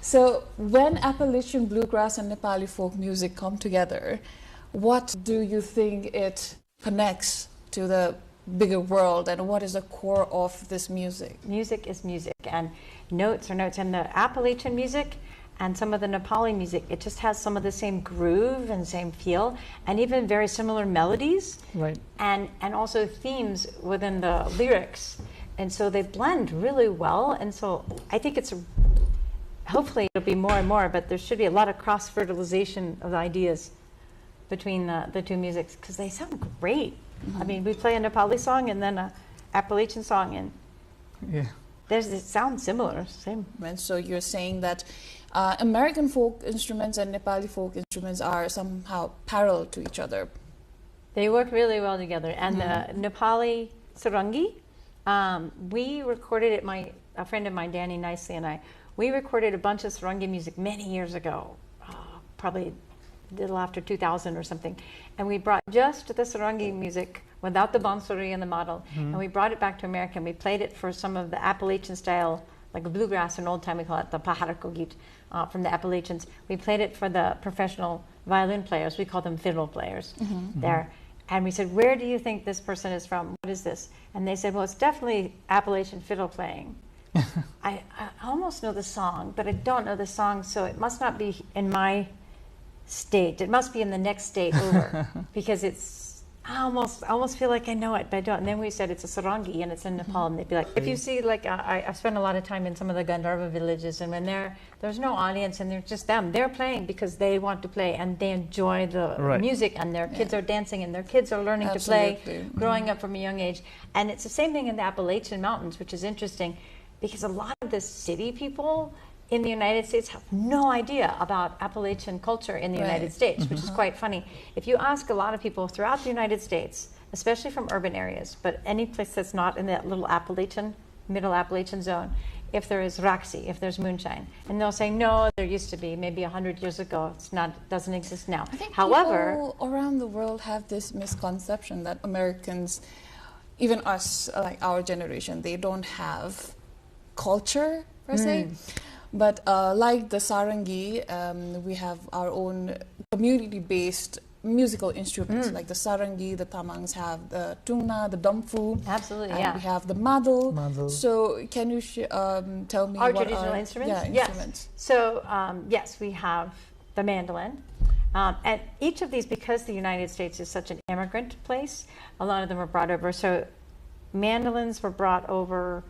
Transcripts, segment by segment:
So when Appalachian bluegrass and Nepali folk music come together, what do you think it connects to the bigger world, and what is the core of this music? Music is music, and notes are notes. And the Appalachian music and some of the Nepali music, it just has some of the same groove and same feel, and even very similar melodies, Right. and also themes within the lyrics. And so they blend really well. And so I think it's hopefully it'll be more and more, but there should be a lot of cross-fertilization of ideas between the two musics, because they sound great. I mean, we play a Nepali song and then an Appalachian song, and Yeah. it sounds similar, same. And so you're saying that American folk instruments and Nepali folk instruments are somehow parallel to each other. They work really well together. And the Nepali sarangi, we recorded it, a friend of mine, Danny Nicely, and I, we recorded a bunch of sarangi music many years ago, probably a little after 2000 or something. And we brought just the sarangi music without the bansuri and the model, and we brought it back to America, and we played it for some of the Appalachian style, like a bluegrass, an old time we call it the paharakogit, from the Appalachians. We played it for the professional violin players. We call them fiddle players there. And we said, where do you think this person is from? What is this? And they said, well, it's definitely Appalachian fiddle playing. I almost know the song, but I don't know the song, so it must not be in my state. It must be in the next state over, because I almost feel like I know it, but I don't. And then we said it's a sarangi and it's in Nepal, and they'd be like, if you see, like, I spent a lot of time in some of the Gandharva villages, and when there's no audience and they're just them, they're playing because they want to play and they enjoy the music, and their kids are dancing and their kids are learning to play, growing up from a young age. And it's the same thing in the Appalachian Mountains, which is interesting, because a lot of the city people in the United States have no idea about Appalachian culture in the United States, which is quite funny. If you ask a lot of people throughout the United States, especially from urban areas, but any place that's not in that little middle Appalachian zone, if there is raksi, if there's moonshine, and they'll say, no, there used to be, maybe 100 years ago, doesn't exist now. I think however, people around the world have this misconception that Americans, even us, like our generation, they don't have culture per se. But like the sarangi, we have our own community-based musical instruments, like the sarangi. The Tamangs have the tungna, the damfu. Absolutely, and yeah. we have the madal. Madal. So can you tell me our what traditional are instruments? Yeah, instruments. Yes. So yes, we have the mandolin. And each of these, because the United States is such an immigrant place, a lot of them were brought over. So mandolins were brought over,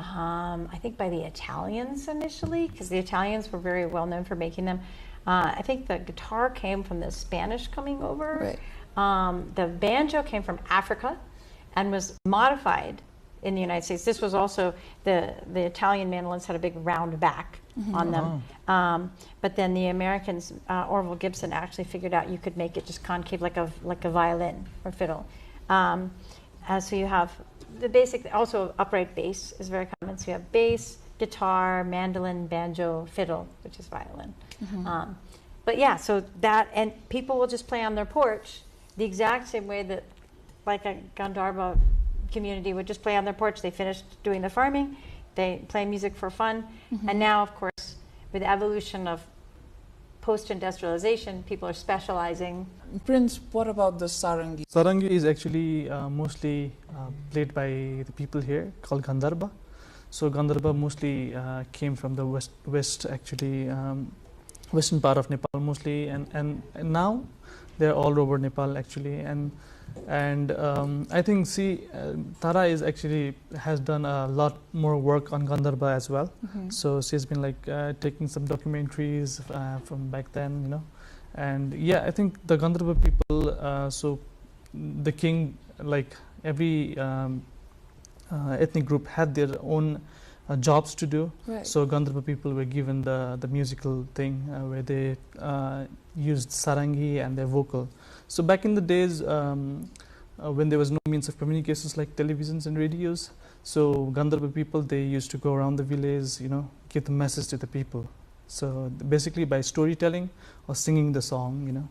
I think, by the Italians initially, because the Italians were very well known for making them. I think the guitar came from the Spanish coming over. Right. The banjo came from Africa and was modified in the United States. This was also, the Italian mandolins had a big round back on them. But then the Americans, Orville Gibson actually figured out you could make it just concave like a violin or fiddle. So you have the basic, also upright bass is very common. So you have bass, guitar, mandolin, banjo, fiddle, which is violin. But yeah, so that, and people will just play on their porch the exact same way that like a Gandharva community would just play on their porch. They finished doing the farming, they play music for fun. And now, of course, with the evolution of post-industrialization, people are specializing. Prince, what about the sarangi? Sarangi is actually mostly played by the people here, called Gandharva. So Gandharva mostly came from the west actually, western part of Nepal mostly, and now they're all over Nepal actually. And I think Tara is actually has done a lot more work on Gandharva as well. So she's been like taking some documentaries from back then, you know. And yeah, I think the Gandharva people, so the king, like every ethnic group had their own jobs to do. Right. So Gandharva people were given the musical thing where they used sarangi and their vocal. So back in the days when there was no means of communications like televisions and radios, so Gandharva people, they used to go around the village, you know, give the message to the people. So basically by storytelling or singing the song, you know.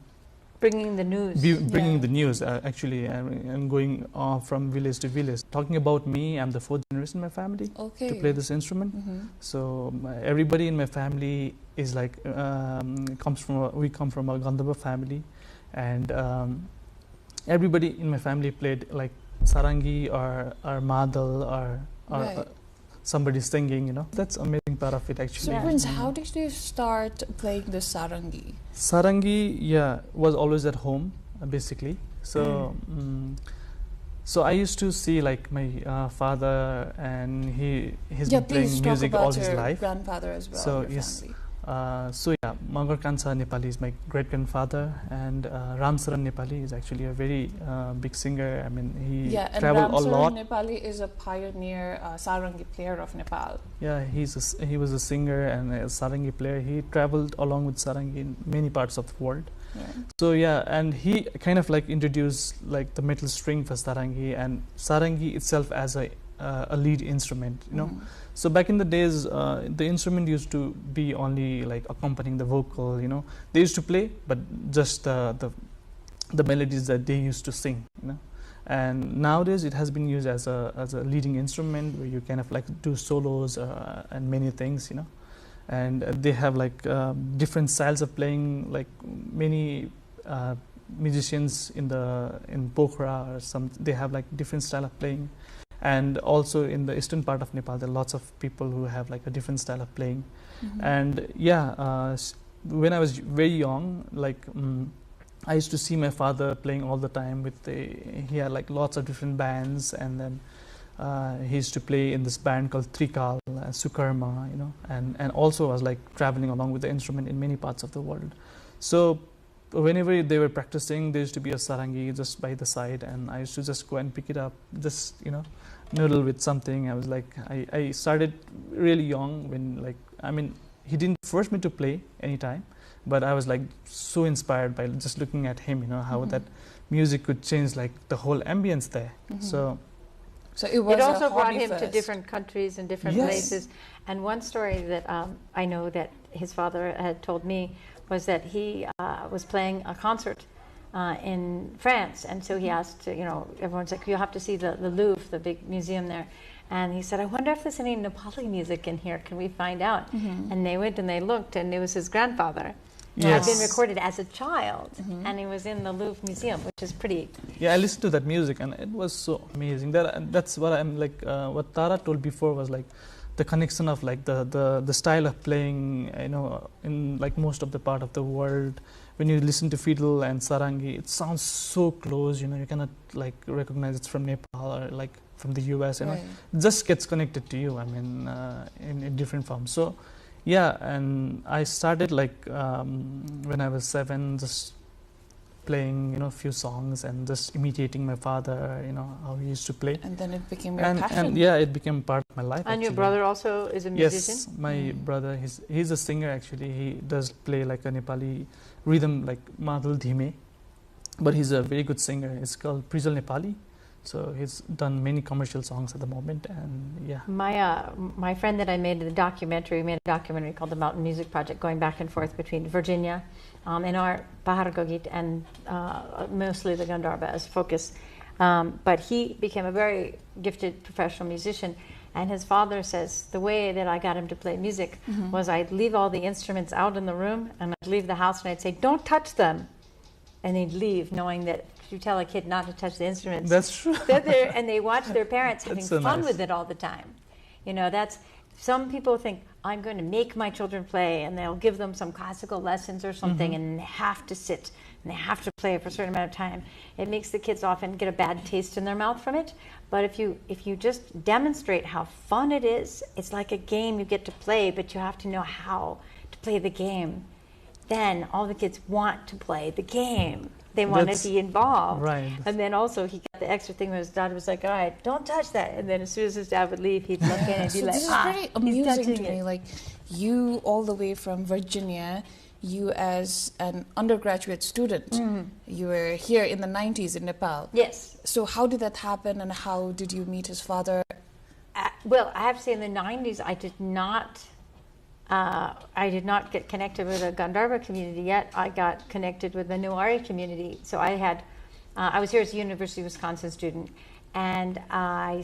bringing the news. Bringing the news, actually, and going from village to village. Talking about me, I'm the fourth generation in my family to play this instrument. So everybody in my family is like we come from a Gandhara family, and everybody in my family played like sarangi or madal or somebody singing, you know. That's amazing part of it, actually. So Prince, how did you start playing the sarangi? Sarangi, was always at home, basically. So so I used to see like my father, and he's been playing music all his life. Grandfather as well. So yes. Magar Kansa Nepali is my great grandfather, and Ramsaran Nepali is actually a very big singer. I mean, he traveled a lot. Ramsaran Nepali is a pioneer sarangi player of Nepal. Yeah, he was a singer and a sarangi player. He traveled along with sarangi in many parts of the world. So and he kind of like introduced like the metal string for sarangi, and sarangi itself as a lead instrument, you know. So back in the days, the instrument used to be only like accompanying the vocal, you know. They used to play, but just the melodies that they used to sing, you know. And nowadays it has been used as a leading instrument, where you kind of like do solos and many things, you know. And they have like different styles of playing, like many musicians in Pokhara or some, they have like different style of playing. And also in the eastern part of Nepal, there are lots of people who have like a different style of playing. And when I was very young, like I used to see my father playing all the time he had like lots of different bands, and then he used to play in this band called Trikal, Sukarma, you know, and also was like traveling along with the instrument in many parts of the world. So whenever they were practicing, there used to be a sarangi just by the side, and I used to just go and pick it up, just, you know, noodle with something. I was like, I started really young, when like, I mean, he didn't force me to play anytime, but I was like so inspired by just looking at him, you know, how that music could change like the whole ambience there. So it was also brought him to different countries and different places. And one story that I know that his father had told me was that he was playing a concert in France, and so he asked, you know, everyone's like, you have to see the Louvre, the big museum there. And he said, I wonder if there's any Nepali music in here, can we find out? And they went and they looked, and it was his grandfather. Had been recorded as a child, and he was in the Louvre Museum, which is pretty. Yeah, I listened to that music, and it was so amazing. That's what I'm like. What Tara told before was like the connection of like the style of playing, you know, in like most of the part of the world. When you listen to fiddle and sarangi, it sounds so close. You know, you cannot like recognize it's from Nepal or like from the US. You know, it just gets connected to you. I mean, in different forms. So. Yeah, and I started like when I was 7, just playing, you know, a few songs and just imitating my father, you know, how he used to play. And then it became your passion. And yeah, it became part of my life. And your brother also is a musician? Yes, my brother, he's a singer actually. He does play like a Nepali rhythm, like Madhul Dhime. But he's a very good singer. It's called Prijal Nepali. So he's done many commercial songs at the moment, and yeah. My friend that I made the documentary, we made a documentary called The Mountain Music Project, going back and forth between Virginia and our Pahar Gogit and mostly the Gandharva as focus. But he became a very gifted professional musician, and his father says the way that I got him to play music was I'd leave all the instruments out in the room, and I'd leave the house and I'd say, don't touch them. And he'd leave knowing that if you tell a kid not to touch the instruments, that's true. And they watch their parents having so fun with it all the time. You know, that's, some people think, I'm going to make my children play, and they'll give them some classical lessons or something, and they have to sit and they have to play for a certain amount of time. It makes the kids often get a bad taste in their mouth from it. But if you just demonstrate how fun it is, it's like a game you get to play, but you have to know how to play the game. Then all the kids want to play the game. They want to be involved. Right. And then also he got the extra thing where his dad was like, all right, don't touch that. And then as soon as his dad would leave, he'd look in and be like, this is very amusing to me. Like, you all the way from Virginia, you as an undergraduate student, you were here in the 90s in Nepal. Yes. So how did that happen, and how did you meet his father? Well, I have to say in the 90s, I did not I did not get connected with a Gandharva community yet. I got connected with the Newari community. So I was here as a University of Wisconsin student, and I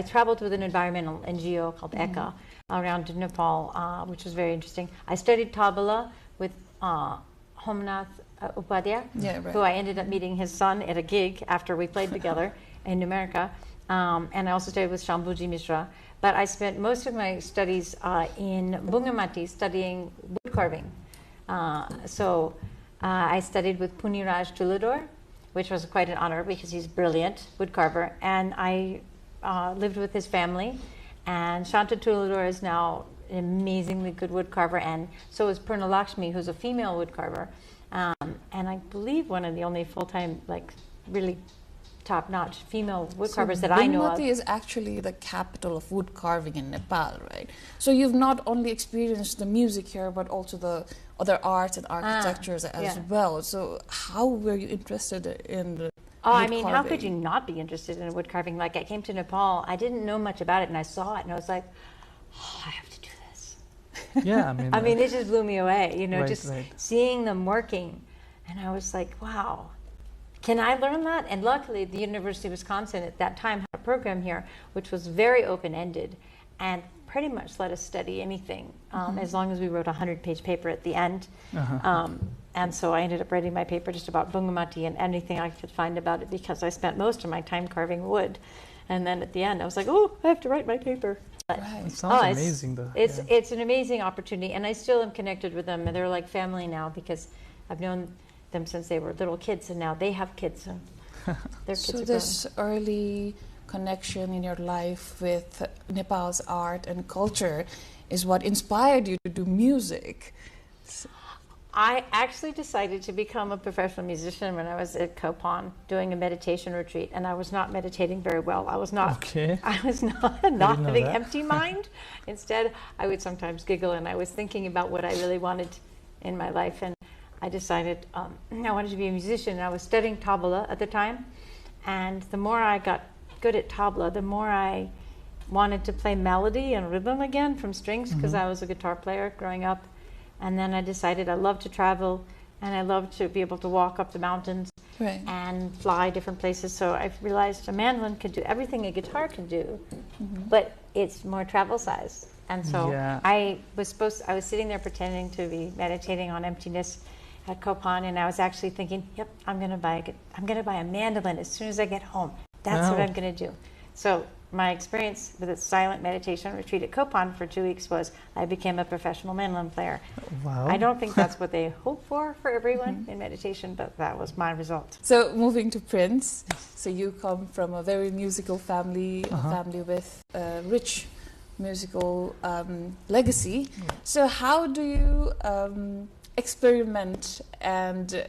traveled with an environmental NGO called ECA around Nepal, which was very interesting. I studied tabla with Homnath Upadhyay, who I ended up meeting his son at a gig after we played together in America. And I also studied with Shambhuji Mishra. But I spent most of my studies in Bungamati studying wood carving. I studied with Puniraj Tulador, which was quite an honor because he's a brilliant wood carver. And I lived with his family. And Shanta Tulador is now an amazingly good wood carver. And so is Purna Lakshmi, who's a female wood carver. And I believe one of the only full-time, like, really top-notch female wood carvers that I know of. Bungamati is actually the capital of wood carving in Nepal, right? So you've not only experienced the music here, but also the other arts and architectures as well. So how were you interested in the I mean, how could you not be interested in wood carving? Like, I came to Nepal, I didn't know much about it, and I saw it, and I was like, oh, I have to do this. Yeah, I mean, it just blew me away, you know, seeing them working. And I was like, wow. Can I learn that? And luckily, the University of Wisconsin at that time had a program here, which was very open-ended and pretty much let us study anything, as long as we wrote a 100-page paper at the end. And so I ended up writing my paper just about Bungamati and anything I could find about it, because I spent most of my time carving wood. And then at the end, I was like, oh, I have to write my paper. It sounds amazing, though. It's an amazing opportunity, and I still am connected with them, and they're like family now, because I've known them since they were little kids, and now they have kids, and their kids so are this early connection in your life with Nepal's art and culture is what inspired you to do music. I actually decided to become a professional musician when I was at Kopan doing a meditation retreat, and I was not meditating very well. I was not having empty mind. Instead, I would sometimes giggle, and I was thinking about what I really wanted in my life, and I decided I wanted to be a musician. And I was studying tabla at the time, and the more I got good at tabla, the more I wanted to play melody and rhythm again from strings, because I was a guitar player growing up. And then I decided I love to travel, and I love to be able to walk up the mountains and fly different places. So I realized a mandolin could do everything a guitar can do, but it's more travel size. And so I was sitting there pretending to be meditating on emptiness at Kopan, and I was actually thinking, yep, I'm going to buy a mandolin as soon as I get home. That's what I'm going to do. So my experience with a silent meditation retreat at Kopan for 2 weeks was I became a professional mandolin player. Wow. I don't think that's what they hope for everyone in meditation, but that was my result. So moving to Prince, so you come from a very musical family, a family with a rich musical legacy. So how do you experiment and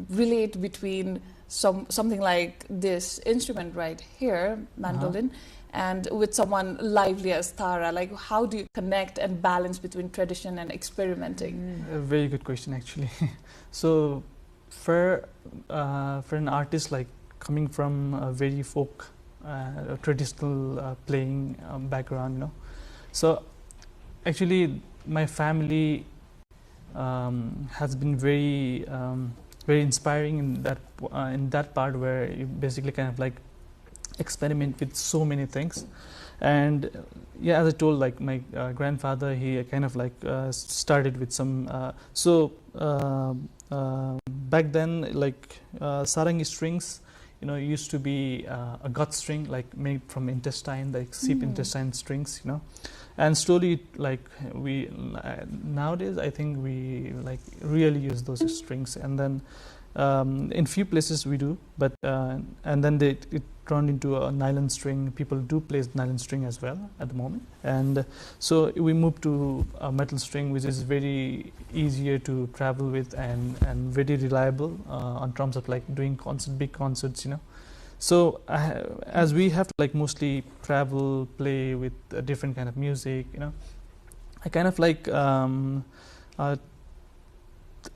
relate between something like this instrument right here, mandolin, and with someone lively as Tara? Like, how do you connect and balance between tradition and experimenting? A very good question, actually. So for an artist like coming from a very folk traditional playing background, you know, so actually my family has been very inspiring in that part, where you basically kind of like experiment with so many things. And as I told, like my grandfather, he kind of like started with some back then, like sarangi strings, you know, used to be a gut string, like made from intestine, like sheep intestine strings, you know. And slowly, like we nowadays, I think we like really use those strings. And then in few places we do, but and then it turned into a nylon string. People do play nylon string as well at the moment. And so we moved to a metal string, which is very easier to travel with and very reliable on terms of like doing big concerts, you know. So as we have to like mostly travel, play with a different kind of music, you know, I kind of like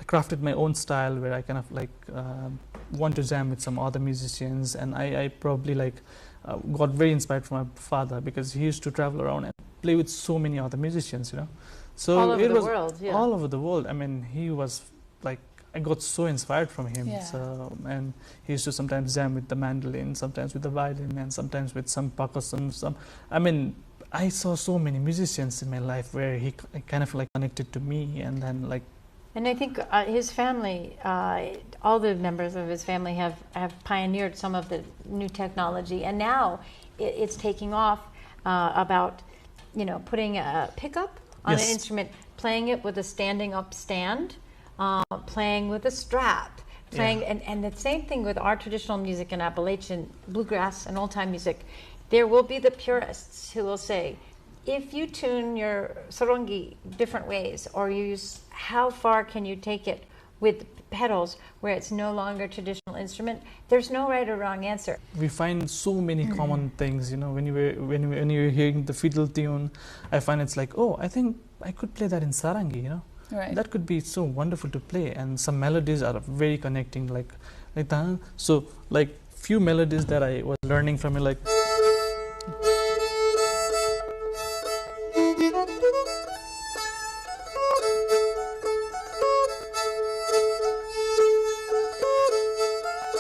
crafted my own style, where I kind of like want to jam with some other musicians. And I probably like got very inspired from my father, because he used to travel around and play with so many other musicians, you know. So all over it the was world, yeah. all over the world. I mean, he was like, I got so inspired from him. Yeah. So, and he used to sometimes jam with the mandolin, sometimes with the violin, and sometimes with some percussion. I mean, I saw so many musicians in my life where he kind of like connected to me, and then like. And I think his family, all the members of his family have pioneered some of the new technology, and now it's taking off about, you know, putting a pickup on Yes. an instrument, playing it with a standing up stand, playing with a strap, playing, Yeah. and the same thing with our traditional music in Appalachian bluegrass and old time music. There will be the purists who will say, if you tune your sarongi different ways, or use, how far can you take it with pedals where it's no longer a traditional instrument? There's no right or wrong answer. We find so many common things, you know, when you're hearing the fiddle tune, I find it's like, oh, I think I could play that in sarangi, you know. Right. That could be so wonderful to play, and some melodies are very connecting, like that. So like few melodies that I was learning from it, like.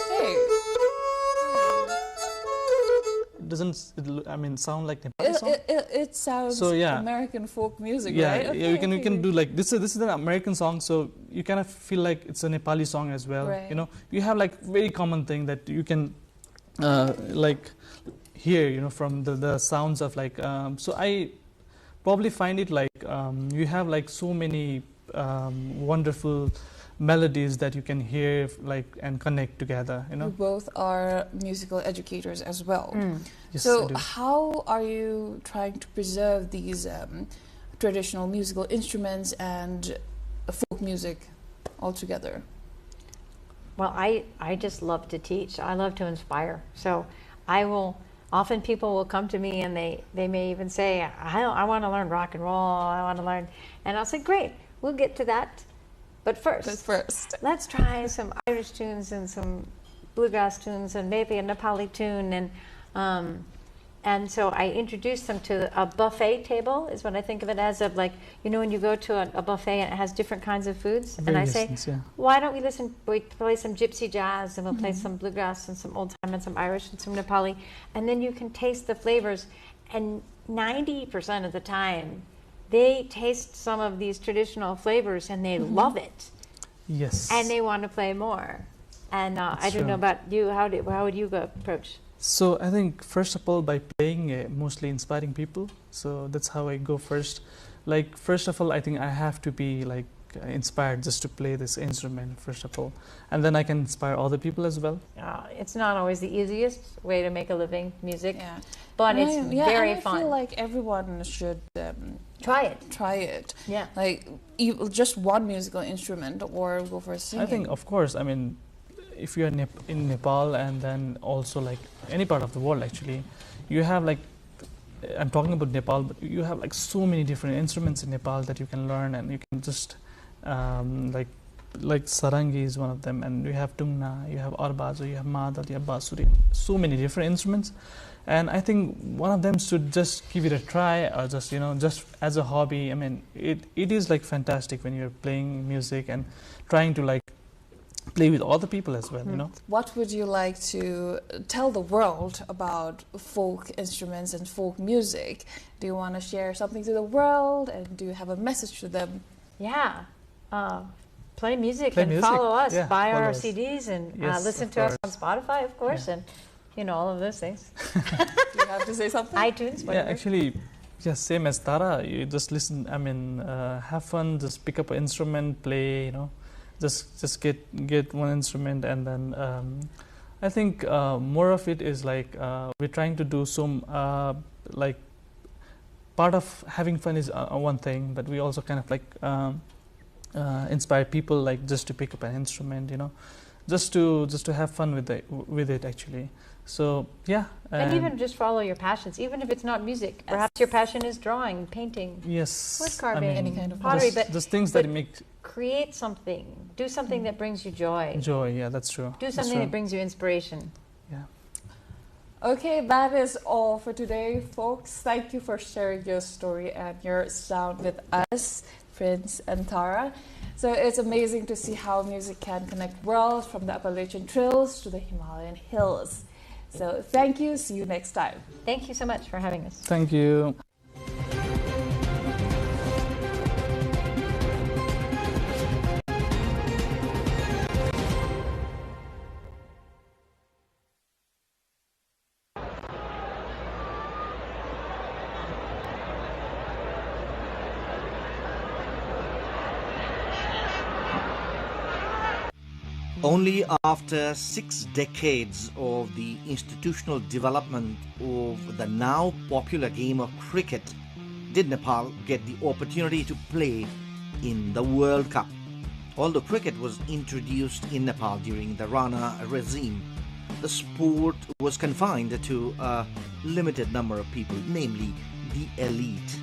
Hey. I mean, sound like Nepali song? It sounds So, yeah. American folk music, Yeah, right? yeah, we can do like this is an American song, so you kind of feel like it's a Nepali song as well. Right. You know, you have like very common thing that you can like hear, you know, from the sounds of like. So I probably find it like you have like so many wonderful melodies that you can hear like and connect together. You We know. both are musical educators as well. Yes, So I do. how are you trying to preserve these traditional musical instruments and folk music all together? Well, I just love to teach. I love to inspire. So I will, often people will come to me and they may even say, I want to learn rock and roll, I want to learn. And I'll say, great, we'll get to that. But first, let's try some Irish tunes and some bluegrass tunes and maybe a Nepali tune. And so I introduced them to a buffet table, is what I think of it as, of like, you know, when you go to a buffet and it has different kinds of foods. And I say, Variations, yeah. why don't we play some gypsy jazz, and we'll play some bluegrass and some old time and some Irish and some Nepali. And then you can taste the flavors. And 90% of the time, they taste some of these traditional flavors and they love it. Yes. And they want to play more. And I don't know true. about you, how would you go approach? So I think first of all by playing mostly inspiring people. So that's how I go first. Like first of all, I think I have to be like inspired just to play this instrument first of all, and then I can inspire other people as well. It's not always the easiest way to make a living, music, Yeah. but And it's I very fun. feel like everyone should Try it. try it. Yeah. Like just one musical instrument or go for singing. I think of course, I mean, if you are in Nepal and then also like any part of the world actually, you have like, I'm talking about Nepal, but you have like so many different instruments in Nepal that you can learn, and you can just like sarangi is one of them, and you have tungna, you have arbazo, you have madal, you have basuri, so many different instruments. And I think one of them should just give it a try, or just, you know, just as a hobby. I mean, it is like fantastic when you're playing music and trying to like play with other people as well, you know. What would you like to tell the world about folk instruments and folk music? Do you want to share something to the world, and do you have a message to them? Yeah. Play music Play and music. follow us. Yeah, buy follow our us. CDs and Yes, listen of to us course. on Spotify, of course, Yeah. and you know all of those things. Do you have to say something? iTunes, Yeah, whatever. actually, yeah, same as Tara. You just listen. I mean, have fun. Just pick up an instrument, play. You know, just get one instrument, and then I think more of it is like we're trying to do some like part of having fun is one thing, but we also kind of like inspire people like just to pick up an instrument. You know, just to have fun with it actually. So yeah, And even just follow your passions, even if it's not music. Perhaps your passion is drawing, painting, yes, wood carving, any kind of pottery, just things that but make create something. Do something that brings you joy. joy. Yeah, that's true. Do That's something true. that brings you inspiration. Yeah. Okay, that is all for today, folks. Thank you for sharing your story and your sound with us, Prince and Tara. So it's amazing to see how music can connect worlds, from the Appalachian Trails to the Himalayan hills. So thank you. See you next time. Thank you so much for having us. Thank you. Only after 6 decades of the institutional development of the now popular game of cricket did Nepal get the opportunity to play in the World Cup. Although cricket was introduced in Nepal during the Rana regime, the sport was confined to a limited number of people, namely the elite.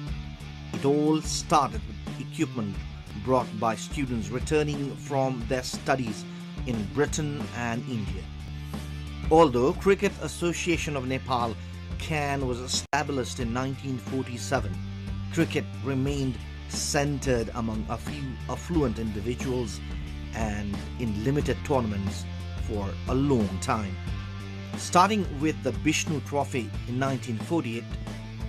It all started with equipment brought by students returning from their studies in Britain and India. Although Cricket Association of Nepal (CAN) was established in 1947, cricket remained centered among a few affluent individuals and in limited tournaments for a long time. Starting with the Bishnu Trophy in 1948,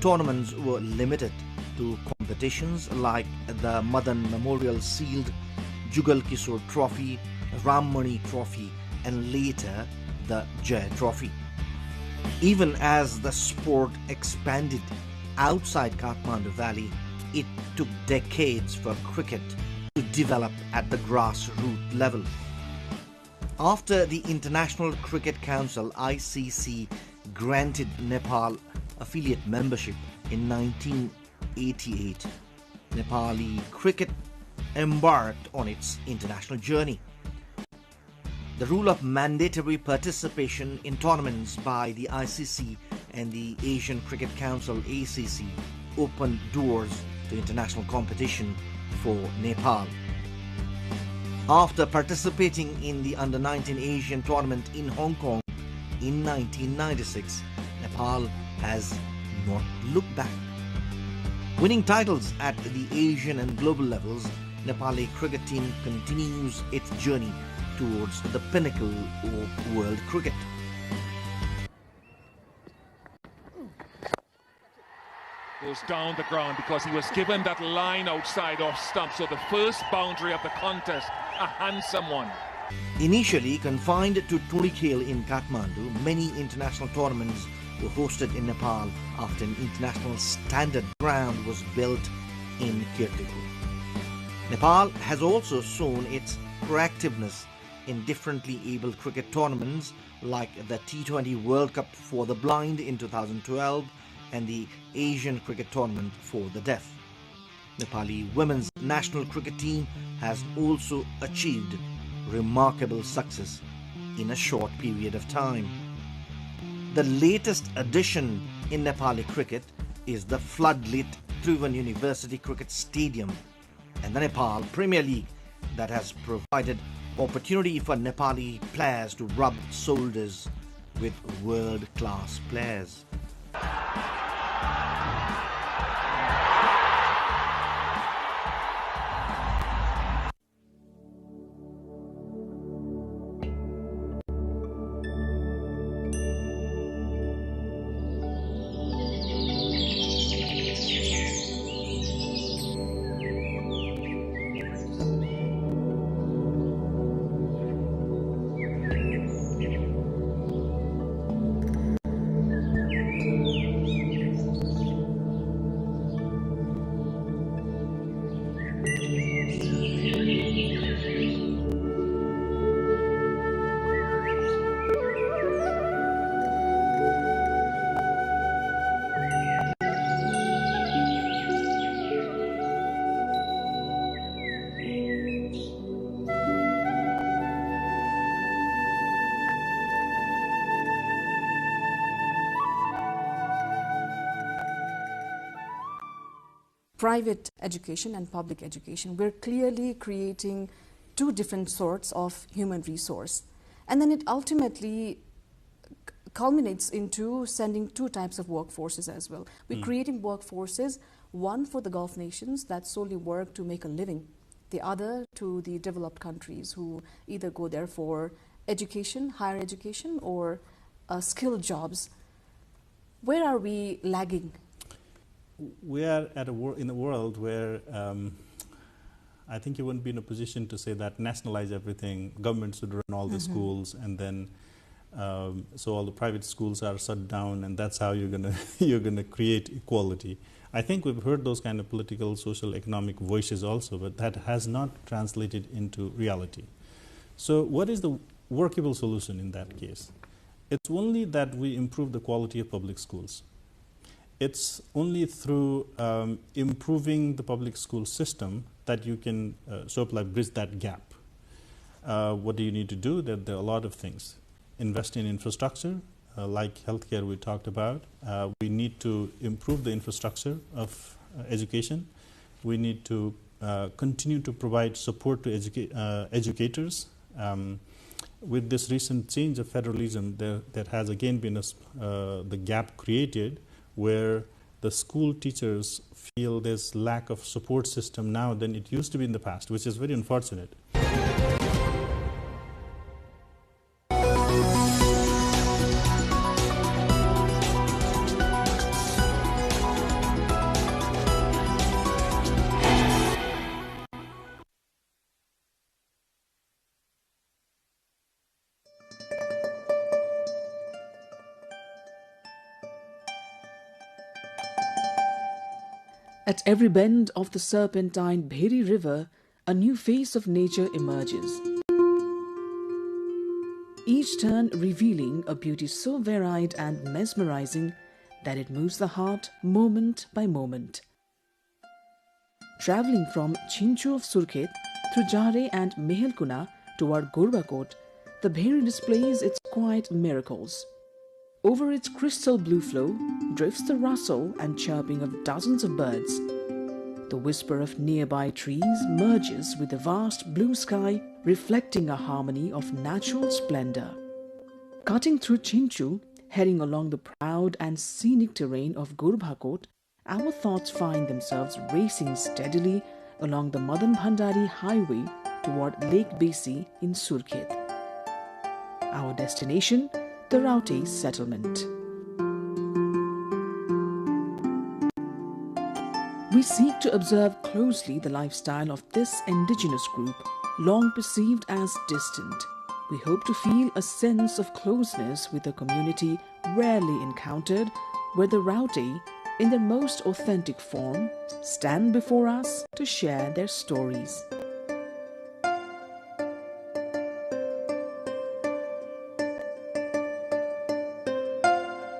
tournaments were limited to competitions like the Madan Memorial Sealed, Jugal Kishore Trophy, Rammani Trophy, and later the Jaya Trophy. Even as the sport expanded outside Kathmandu Valley, it took decades for cricket to develop at the grassroots level. After the International Cricket Council (ICC) granted Nepal affiliate membership in 1988, Nepali cricket embarked on its international journey. The rule of mandatory participation in tournaments by the ICC and the Asian Cricket Council (ACC) opened doors to international competition for Nepal. After participating in the Under-19 Asian tournament in Hong Kong in 1996, Nepal has not looked back. Winning titles at the Asian and global levels, Nepali cricket team continues its journey towards the pinnacle of world cricket. Goes down the ground because he was given that line outside off stump. So the first boundary of the contest, a handsome one. Initially confined to Tulikhel in Kathmandu, many international tournaments were hosted in Nepal after an international standard ground was built in Kirtipur. Nepal has also shown its proactiveness in differently abled cricket tournaments like the T20 World Cup for the blind in 2012 and the Asian Cricket Tournament for the deaf. Nepali women's national cricket team has also achieved remarkable success in a short period of time. The latest addition in Nepali cricket is the floodlit Tribhuvan University Cricket Stadium and the Nepal Premier League that has provided opportunity for Nepali players to rub shoulders with world-class players. Private education and public education, we're clearly creating two different sorts of human resource. And then it ultimately culminates into sending two types of workforces as well. We're creating workforces, one for the Gulf nations that solely work to make a living, the other to the developed countries who either go there for education, higher education, or skilled jobs. Where are we lagging? We are at in a world where I think you wouldn't be in a position to say that nationalize everything, government should run all the schools, and then so all the private schools are shut down, and that's how you're gonna create equality. I think we've heard those kind of political, social, economic voices also, but that has not translated into reality. So what is the workable solution in that case? It's only that we improve the quality of public schools. It's only through improving the public school system that you can bridge that gap. What do you need to do? There are a lot of things. Invest in infrastructure, like healthcare we talked about. We need to improve the infrastructure of education. We need to continue to provide support to educators. With this recent change of federalism, there has again been the gap created where the school teachers feel there's lack of support system now than it used to be in the past, which is very unfortunate. At every bend of the serpentine Bheri River, a new face of nature emerges. Each turn revealing a beauty so varied and mesmerizing that it moves the heart moment by moment. Traveling from Chinchu of Surkhet through Jare and Mehelkuna toward Gorbakot, the Bheri displays its quiet miracles. Over its crystal blue flow drifts the rustle and chirping of dozens of birds. The whisper of nearby trees merges with the vast blue sky, reflecting a harmony of natural splendor. Cutting through Chinchu, heading along the proud and scenic terrain of Gorbakot, our thoughts find themselves racing steadily along the Madan Bhandari highway toward Lake Besi in Surkhet. Our destination, the Raute settlement. We seek to observe closely the lifestyle of this indigenous group, long perceived as distant. We hope to feel a sense of closeness with a community rarely encountered, where the Raute, in their most authentic form, stand before us to share their stories.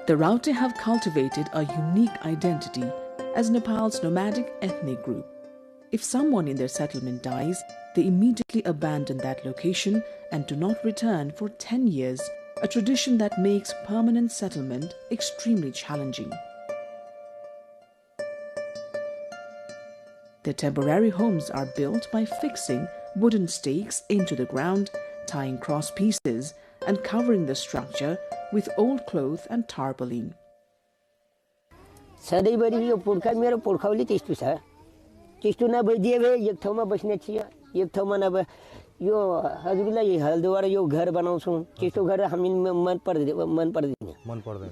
The Raute have cultivated a unique identity as Nepal's nomadic ethnic group. If someone in their settlement dies, they immediately abandon that location and do not return for 10 years, a tradition that makes permanent settlement extremely challenging. Their temporary homes are built by fixing wooden stakes into the ground, tying cross pieces, and covering the structure with old cloth and tarpaulin. सधैँभरि यो पुर्खा मेरो पुर्खौली त्यस्तो छ त्यस्तो नभइदिए भए एक ठाउँमा बस्ने थियो एक ठाउँमा नभए यो हजुरलाई हल्दुवार यो घर बनाउँछौँ त्यस्तो घर हामी मन पर्दैन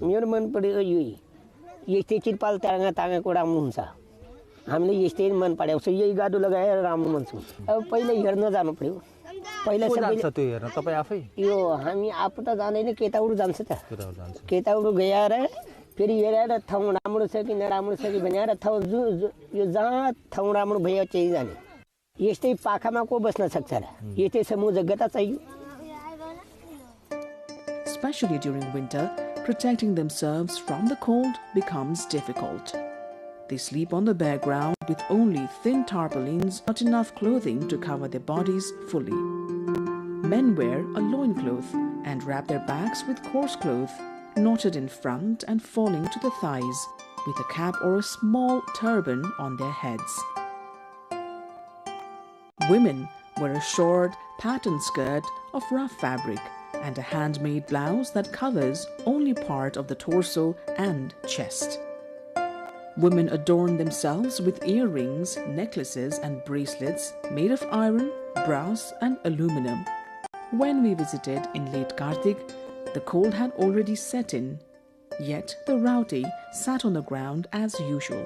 मेरो मन परेको यही यस्तै चिरपाल तागा तागाको राम्रो हुन्छ हामीले यस्तै मन पराउँछ यही गाडो लगाएर राम्रो मान्छौँ अब पहिला हेर्न जानु पर्यो पहिला जान्छ त्यो हेर्न तपाई आफै यो हामी आफू त जाँदैन केटाउरु जान्छ त केटाउरु गएर फेरि हेरेर ठाउँ राम्रो छ कि नराम्रो छ कि भनेर ठाउँ यो जहाँ ठाउँ राम्रो भयो चाहिँ जाने यस्तै पाखामा को बस्न सक्छ र यस्तै समूह जग्गा त चाहियो. Especially during winter, protecting themselves from the cold becomes difficult. They sleep on the bare ground with only thin tarpaulins, not enough clothing to cover their bodies fully. Men wear a loincloth and wrap their backs with coarse cloth, knotted in front and falling to the thighs, with a cap or a small turban on their heads. Women wear a short patterned skirt of rough fabric, and a handmade blouse that covers only part of the torso and chest. Women adorn themselves with earrings, necklaces and bracelets made of iron, brass and aluminum. When we visited in late Kartik, the cold had already set in, yet the Rauti sat on the ground as usual.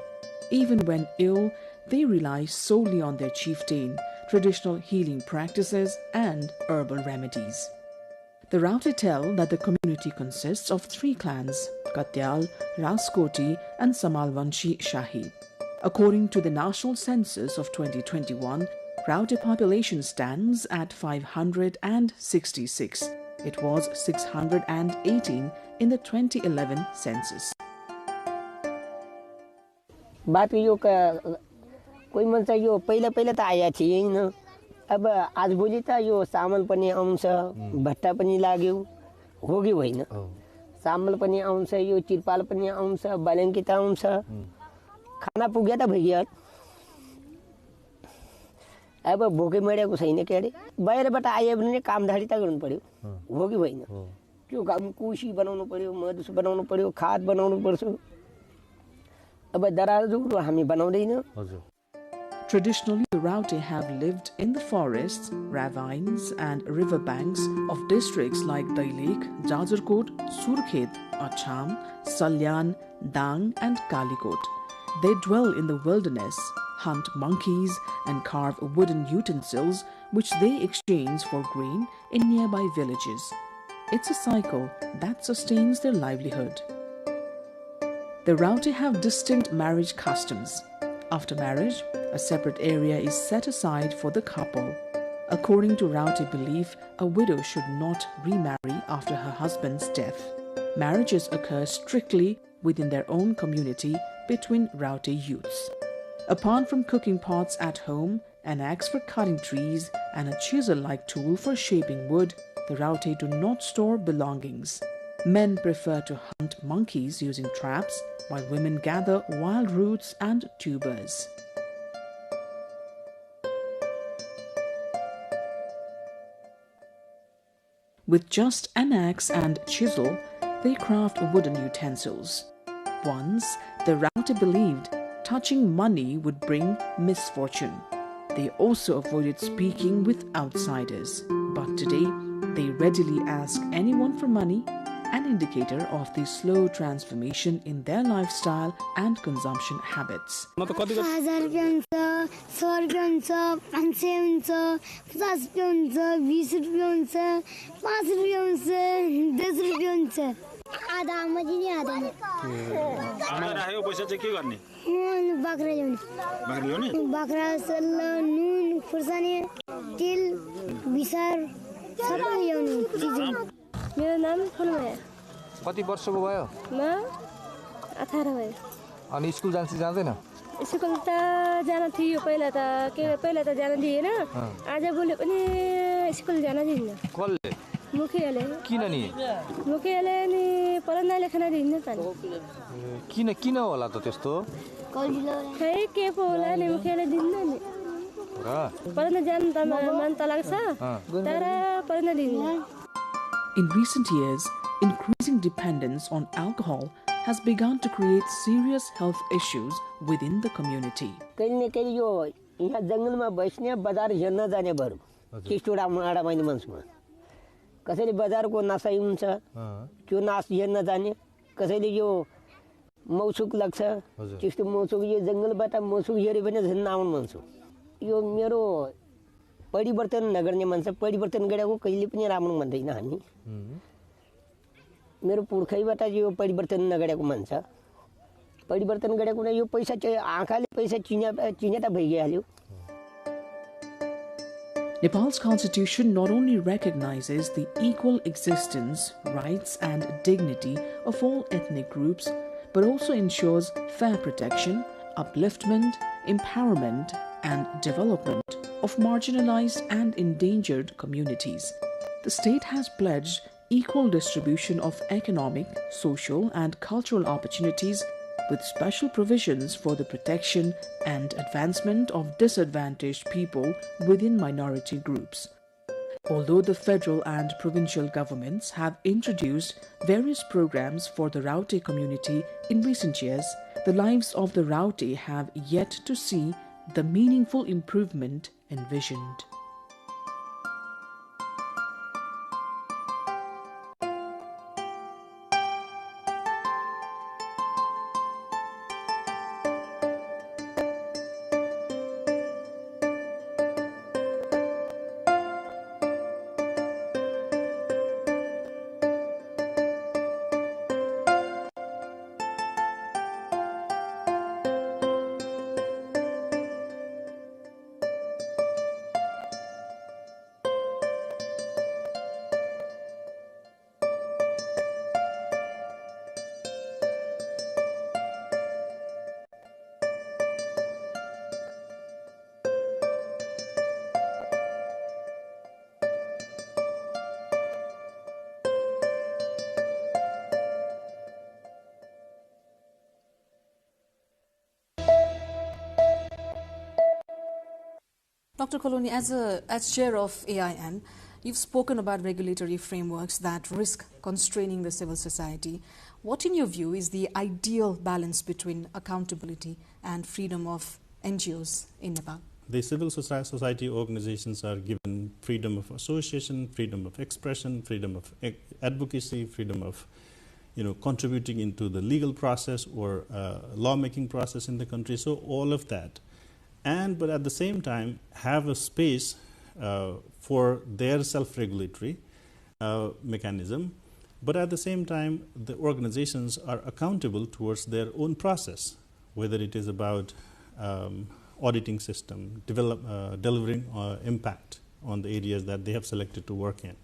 Even when ill, they rely solely on their chieftain, traditional healing practices and herbal remedies. The Rauti tell that the community consists of 3 clans, Katyal, Raskoti and Samalvanshi Shahi. According to the National Census of 2021, Rauti population stands at 566. It was 618 in the 2011 census. बात यो कोही मान्छे यो पहिला त आया थिएन अब आजभोलि त यो चामल पनि आउँछ भट्टा पनि लाग्यो हो कि होइन चामल पनि आउँछ यो तिरपाल पनि आउँछ ब्ल्याङ्केट आउँछ खाना पुग्यो त भइयो अब भोकै मरेको छैन के अरे बाहिरबाट आयो भने कामधारी त गर्नु पर्यो हो कि होइन त्यो काम कुसी बनाउनु पर्यो मधुस बनाउनु पर्यो खाद बनाउनु पर्छ अब दराजहरू हामी बनाउँदैन हजुर. Traditionally, the Rauti have lived in the forests, ravines and riverbanks of districts like Dailek, Jajarkot, Surkhet, Acham, Salyan, Dang and Kalikot. They dwell in the wilderness, hunt monkeys and carve wooden utensils which they exchange for grain in nearby villages. It's a cycle that sustains their livelihood. The Rauti have distinct marriage customs. After marriage, a separate area is set aside for the couple. According to Rauti belief, a widow should not remarry after her husband's death. Marriages occur strictly within their own community between Rauti youths. Apart from cooking pots at home, an axe for cutting trees, and a chisel-like tool for shaping wood, the Rauti do not store belongings. Men prefer to hunt monkeys using traps, while women gather wild roots and tubers. With just an axe and chisel, they craft wooden utensils. Once, the Rauti believed touching money would bring misfortune. They also avoided speaking with outsiders. But today, they readily ask anyone for money, an indicator of the slow transformation in their lifestyle and consumption habits. मेरो नाम फुलमाया. कति वर्षको भयो? म 18 भयो. अनि school जाँदैन? School त जान थियो पहिला त जान दिएन. आज भोलि पनि स्कुल जान दिन्न. कसले? मुखियाले. किन नि? मुखियाले नि पढ्न लेख्न दिन्न त नि. किन होला त त्यस्तो? खै के पो होला नि मुखियाले दिन्न नि. र पढ्न जान त मन त लाग्छ तर पढ्न दिन्न. In recent years, increasing dependence on alcohol has begun to create serious health issues within the community. कहीं न कहीं यो यहाँ जंगल में बैठने बाजार हेर्न जाने बरु चिस्टोडा माडा माइने मान्छेमा कसैले बाजार को नशा हुन्छ त्यो नाश हेर्न जाने कसैले यो मौसुक लाग्छ चिस्टो मौसुक यो जंगलबाट मौसुक हेर्यो भने झन् आउन मान्छे यो मेरो परिवर्तन नगर्ने मान्छे परिवर्तन गरेको कहिले पनि राम्रो भन्दैन हामी मेरो पुर्खैबाट यो परिवर्तन नगरेको मान्छे परिवर्तन गरेको न यो पैसा चाहिँ आँखाले पैसा चिन्या त भइहाल्यो. Nepal's constitution not only recognizes the equal existence, rights and dignity of all ethnic groups, but also ensures fair protection, upliftment, empowerment and development of marginalized and endangered communities. The state has pledged equal distribution of economic, social and cultural opportunities with special provisions for the protection and advancement of disadvantaged people within minority groups. Although the federal and provincial governments have introduced various programs for the Raute community in recent years, the lives of the Raute have yet to see the meaningful improvement envisioned. Dr. Coloni, as chair of AIN, you've spoken about regulatory frameworks that risk constraining the civil society. What, in your view, is the ideal balance between accountability and freedom of NGOs in Nepal? The civil society organizations are given freedom of association, freedom of expression, freedom of advocacy, freedom of contributing into the legal process or lawmaking process in the country. So all of that. But at the same time, have a space for their self-regulatory mechanism. But at the same time, the organizations are accountable towards their own process, whether it is about auditing system, delivering impact on the areas that they have selected to work in.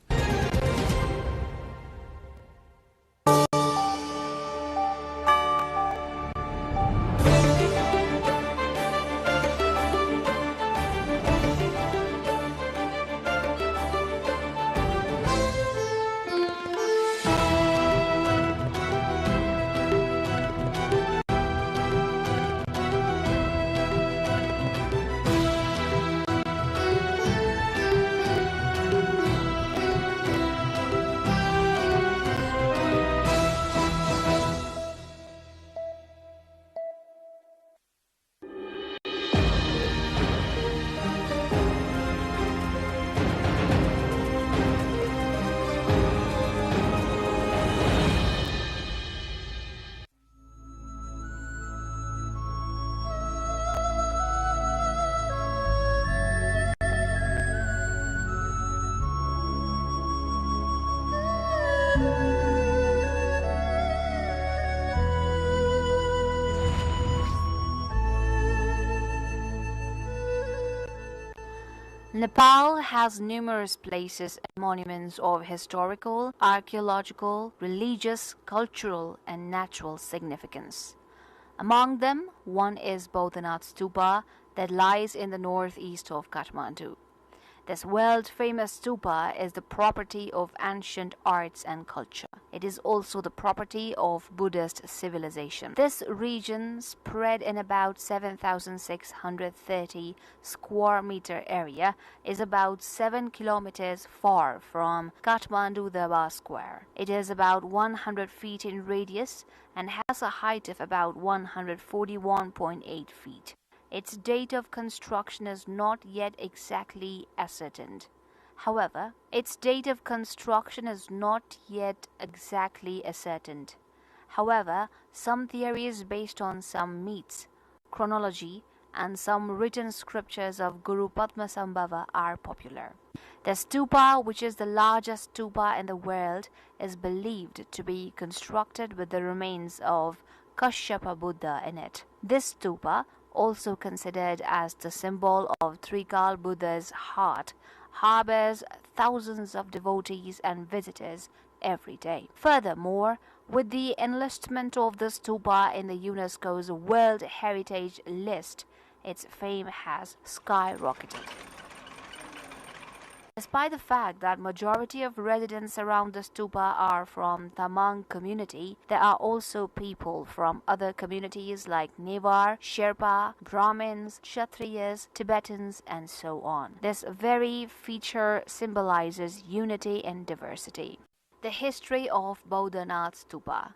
Nepal has numerous places and monuments of historical, archaeological, religious, cultural, and natural significance. Among them, one is Bodhanath Stupa that lies in the northeast of Kathmandu. This world-famous stupa is the property of ancient arts and culture. It is also the property of Buddhist civilization. This region, spread in about 7,630 square meter area, is about 7 kilometers far from Kathmandu Darbar Square. It is about 100 feet in radius and has a height of about 141.8 feet. Its date of construction is not yet exactly ascertained. However, some theories based on some myths, chronology, and some written scriptures of Guru Padmasambhava are popular. The stupa, which is the largest stupa in the world, is believed to be constructed with the remains of Kashyapa Buddha in it. This stupa, also considered as the symbol of Trikal Buddha's heart, harbors thousands of devotees and visitors every day. Furthermore, with the enlistment of the stupa in the UNESCO's World Heritage List, its fame has skyrocketed. Despite the fact that majority of residents around the stupa are from Tamang community, there are also people from other communities like Newar, Sherpa, Brahmins, Kshatriyas, Tibetans, and so on. This very feature symbolizes unity and diversity. The history of Bodhanath Stupa.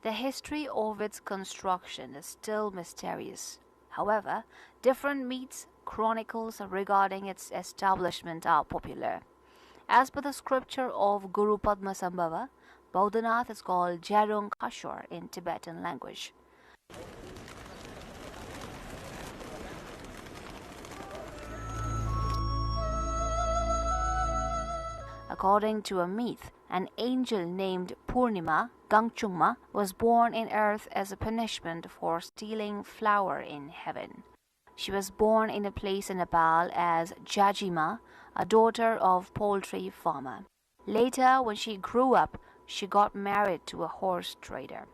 The history of its construction is still mysterious. However, different myths, chronicles regarding its establishment are popular. As per the scripture of Guru Padmasambhava, Bodhanath is called Jarung Kashor in Tibetan language. According to a myth, an angel named Purnima Gangchungma was born in earth as a punishment for stealing flower in heaven. She was born in a place in Nepal as Jajima, a daughter of poultry farmer. Later, when she grew up, she got married to a horse trader.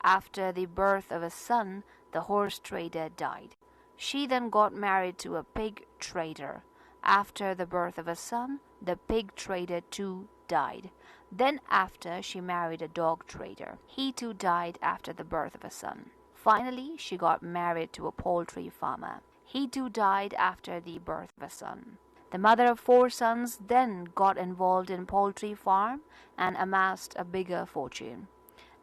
After the birth of a son, the horse trader died. She then got married to a pig trader. After the birth of a son, the pig trader too died. Then after, she married a dog trader. He too died after the birth of a son. Finally, she got married to a poultry farmer. He too died after the birth of a son. The mother of 4 sons then got involved in poultry farm and amassed a bigger fortune.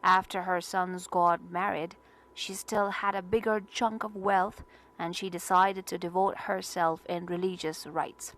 After her sons got married, she still had a bigger chunk of wealth and she decided to devote herself in religious rites.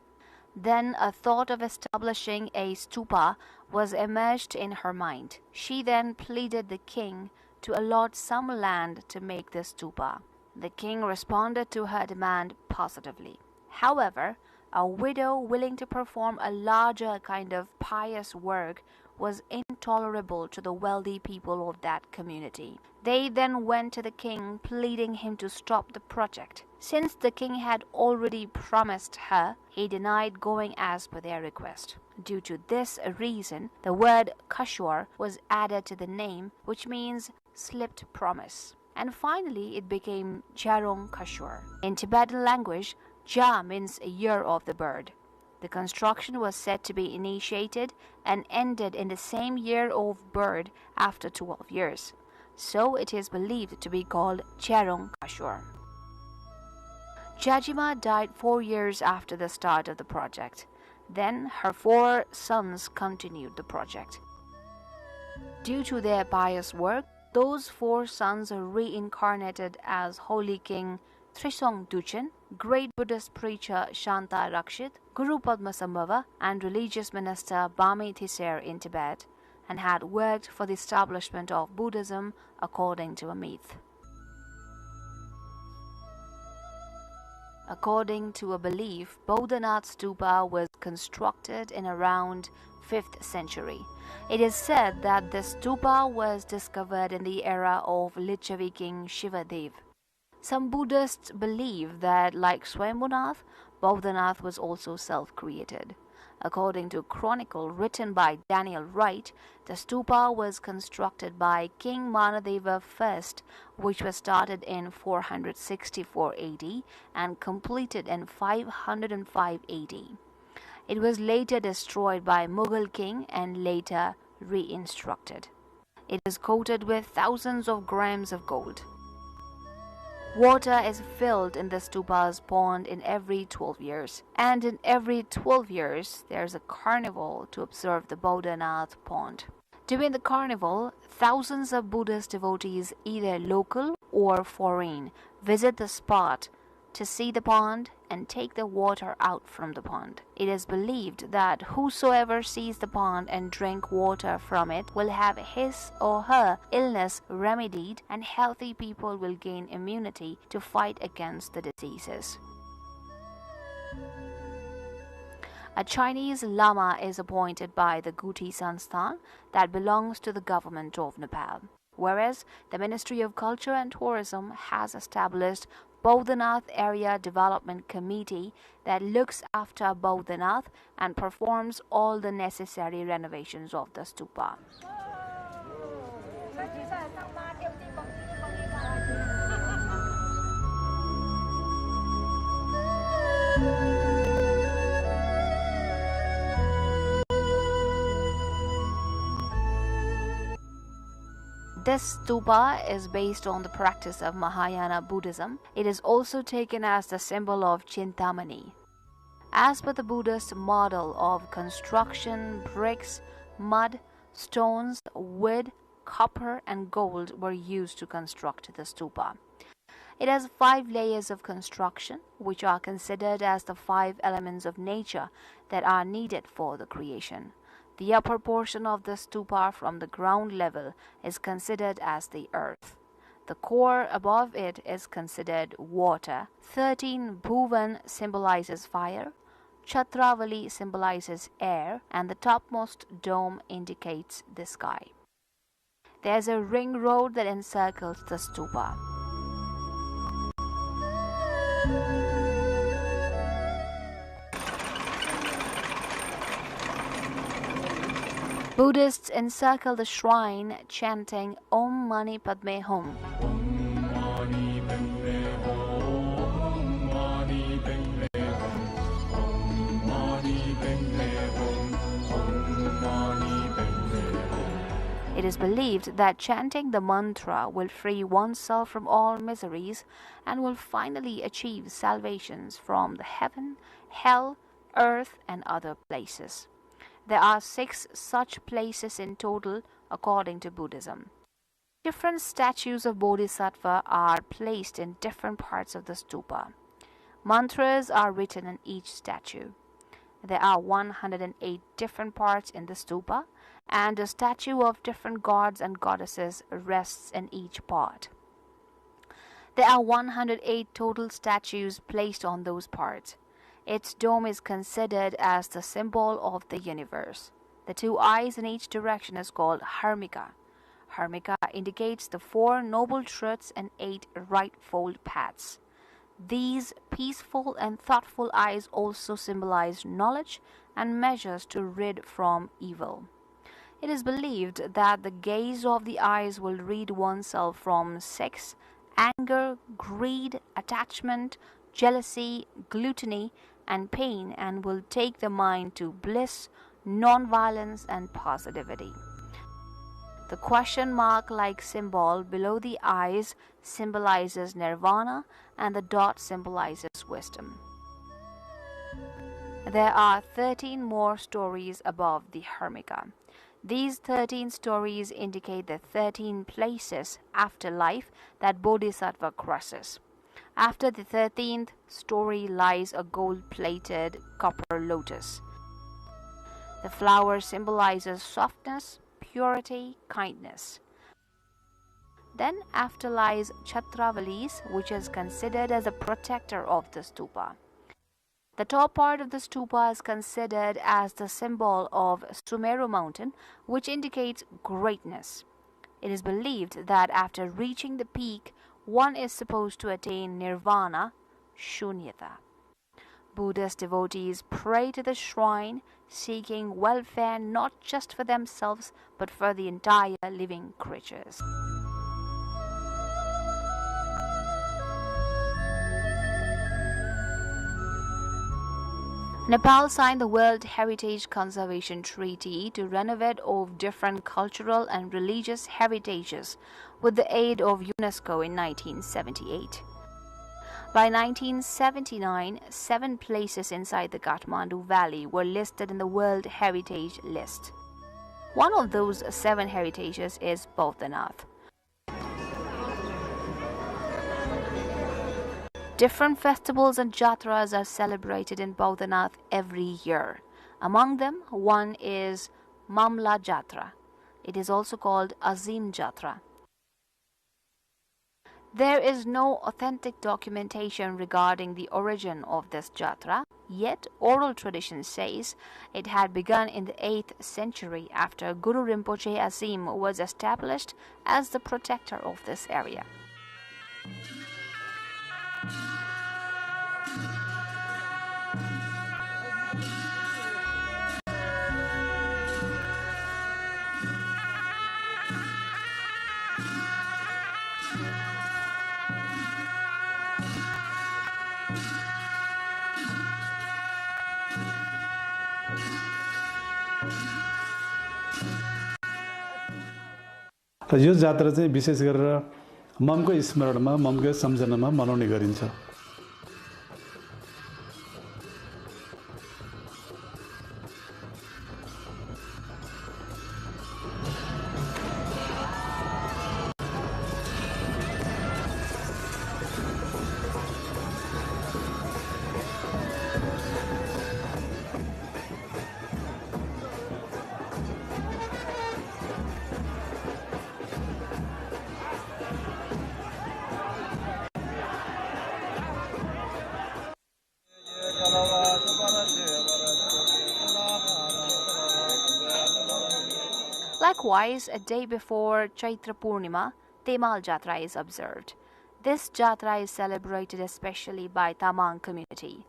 Then a thought of establishing a stupa was emerged in her mind. She then pleaded the king to allot some land to make the stupa. The king responded to her demand positively. However, a widow willing to perform a larger kind of pious work was intolerable to the wealthy people of that community. They then went to the king pleading him to stop the project. Since the king had already promised her, he denied going as per their request. Due to this reason, the word Kashwar was added to the name, which means slipped promise. And finally, it became Jarung Kashwar. In Tibetan language, Ja means a year of the bird. The construction was said to be initiated and ended in the same year of bird after 12 years. So it is believed to be called Jarung Kashwar. Jajima died 4 years after the start of the project. Then her 4 sons continued the project. Due to their pious work, those 4 sons are reincarnated as Holy King Trisong Duchen, great Buddhist preacher Shanta Rakshit, Guru Padmasambhava, and religious minister Bami Thiser in Tibet, and had worked for the establishment of Buddhism according to a myth. According to a belief, Bodhanath Stupa was constructed in around 5th century. It is said that the stupa was discovered in the era of Lichavi king Shivadev. Some Buddhists believe that, like Swayambhunath, Bodhanath was also self-created. According to a chronicle written by Daniel Wright, the stupa was constructed by King Manadeva I, which was started in 464 AD and completed in 505 AD. It was later destroyed by Mughal king and later reconstructed. It is coated with thousands of grams of gold. Water is filled in the stupa's pond in every 12 years, and in every 12 years there is a carnival to observe the Bodhanath pond. During the carnival, thousands of Buddhist devotees, either local or foreign, visit the spot to see the pond and take the water out from the pond. It is believed that whosoever sees the pond and drink water from it will have his or her illness remedied, and healthy people will gain immunity to fight against the diseases. A Chinese lama is appointed by the Guti Sansthan that belongs to the government of Nepal, whereas the Ministry of Culture and Tourism has established Bodhanath Area Development Committee that looks after Bodhanath and performs all the necessary renovations of the stupa. This stupa is based on the practice of Mahayana Buddhism. It is also taken as the symbol of Chintamani. As per the Buddhist model of construction, bricks, mud, stones, wood, copper and gold were used to construct the stupa. It has 5 layers of construction, which are considered as the 5 elements of nature that are needed for the creation. The upper portion of the stupa from the ground level is considered as the earth. The core above it is considered water. 13 Bhuvan symbolizes fire. Chatravali symbolizes air, and the topmost dome indicates the sky. There's a ring road that encircles the stupa. Buddhists encircle the shrine chanting Om Mani Padme Hum. It is believed that chanting the mantra will free oneself from all miseries and will finally achieve salvations from the heaven, hell, earth, and other places. There are 6 such places in total according to Buddhism. Different statues of Bodhisattva are placed in different parts of the stupa. Mantras are written in each statue. There are 108 different parts in the stupa, and a statue of different gods and goddesses rests in each part. There are 108 total statues placed on those parts. Its dome is considered as the symbol of the universe. The 2 eyes in each direction is called Harmika. Harmika indicates the 4 noble truths and 8 rightfold paths. These peaceful and thoughtful eyes also symbolize knowledge and measures to rid from evil. It is believed that the gaze of the eyes will rid oneself from sex, anger, greed, attachment, jealousy, gluttony, and pain, and will take the mind to bliss, non-violence, and positivity. The question mark-like symbol below the eyes symbolizes nirvana, and the dot symbolizes wisdom. There are 13 more stories above the Harmika. These 13 stories indicate the 13 places after life that Bodhisattva crosses. After the 13th story lies a gold-plated copper lotus. The flower symbolizes softness, purity, kindness. Then after lies Chatravali's, which is considered as a protector of the stupa. The top part of the stupa is considered as the symbol of Sumeru mountain, which indicates greatness. It is believed that after reaching the peak, one is supposed to attain nirvana, shunyata. Buddhist devotees pray to the shrine, seeking welfare not just for themselves, but for the entire living creatures. Nepal signed the World Heritage Conservation Treaty to renovate of different cultural and religious heritages with the aid of UNESCO in 1978. By 1979, 7 places inside the Kathmandu Valley were listed in the World Heritage List. One of those 7 heritages is Bodhanath. Different festivals and jatras are celebrated in Bodhanath every year. Among them, one is Mamla Jatra. It is also called Azim Jatra. There is no authentic documentation regarding the origin of this jatra, yet oral tradition says it had begun in the 8th century after Guru Rinpoche Azim was established as the protector of this area. र यो जात्रा चाहिँ विशेष गरेर ममको स्मरणमा ममको सम्झनामा मनाउने गरिन्छ। Likewise, a day before Chaitra Purnima, Temal Jatra is observed. This Jatra is celebrated especially by Tamang community.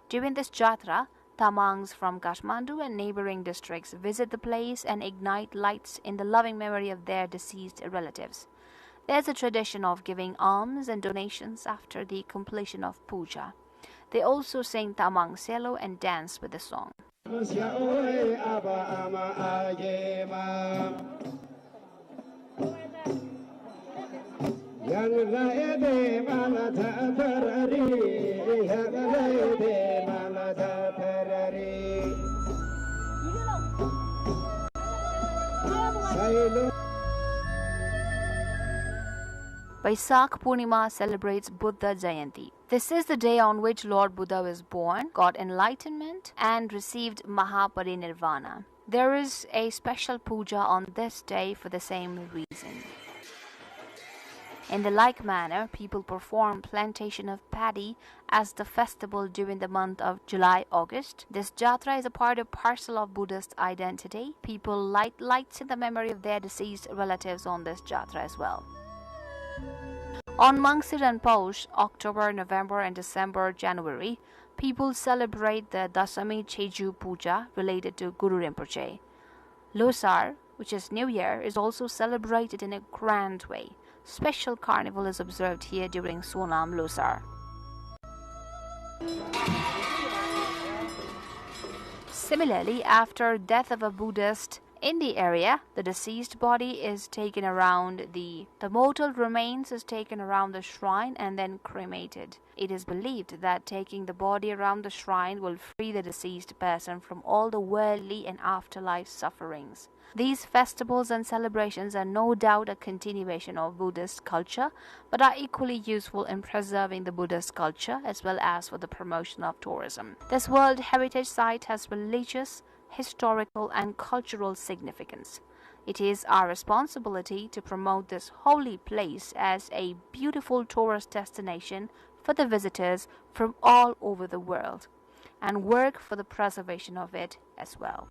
During this Jatra, Tamangs from Kathmandu and neighboring districts visit the place and ignite lights in the loving memory of their deceased relatives. There's a tradition of giving alms and donations after the completion of puja. They also sing Tamang Selo and dance with the song. Vaisakh Purnima celebrates Buddha Jayanti. This is the day on which Lord Buddha was born, got enlightenment, and received Mahaparinirvana. There is a special puja on this day for the same reason. In the like manner, people perform plantation of paddy as the festival during the month of July-August. This Jatra is a part and parcel of Buddhist identity. People light lights in the memory of their deceased relatives on this Jatra as well. On Mangsir and Paush, October, November and December, January, people celebrate the Dasami Cheju Puja related to Guru Rinpoche. Losar, which is New Year, is also celebrated in a grand way. Special carnival is observed here during Sonam Losar. Similarly, after death of a Buddhist in the area, the deceased body is taken around the mortal remains is taken around the shrine and then cremated. It is believed that taking the body around the shrine will free the deceased person from all the worldly and afterlife sufferings. These festivals and celebrations are no doubt a continuation of Buddhist culture, but are equally useful in preserving the Buddhist culture as well as for the promotion of tourism. This World Heritage Site has religious, historical and cultural significance. It is our responsibility to promote this holy place as a beautiful tourist destination for the visitors from all over the world and work for the preservation of it as well.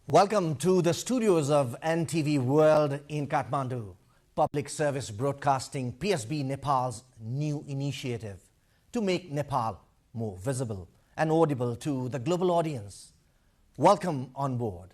Welcome to the studios of NTV World in Kathmandu. Public Service Broadcasting PSB Nepal's new initiative to make Nepal more visible and audible to the global audience. Welcome on board.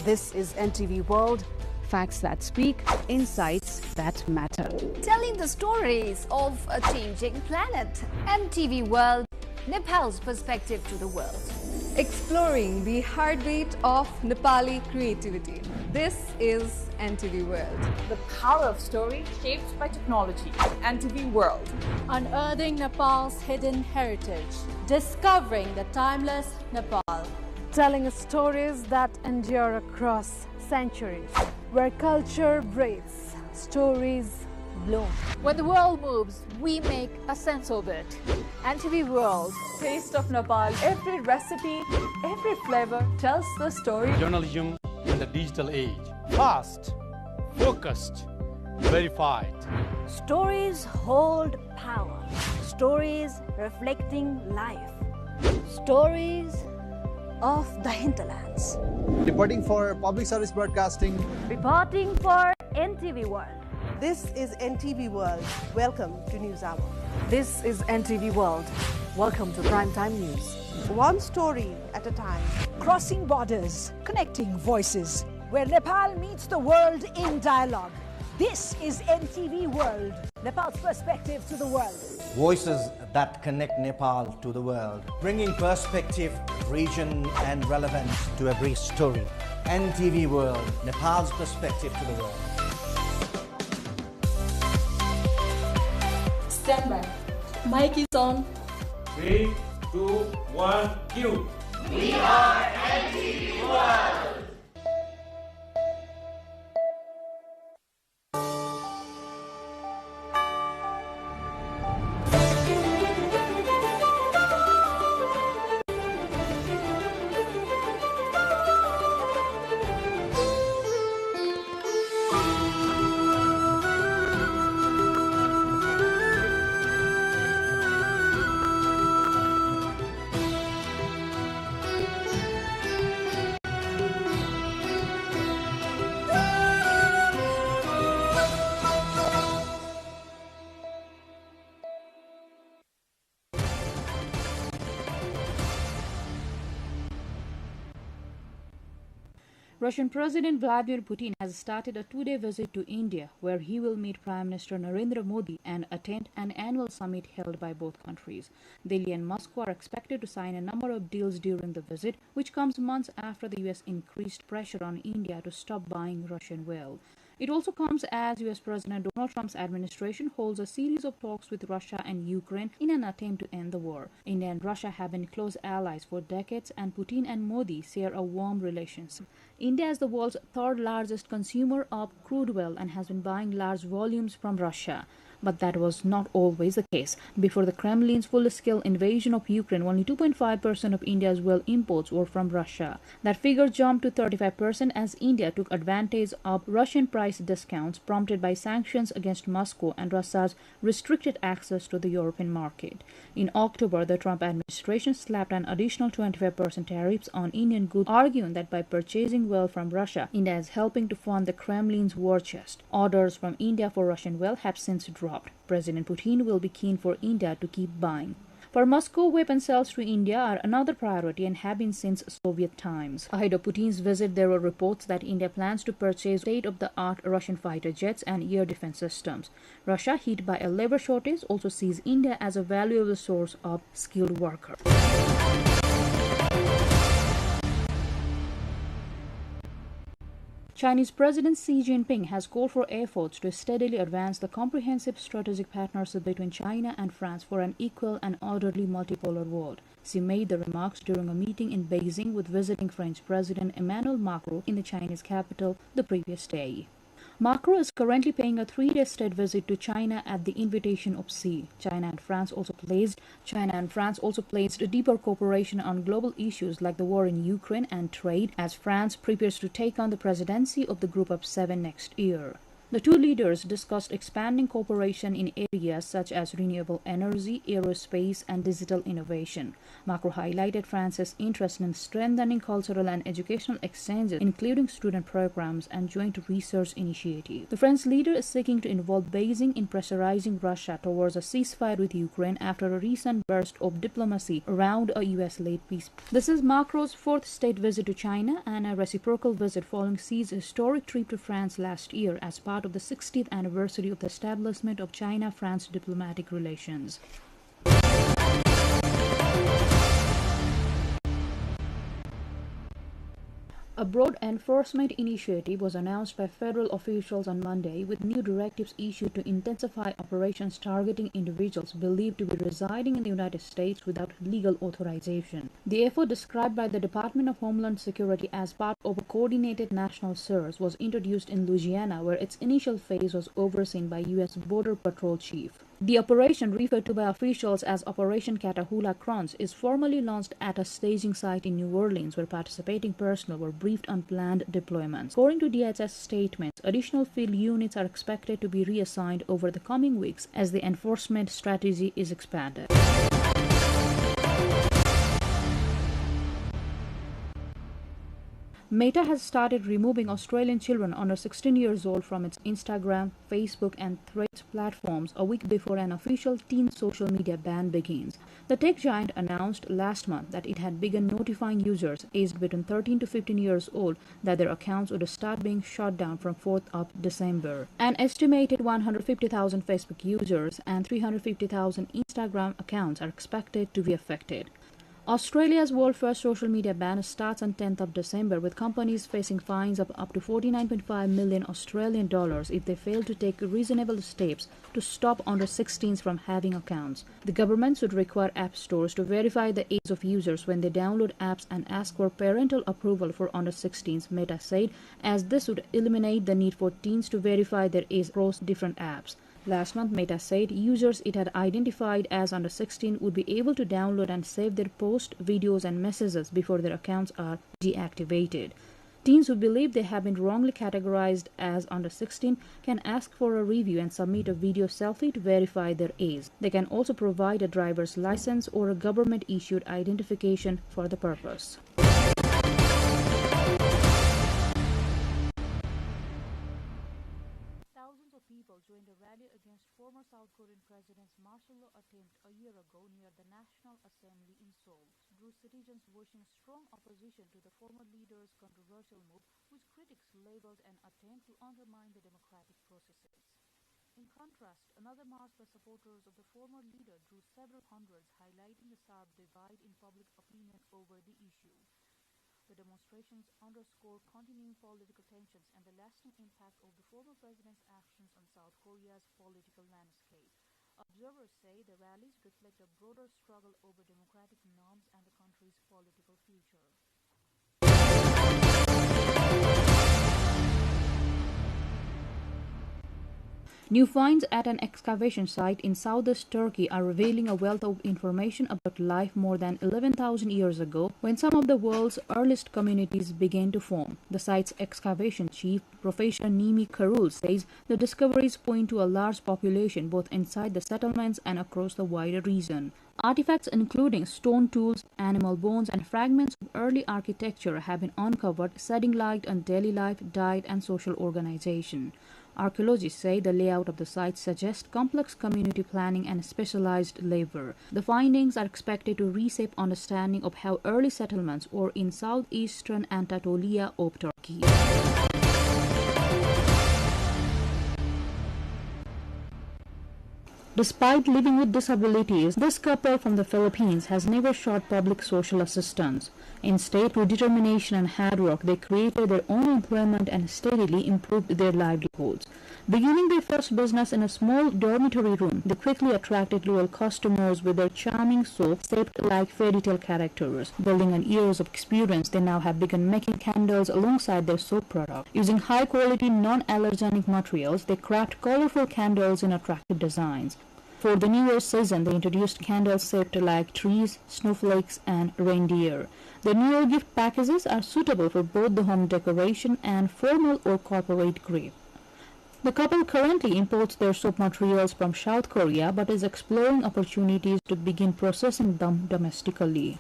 This is NTV World, facts that speak, insights that matter. Telling the stories of a changing planet. NTV World, Nepal's perspective to the world. Exploring the heartbeat of Nepali creativity. This is NTV World. The power of story shaped by technology. NTV World. Unearthing Nepal's hidden heritage. Discovering the timeless Nepal. Telling stories that endure across centuries. Where culture breathes, stories bloom. When the world moves, we make a sense of it. NTV World. Taste of Nepal. Every recipe, every flavor tells the story. Journalism in the digital age. Fast, focused, verified. Stories hold power. Stories reflecting life. Stories of the hinterlands. Reporting for Public Service Broadcasting. Reporting for NTV World. This is NTV World. Welcome to News Hour. This is NTV World. Welcome to Primetime News. One story at a time. Crossing borders, connecting voices, where Nepal meets the world in dialogue. This is NTV World, Nepal's perspective to the world. Voices that connect Nepal to the world, bringing perspective, region and relevance to every story. NTV World, Nepal's perspective to the world. Stand by. Mic is on. 3, 2, 1, cue. We are NTV World. Russian President Vladimir Putin has started a two-day visit to India, where he will meet Prime Minister Narendra Modi and attend an annual summit held by both countries. Delhi and Moscow are expected to sign a number of deals during the visit, which comes months after the U.S. increased pressure on India to stop buying Russian oil. It also comes as U.S. President Donald Trump's administration holds a series of talks with Russia and Ukraine in an attempt to end the war. India and Russia have been close allies for decades, and Putin and Modi share a warm relationship. India is the world's third largest consumer of crude oil and has been buying large volumes from Russia. But that was not always the case. Before the Kremlin's full-scale invasion of Ukraine, only 2.5% of India's oil imports were from Russia. That figure jumped to 35% as India took advantage of Russian price discounts prompted by sanctions against Moscow and Russia's restricted access to the European market. In October, the Trump administration slapped an additional 25% tariffs on Indian goods, arguing that by purchasing oil from Russia, India is helping to fund the Kremlin's war chest. Orders from India for Russian oil have since dropped. President Putin will be keen for India to keep buying. For Moscow, weapon sales to India are another priority and have been since Soviet times. Ahead of Putin's visit, there were reports that India plans to purchase state-of-the-art Russian fighter jets and air defense systems. Russia, hit by a labor shortage, also sees India as a valuable source of skilled workers. Chinese President Xi Jinping has called for efforts to steadily advance the comprehensive strategic partnership between China and France for an equal and orderly multipolar world. Xi made the remarks during a meeting in Beijing with visiting French President Emmanuel Macron in the Chinese capital the previous day. Macron is currently paying a 3-day state visit to China at the invitation of Xi. China and France also placed a deeper cooperation on global issues like the war in Ukraine and trade as France prepares to take on the presidency of the Group of Seven next year. The two leaders discussed expanding cooperation in areas such as renewable energy, aerospace, and digital innovation. Macron highlighted France's interest in strengthening cultural and educational exchanges, including student programs and joint research initiatives. The French leader is seeking to involve Beijing in pressurizing Russia towards a ceasefire with Ukraine after a recent burst of diplomacy around a US-led peace. This is Macron's 4th state visit to China and a reciprocal visit following Xi's historic trip to France last year as part of the 60th anniversary of the establishment of China-France diplomatic relations. A broad enforcement initiative was announced by federal officials on Monday, with new directives issued to intensify operations targeting individuals believed to be residing in the United States without legal authorization. The effort, described by the Department of Homeland Security as part of a coordinated national search, was introduced in Louisiana, where its initial phase was overseen by U.S. Border Patrol Chief. The operation, referred to by officials as Operation Catahoula-Crunch, is formally launched at a staging site in New Orleans where participating personnel were briefed on planned deployments. According to DHS statements, additional field units are expected to be reassigned over the coming weeks as the enforcement strategy is expanded. Meta has started removing Australian children under 16 years old from its Instagram, Facebook, and Threads platforms a week before an official teen social media ban begins. The tech giant announced last month that it had begun notifying users aged between 13 to 15 years old that their accounts would start being shut down from 4th of December. An estimated 150,000 Facebook users and 350,000 Instagram accounts are expected to be affected. Australia's world-first social media ban starts on 10th of December, with companies facing fines of up to 49.5 million Australian dollars if they fail to take reasonable steps to stop under-16s from having accounts. The government should require app stores to verify the age of users when they download apps and ask for parental approval for under-16s, Meta said, as this would eliminate the need for teens to verify their age across different apps. Last month, Meta said users it had identified as under 16 would be able to download and save their posts, videos, and messages before their accounts are deactivated. Teens who believe they have been wrongly categorized as under 16 can ask for a review and submit a video selfie to verify their age. They can also provide a driver's license or a government-issued identification for the purpose. People joined a rally against former South Korean President's martial law attempt a year ago near the National Assembly in Seoul, drew citizens voicing strong opposition to the former leader's controversial move, which critics labeled an attempt to undermine the democratic processes. In contrast, another march by supporters of the former leader drew several hundreds, highlighting the sharp divide in public opinion over the issue. The demonstrations underscore continuing political tensions and the lasting impact of the former president's actions on South Korea's political landscape. Observers say the rallies reflect a broader struggle over democratic norms and the country's political future. New finds at an excavation site in southeast Turkey are revealing a wealth of information about life more than 11,000 years ago, when some of the world's earliest communities began to form. The site's excavation chief, Professor Nimi Karul, says the discoveries point to a large population both inside the settlements and across the wider region. Artifacts including stone tools, animal bones, and fragments of early architecture have been uncovered, shedding light on daily life, diet, and social organization. Archaeologists say the layout of the site suggests complex community planning and specialized labor. The findings are expected to reshape understanding of how early settlements were in southeastern Anatolia of Turkey. Despite living with disabilities, this couple from the Philippines has never sought public social assistance. Instead, through determination and hard work, they created their own employment and steadily improved their livelihoods. Beginning their first business in a small dormitory room, they quickly attracted loyal customers with their charming soaps shaped like fairy tale characters. Building on years of experience, they now have begun making candles alongside their soap product. Using high-quality, non-allergenic materials, they craft colorful candles in attractive designs. For the New Year season, they introduced candles shaped like trees, snowflakes, and reindeer. The New Year gift packages are suitable for both the home decoration and formal or corporate gift. The couple currently imports their soap materials from South Korea but is exploring opportunities to begin processing them domestically.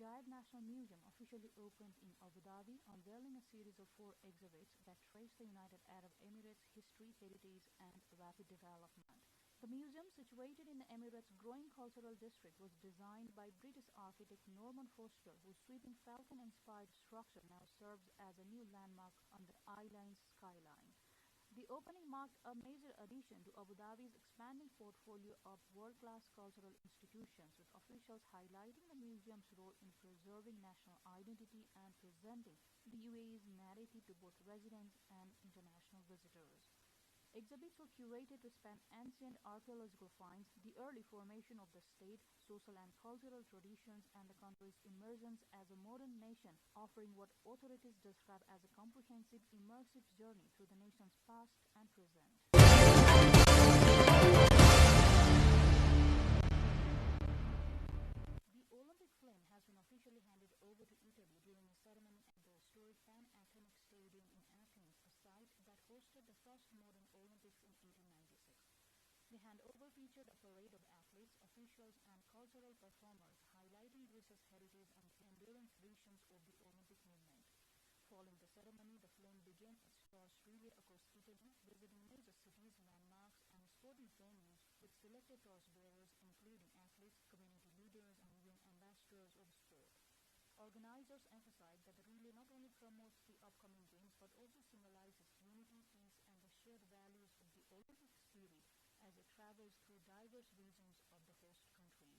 Giant National Museum officially opened in Abu Dhabi, unveiling a series of 4 exhibits that trace the United Arab Emirates' history, heritage, and rapid development. The museum, situated in the Emirates' growing cultural district, was designed by British architect Norman Foster, whose sweeping falcon-inspired structure now serves as a new landmark on the island's skyline. The opening marked a major addition to Abu Dhabi's expanding portfolio of world-class cultural institutions, with officials highlighting the museum's role in preserving national identity and presenting the UAE's narrative to both residents and international visitors. Exhibits were curated to span ancient archaeological finds, the early formation of the state, social and cultural traditions, and the country's emergence as a modern nation, offering what authorities describe as a comprehensive, immersive journey through the nation's past and present. The Olympic flame has been officially handed over to Italy during a ceremony at the historic Pan-Athenic Stadium in Athens, a site that hosted the first modern Olympics in 1896. The handover featured a parade of athletes, officials, and cultural performers, highlighting Greece's heritage and enduring traditions of the Olympic movement. Following the ceremony, the flame began its tourist relay across Italy, visiting major cities, landmarks, and sporting venues, with selected torchbearers including athletes, community leaders, and even ambassadors of sport. Organizers emphasized that the relay not only promotes the upcoming games but also symbolizes unity, peace, and the shared values of the Olympic spirit as it travels through diverse regions of the host country.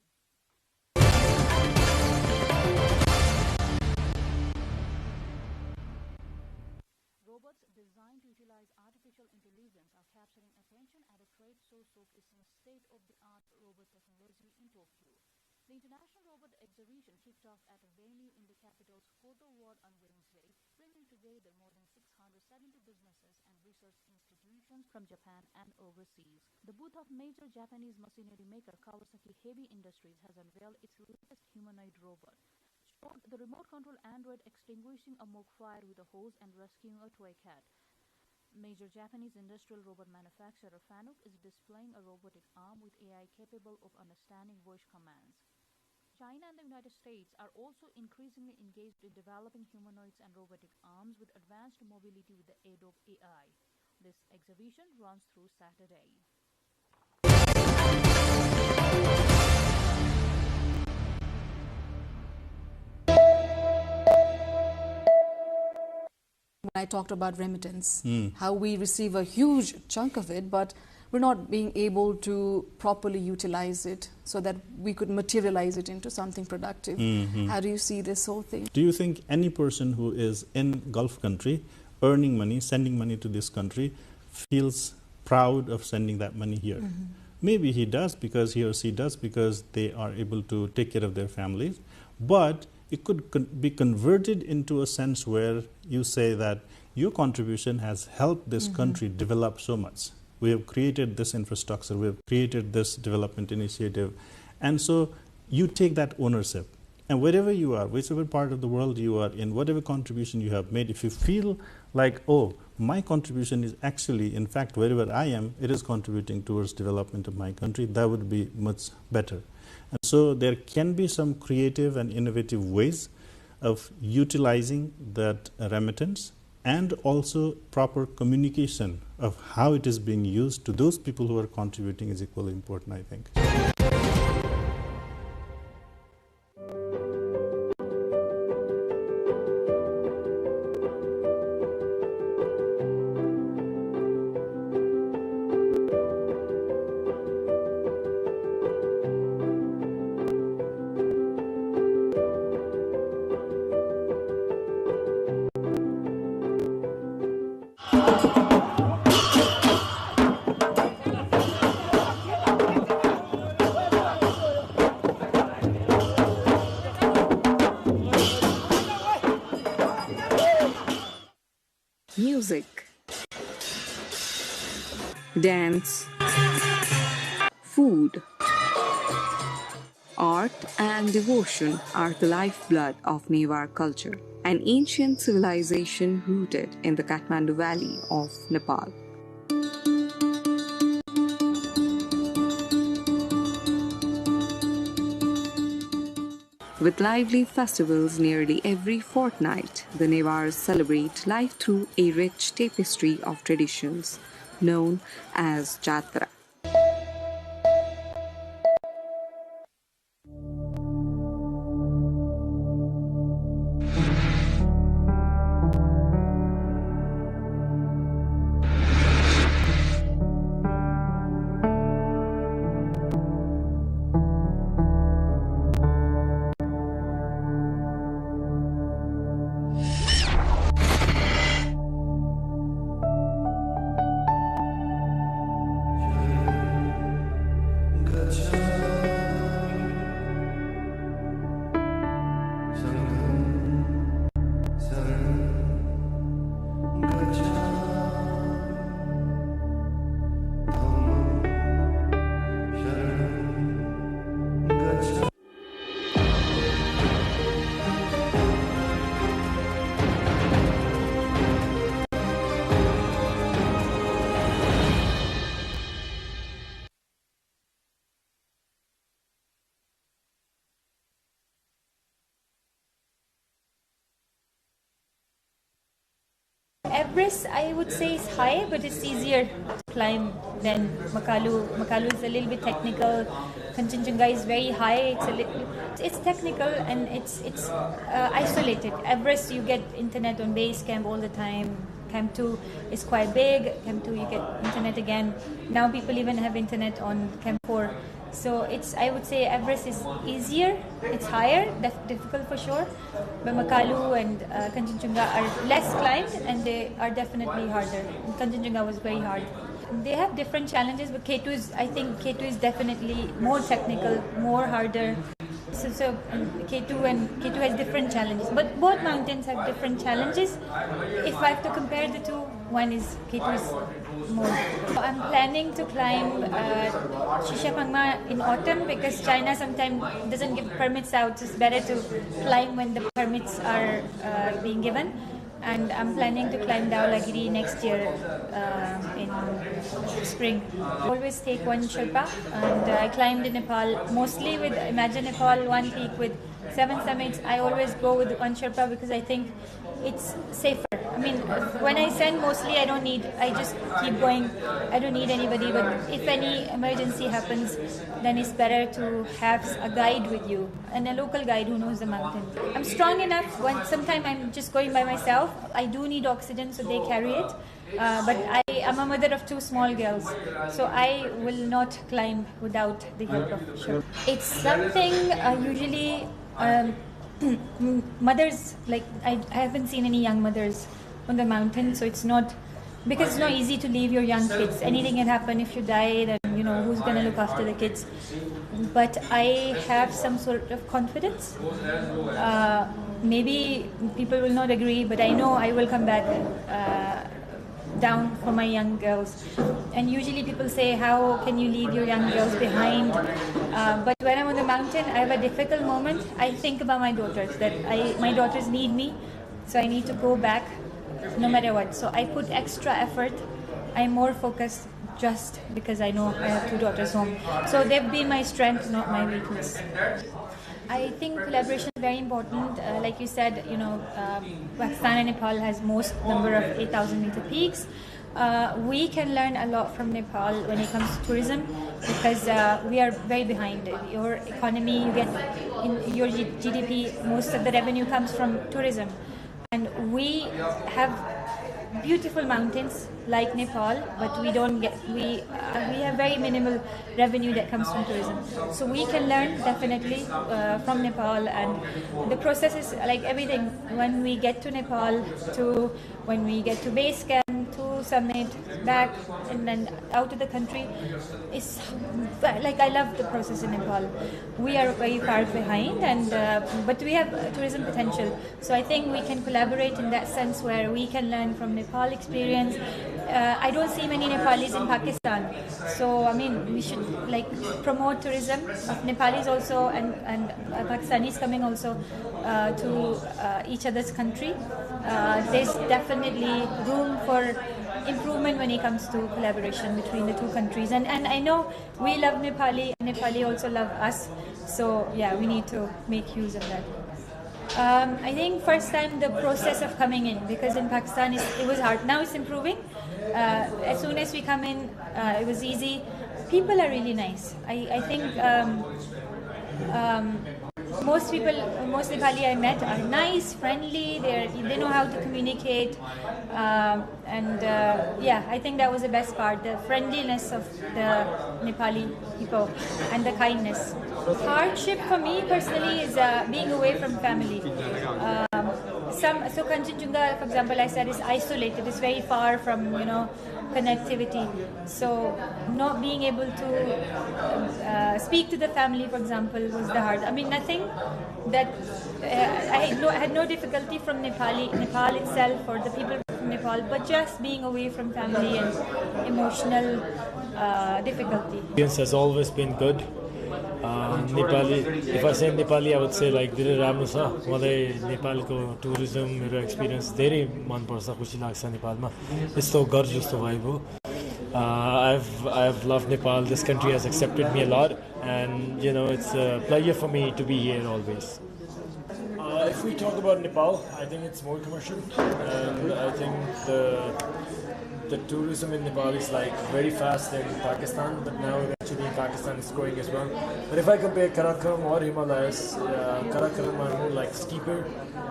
Robots designed to utilize artificial intelligence are capturing attention at a trade show showcasing state-of-the-art robot technology in Tokyo. The International Robot Exhibition kicked off at a venue in the capital's Koto Ward on Wednesday, bringing together more than 670 businesses and research institutions from Japan and overseas. The booth of major Japanese machinery maker Kawasaki Heavy Industries has unveiled its latest humanoid robot, showed the remote-controlled android extinguishing a smoke fire with a hose and rescuing a toy cat. Major Japanese industrial robot manufacturer Fanuc is displaying a robotic arm with AI capable of understanding voice commands. China and the United States are also increasingly engaged in developing humanoids and robotic arms with advanced mobility with the aid of AI. This exhibition runs through Saturday. When I talked about remittance, how we receive a huge chunk of it, but we're not being able to properly utilize it so that we could materialize it into something productive. How do you see this whole thing? Do you think any person who is in Gulf country, earning money, sending money to this country, feels proud of sending that money here? Maybe he does, because he or she does, because they are able to take care of their families. But it could be converted into a sense where you say that your contribution has helped this country develop so much. We have created this infrastructure, we have created this development initiative. And so you take that ownership. And wherever you are, whichever part of the world you are in, whatever contribution you have made, if you feel like, oh, my contribution is actually, in fact, wherever I am, it is contributing towards development of my country, that would be much better. And so there can be some creative and innovative ways of utilizing that remittance, and also proper communication of how it is being used to those people who are contributing is equally important, I think. Music, dance, food, art and devotion are the lifeblood of Newar culture, an ancient civilization rooted in the Kathmandu Valley of Nepal. With lively festivals nearly every fortnight, the Newars celebrate life through a rich tapestry of traditions known as Jatra. Everest, I would say, is high, but it's easier to climb than Makalu. Makalu is a little bit technical. Kanchenjunga is very high. It's technical and it's isolated. Everest, you get internet on base camp all the time. Camp 2 is quite big. Camp 2, you get internet again. Now people even have internet on Camp 4. So I would say Everest is easier, it's higher, difficult for sure, but Makalu and Kanchenjunga are less climbed and they are definitely harder. Kanchenjunga was very hard. They have different challenges, but I think K2 is definitely more technical, more harder. So K2 has different challenges, but both mountains have different challenges. If I have to compare the two, K2 is more. I'm planning to climb Shishapangma in autumn because China sometimes doesn't give permits out. It's better to climb when the permits are being given. And I'm planning to climb Dhaulagiri next year in spring. I always take one Sherpa, and I climbed in Nepal mostly with Imagine Nepal, one peak with 7 summits. I always go with one Sherpa because I think it's safer. I mean, when I send mostly, I just keep going. I don't need anybody, but if any emergency happens, then it's better to have a guide with you and a local guide who knows the mountain. I'm strong enough. Sometimes I'm just going by myself. I do need oxygen, so they carry it. But I'm a mother of 2 small girls, so I will not climb without the help of Sherpa. It's something usually mothers, like I haven't seen any young mothers on the mountain, so it's not easy to leave your young kids. Anything can happen. If you die, then who's going to look after the kids. But I have some sort of confidence. Maybe people will not agree, but I know I will come back down for my young girls. And usually people say, how can you leave your young girls behind? But when I'm on the mountain, I have a difficult moment. I think about my daughters, that my daughters need me, so I need to go back no matter what. So I put extra effort. I'm more focused just because I know I have 2 daughters home. So they've been my strength, not my weakness. I think collaboration is very important. Like you said, Pakistan and Nepal has most number of 8,000 meter peaks. We can learn a lot from Nepal when it comes to tourism because we are very behind. Your economy, you get in your GDP, most of the revenue comes from tourism. And we have beautiful mountains like Nepal, but we have very minimal revenue that comes from tourism. So we can learn definitely from Nepal, and the process is like everything. When we get to Nepal, to when we get to base camp, to summit, back, and then out of the country. It's like I love the process in Nepal. We are very far behind, and but we have tourism potential. So I think we can collaborate in that sense where we can learn from Nepal experience. I don't see many Nepalis in Pakistan, so I mean we should like promote tourism of Nepalis also and Pakistanis coming also to each other's country. There's definitely room for improvement when it comes to collaboration between the two countries, and I know we love Nepali and Nepali also love us, so yeah, we need to make use of that. I think first time the process of coming in, because in Pakistan it was hard. Now it's improving. As soon as we come in, it was easy. People are really nice. I think most Nepali I met are nice, friendly. They know how to communicate, and yeah, I think that was the best part: the friendliness of the Nepali people and the kindness. Hardship for me personally is being away from family. So Kanchenjunga, for example, I said is isolated. It's very far from connectivity. So not being able to speak to the family, for example, was the hard. I mean, nothing that I had no difficulty from Nepal itself or the people from Nepal, but just being away from family and emotional difficulty. Experience has always been good. Nepali, if I say Nepali, I would say like धेरै राम्रो छ. मलाई नेपालको tourism मेरो experience धेरै मन पर्छ, खुसी लाग्छ नेपालमा. यस्तो घर जस्तो vibe हो. I've loved Nepal. This country has accepted me a lot, and it's a pleasure for me to be here always. If we talk about Nepal, I think it's more commercial, and I think the tourism in Nepal is like very fast in Pakistan, but now eventually Pakistan is growing as well. But if I compare Karakoram or Himalayas, Karakoram are more like steeper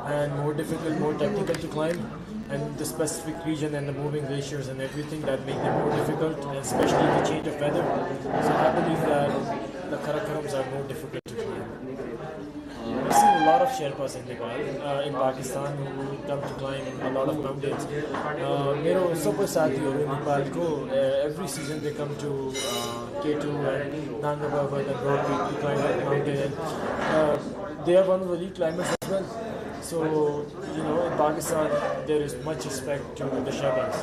and more difficult, more technical to climb, and the specific region and the moving glaciers and everything that make them more difficult, and especially the change of weather. So I believe that the Karakorams are more difficult to climb. I've seen a lot of Sherpas in Nepal, in Pakistan, who come to climb a lot of mountains. Mero sabo sathiharu Nepalko, every season they come to K2 and Nanga Baba and Broad Peak to climb that mountain. And they are one of the lead climbers as well. So, in Pakistan, there is much respect to the Sherpas.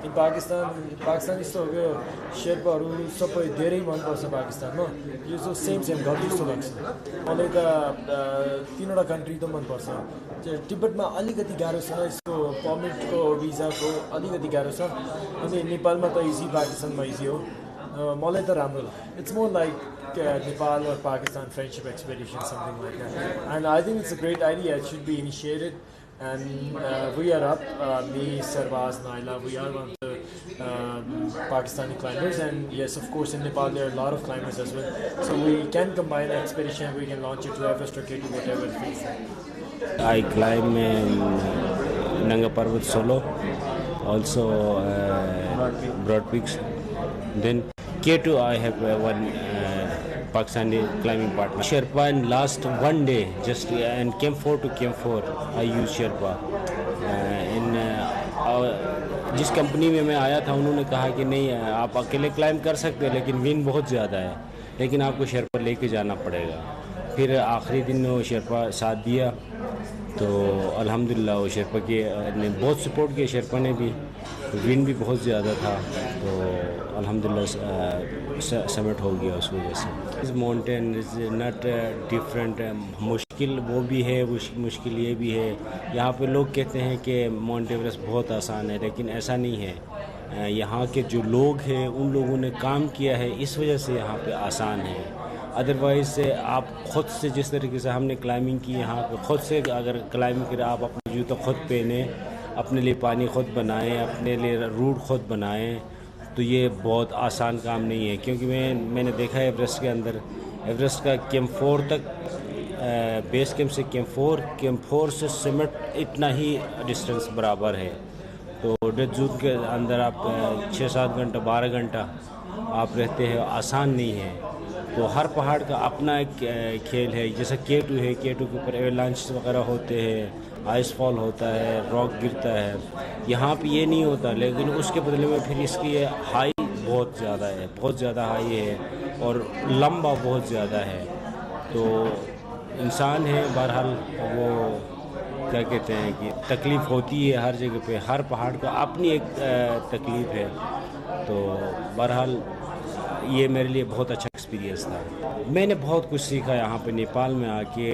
In Pakistan is so good. Sherparu sabai धेरै मन पर्छ पाकिस्तानमा. यो जो same घर जस्तो लाग्छ. मलाई त तीनवटा कन्ट्री त मन पर्छ. तिब्बतमा अलिकति गाह्रो छ, यसको पर्मिटको भिजाको अलिकति गाह्रो छ. अनि नेपालमा त इजी, पाकिस्तानमा इजी हो. मलाई त राम्रो लाग्छ. It's more like Nepal or Pakistan friendship expedition, something like that. And I think it's a great idea. It should be initiated. And we are up, me, Sarvaz, Naila, we are one of the Pakistani climbers, and yes, of course, in Nepal there are a lot of climbers as well. So we can combine an expedition, we can launch it to Everest or K2, whatever it feels like. I climb Nanga Parvat solo, also Broad Peaks. Then K2 I have one Pakistani climbing partner. Sherpa in last one day, just and Camp4 to Camp4, I use Sherpa. जिस company में मैं आया था उन्होंने कहा कि नहीं आप अकेले क्लाइंब कर सकते हैं, लेकिन विंड बहुत ज़्यादा है, लेकिन आपको शेरपा लेके जाना पड़ेगा. फिर आखिरी दिन वो शेरपा साथ दिया, तो अल्हम्दुलिल्लाह वो शेरपा के ने बहुत सपोर्ट किया. शेरपा ने भी, विंड भी बहुत ज़्यादा था, तो अल्हम्दुलिल्लाह समिट हो गया उस वजह से. इस माउंटेन इज़ नॉट डिफरेंट. मुश्किल वो भी है, मुश्किल ये भी है. यहाँ पे लोग कहते हैं कि माउंट एवरेस्ट बहुत आसान है, लेकिन ऐसा नहीं है. यहाँ के जो लोग हैं उन लोगों ने काम किया है, इस वजह से यहाँ पे आसान है. अदरवाइज़ आप ख़ुद से, जिस तरीके से हमने क्लाइंबिंग की यहाँ पे, ख़ुद से अगर क्लाइंबिंग करें, आप अपने जूता खुद पहने, अपने लिए पानी खुद बनाएं, अपने लिए रूट खुद बनाएं, तो ये बहुत आसान काम नहीं है. क्योंकि मैंने देखा है एवरेस्ट के अंदर, एवरेस्ट का Camp4 तक, बेस कैंप से Camp4 से समिट इतना ही डिस्टेंस बराबर है. तो डेथ जोन के अंदर आप 6-7 घंटा 12 घंटा आप रहते हैं, आसान नहीं है. तो हर पहाड़ का अपना एक खेल है, जैसा K2 है, K2 के ऊपर एवलांच वगैरह होते हैं, आइस फॉल होता है, रॉक गिरता है। यहाँ पे ये नहीं होता, लेकिन उसके बदले में फिर इसकी हाई बहुत ज़्यादा है, बहुत ज़्यादा हाई है और लंबा बहुत ज़्यादा है। तो इंसान है बहरहाल, वो क्या कहते हैं कि तकलीफ़ होती है हर जगह पे, हर पहाड़ का अपनी एक तकलीफ़ है। तो बहरहाल ये मेरे लिए बहुत अच्छा एक्सपीरियंस था। मैंने बहुत कुछ सीखा यहाँ पे नेपाल में आके,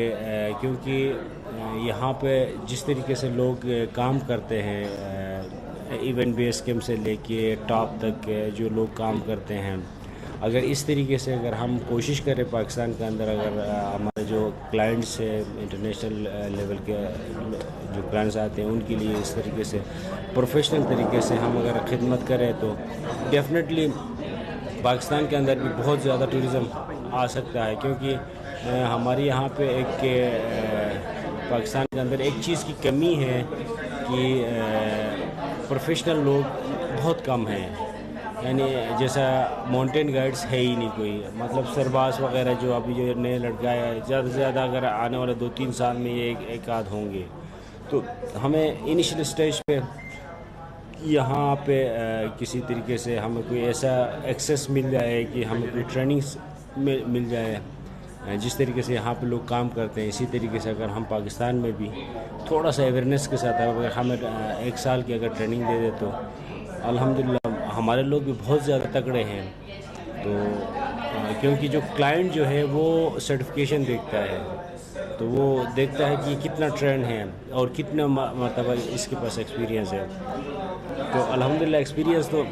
क्योंकि यहाँ पे जिस तरीके से लोग काम करते हैं, इवेंट बेस कैंप से लेके टॉप तक जो लोग काम करते हैं, अगर इस तरीके से अगर हम कोशिश करें पाकिस्तान के अंदर, अगर हमारे जो क्लाइंट्स हैं इंटरनेशनल लेवल के जो क्लाइंट्स आते हैं उनके लिए इस तरीके से प्रोफेशनल तरीके से हम अगर खिदमत करें तो डेफिनेटली पाकिस्तान के अंदर भी बहुत ज़्यादा टूरिज़्म आ सकता है। क्योंकि हमारे यहाँ पे एक पाकिस्तान के अंदर एक चीज़ की कमी है कि प्रोफेशनल लोग बहुत कम हैं, यानी जैसा माउंटेन गाइड्स है ही नहीं कोई, मतलब सरबाज वगैरह जो अभी जो नए लड़का है, ज़्यादा से ज़्यादा अगर आने वाले 2-3 साल में ये एक आध होंगे। तो हमें इनिशियल स्टेज पे यहाँ पे किसी तरीके से हमें कोई ऐसा एक्सेस मिल जाए कि हमें कोई ट्रेनिंग्स मिल जाए, जिस तरीके से यहाँ पे लोग काम करते हैं इसी तरीके से अगर हम पाकिस्तान में भी थोड़ा सा अवेयरनेस के साथ अगर हमें 1 साल की अगर ट्रेनिंग दे दे तो अल्हम्दुलिल्लाह हमारे लोग भी बहुत ज़्यादा तगड़े हैं। तो क्योंकि जो क्लाइंट जो है वो सर्टिफिकेशन देखता है, तो वो देखता है कि कितना ट्रेंड है और कितना मतलब इसके पास एक्सपीरियंस है। तो अल्हम्दुलिल्लाह एक्सपीरियंस तो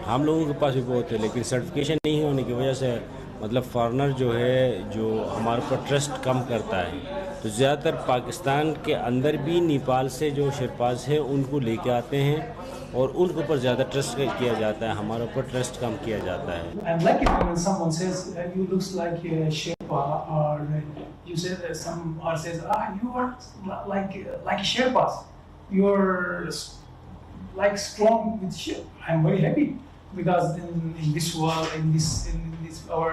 हम लोगों के पास भी बहुत है, लेकिन सर्टिफिकेशन नहीं होने की वजह से मतलब फॉरेनर जो है जो हमारे ऊपर ट्रस्ट कम करता है। तो ज़्यादातर पाकिस्तान के अंदर भी नेपाल से जो शेरपाज है उनको लेके आते हैं और उनके ऊपर ज़्यादा ट्रस्ट किया जाता है, हमारे ऊपर ट्रस्ट कम किया जाता है। I like it when someone says you looks like a Sherpa, or you say that some or says you are like a Sherpa, you're like strong with Sherpa. I'm very happy because in this world, in this our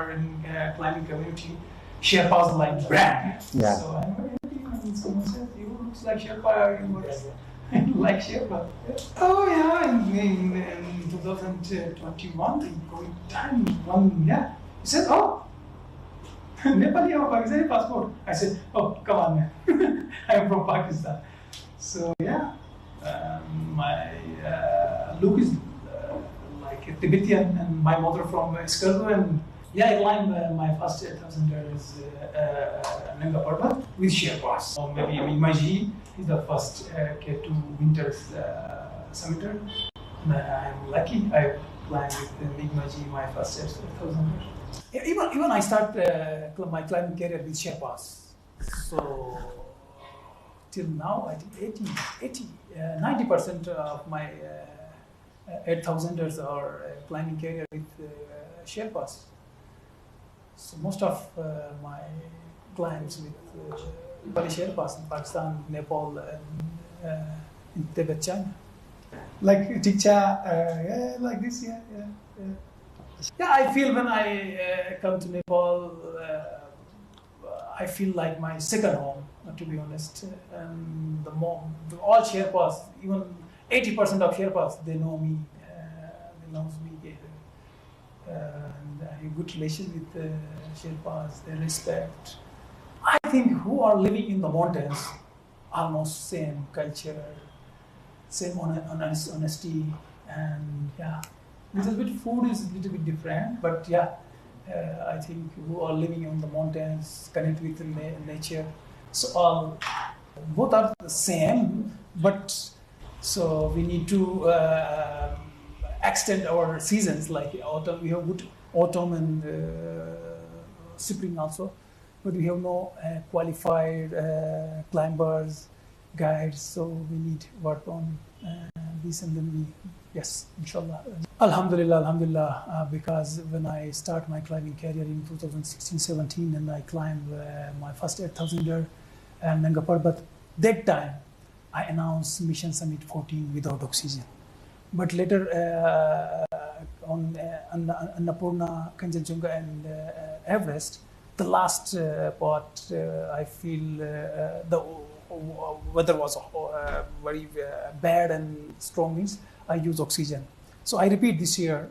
climbing community, Sherpas like brand. Yeah. So I'm very happy when someone says you looks like Sherpa, you like Sherpa. Oh yeah, in 2021, in COVID time, he said, oh, Nepali or Pakistani passport. I said, oh, come on, man. I'm from Pakistan. So yeah, my look is like a Tibetan, and my mother from Skardu, and yeah, I climbed my first 8,000 is Nanga Parbat with Sherpas. Or maybe Imagi is the first K2 Winters summiter. I'm lucky I climbed with Imagi my first 8,000. Even I start my climbing career with Sherpas. So till now, I think 90% of my 8,000ers are climbing career with Sherpas. So most of my climbs with Nepali Sherpas in Pakistan, Nepal, and in Tibet, China. Like Tikcha, yeah, like this, yeah. Yeah, I feel when I come to Nepal, I feel like my second home, to be honest. And all Sherpas, even 80% of Sherpas, they know me. They know me. And I have a good relation with Sherpas. They respect. I think who are living in the mountains, almost same culture, same honesty, and yeah. Little bit food is a little bit different, but yeah, I think who are living on the mountains, connect with nature. So both are the same, but so we need to extend our seasons. Like autumn, we have good autumn and spring also, but we have no qualified climbers, guides. So we need work on this, and then we. Yes, inshallah. Alhamdulillah, because when I start my climbing career in 2016-17 and I climbed my first 8,000er and Nanga Parbat, that time I announced Mission Summit 14 without oxygen. But later on Annapurna, Kanchenjunga and Everest. The last part, I feel the weather was very bad and strong winds. I use oxygen. So I repeat this year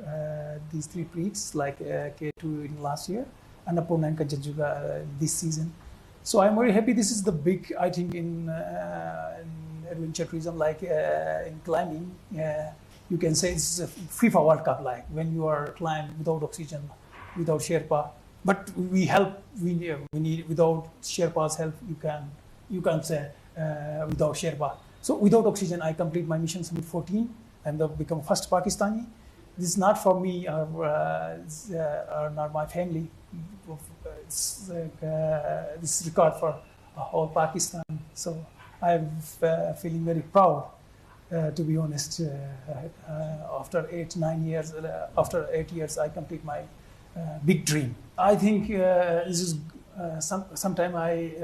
these 3 peaks like K2 in last year, Annapurna and Kanchenjunga this season. So I'm very happy. This is the big, I think, in adventure tourism, like in climbing. You can say it's a FIFA World Cup, like when you are climbing without oxygen, without Sherpa. But we help. We need without Sherpa's help. You can say without Sherpa. So without oxygen, I complete my mission summit 14 and become first Pakistani. This is not for me or not my family. This record for whole Pakistan. So I'm feeling very proud. To be honest, after 8 years, I complete my big dream. I think this is sometime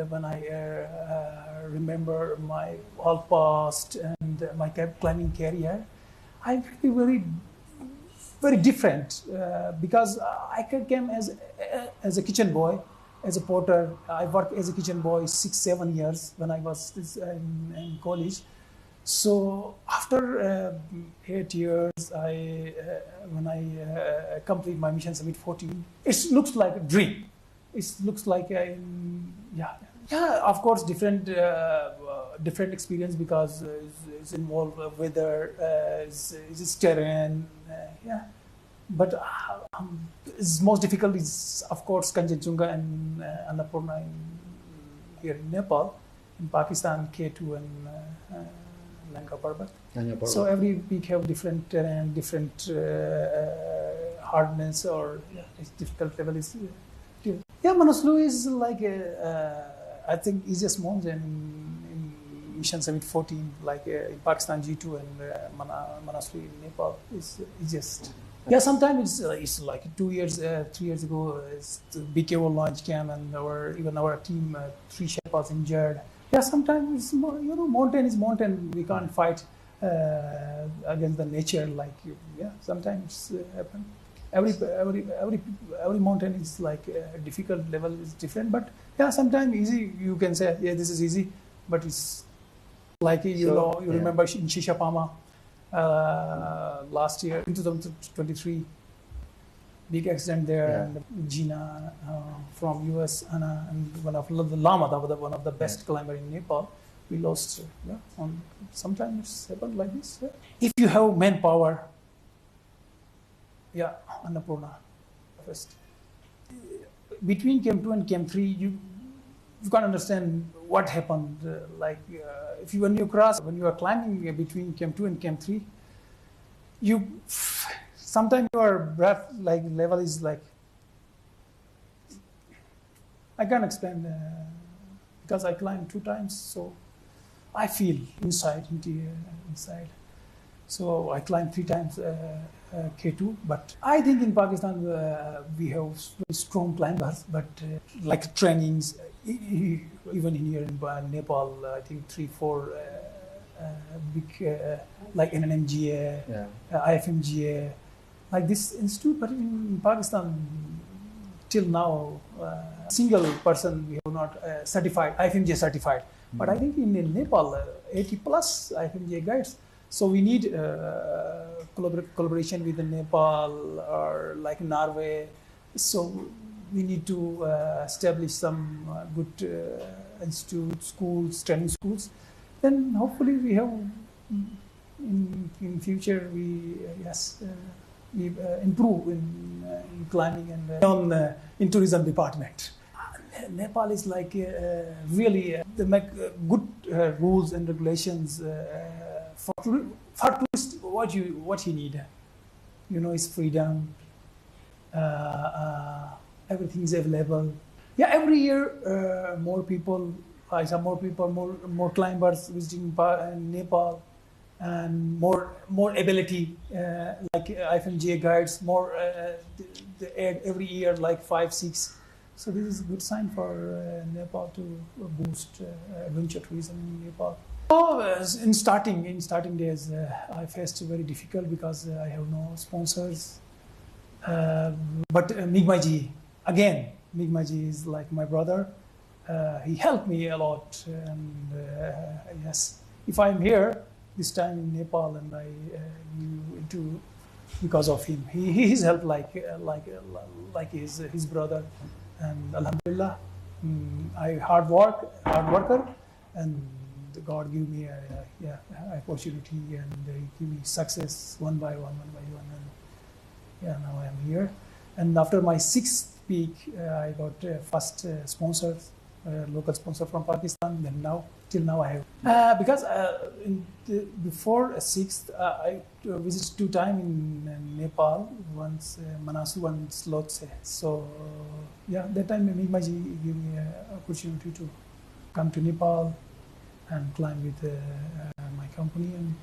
when I remember my all past and my climbing career, I feel very different because I came as a kitchen boy, as a porter. I worked as a kitchen boy 6-7 years when I was in college. So after 8 years, when I complete my mission summit 14, it looks like a dream. It looks like of course different experience because it's involved weather, it's terrain, But it's most difficult is of course Kanchenjunga and Annapurna here in Nepal, in Pakistan K2 and Nanga Parbat. So every peak have different terrain, different hardness or it's difficult level is. Manaslu is like I think easiest mountain in Mission Summit 14, like in Pakistan G2 and Manaslu in Nepal is easiest. Sometimes it's like 2 years, 3 years ago, it's the BKO launch cam and our team 3 Sherpas injured. Sometimes it's mountain is mountain. We can't fight against the nature like sometimes happen. Every mountain is like difficult level is different, but sometimes easy. You can say this is easy, but it's like remember in Shishapama last year in 2023, big accident there, and Gina from US Anna and one of the Lama, one of the best climber in Nepal. We lost. Sometimes it's happened like this. If you have manpower. Annapurna first. Between Camp 2 and Camp 3, you can't understand what happened. When you are climbing between Camp 2 and Camp 3, sometimes your breath level is like, I can't explain because I climbed 2 times, so I feel inside. So I climbed 3 times K2, but I think in Pakistan we have very strong climbers, but like trainings, even in here in Nepal, I think 3-4 big like NNMGA, IFMGA, like this institute, but in Pakistan till now, single person we have not certified, IFMGA certified, but I think in Nepal 80 plus IFMGA guides. So we need collaboration with Nepal or like Norway. So we need to establish some good institutes, schools, training schools. Then hopefully we have in future we improve in climbing and in tourism department. Nepal is like really they make good rules and regulations. For tourists, what you need, is freedom. Everything is available. Every year more people. I saw more climbers visiting Nepal, and more ability. Like IFMGA guides, more they add every year like 5-6. So this is a good sign for Nepal to boost adventure tourism in Nepal. In starting days, I faced very difficult because I have no sponsors. But Migmaji, again, Migmaji is like my brother. He helped me a lot, and yes, if I'm here this time in Nepal, and I knew into because of him, he's helped like his brother, and Alhamdulillah, I hard worker, and God give me a opportunity, and he give me success one by one, and yeah, now I am here. And after my 6th peak, I got first sponsor, local sponsor from Pakistan. Then till now I have because before 6th I visited 2 times in Nepal, once Manasu and Lhotse. So yeah, that time Migmaji gave me an opportunity to come to Nepal and climb with my company, and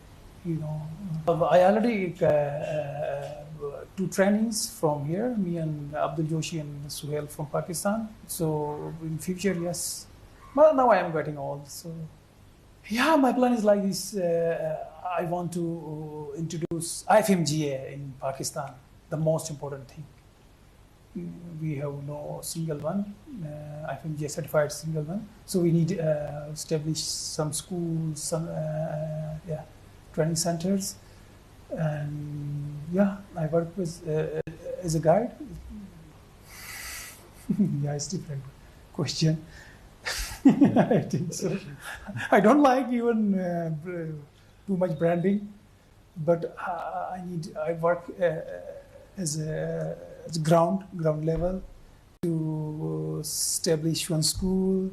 I already 2 trainings from here, me and Abdul Joshi and Suhail from Pakistan. So in future, yes. But now I am getting old, so yeah, my plan is like this. I want to introduce IFMGA in Pakistan, the most important thing. We have no single one, IFMGA certified single one. So we need to establish some schools, some training centers. And yeah, I work with as a guide. Yeah, it's different question. I think so. I don't like even too much branding, but I work as a ground level to establish one school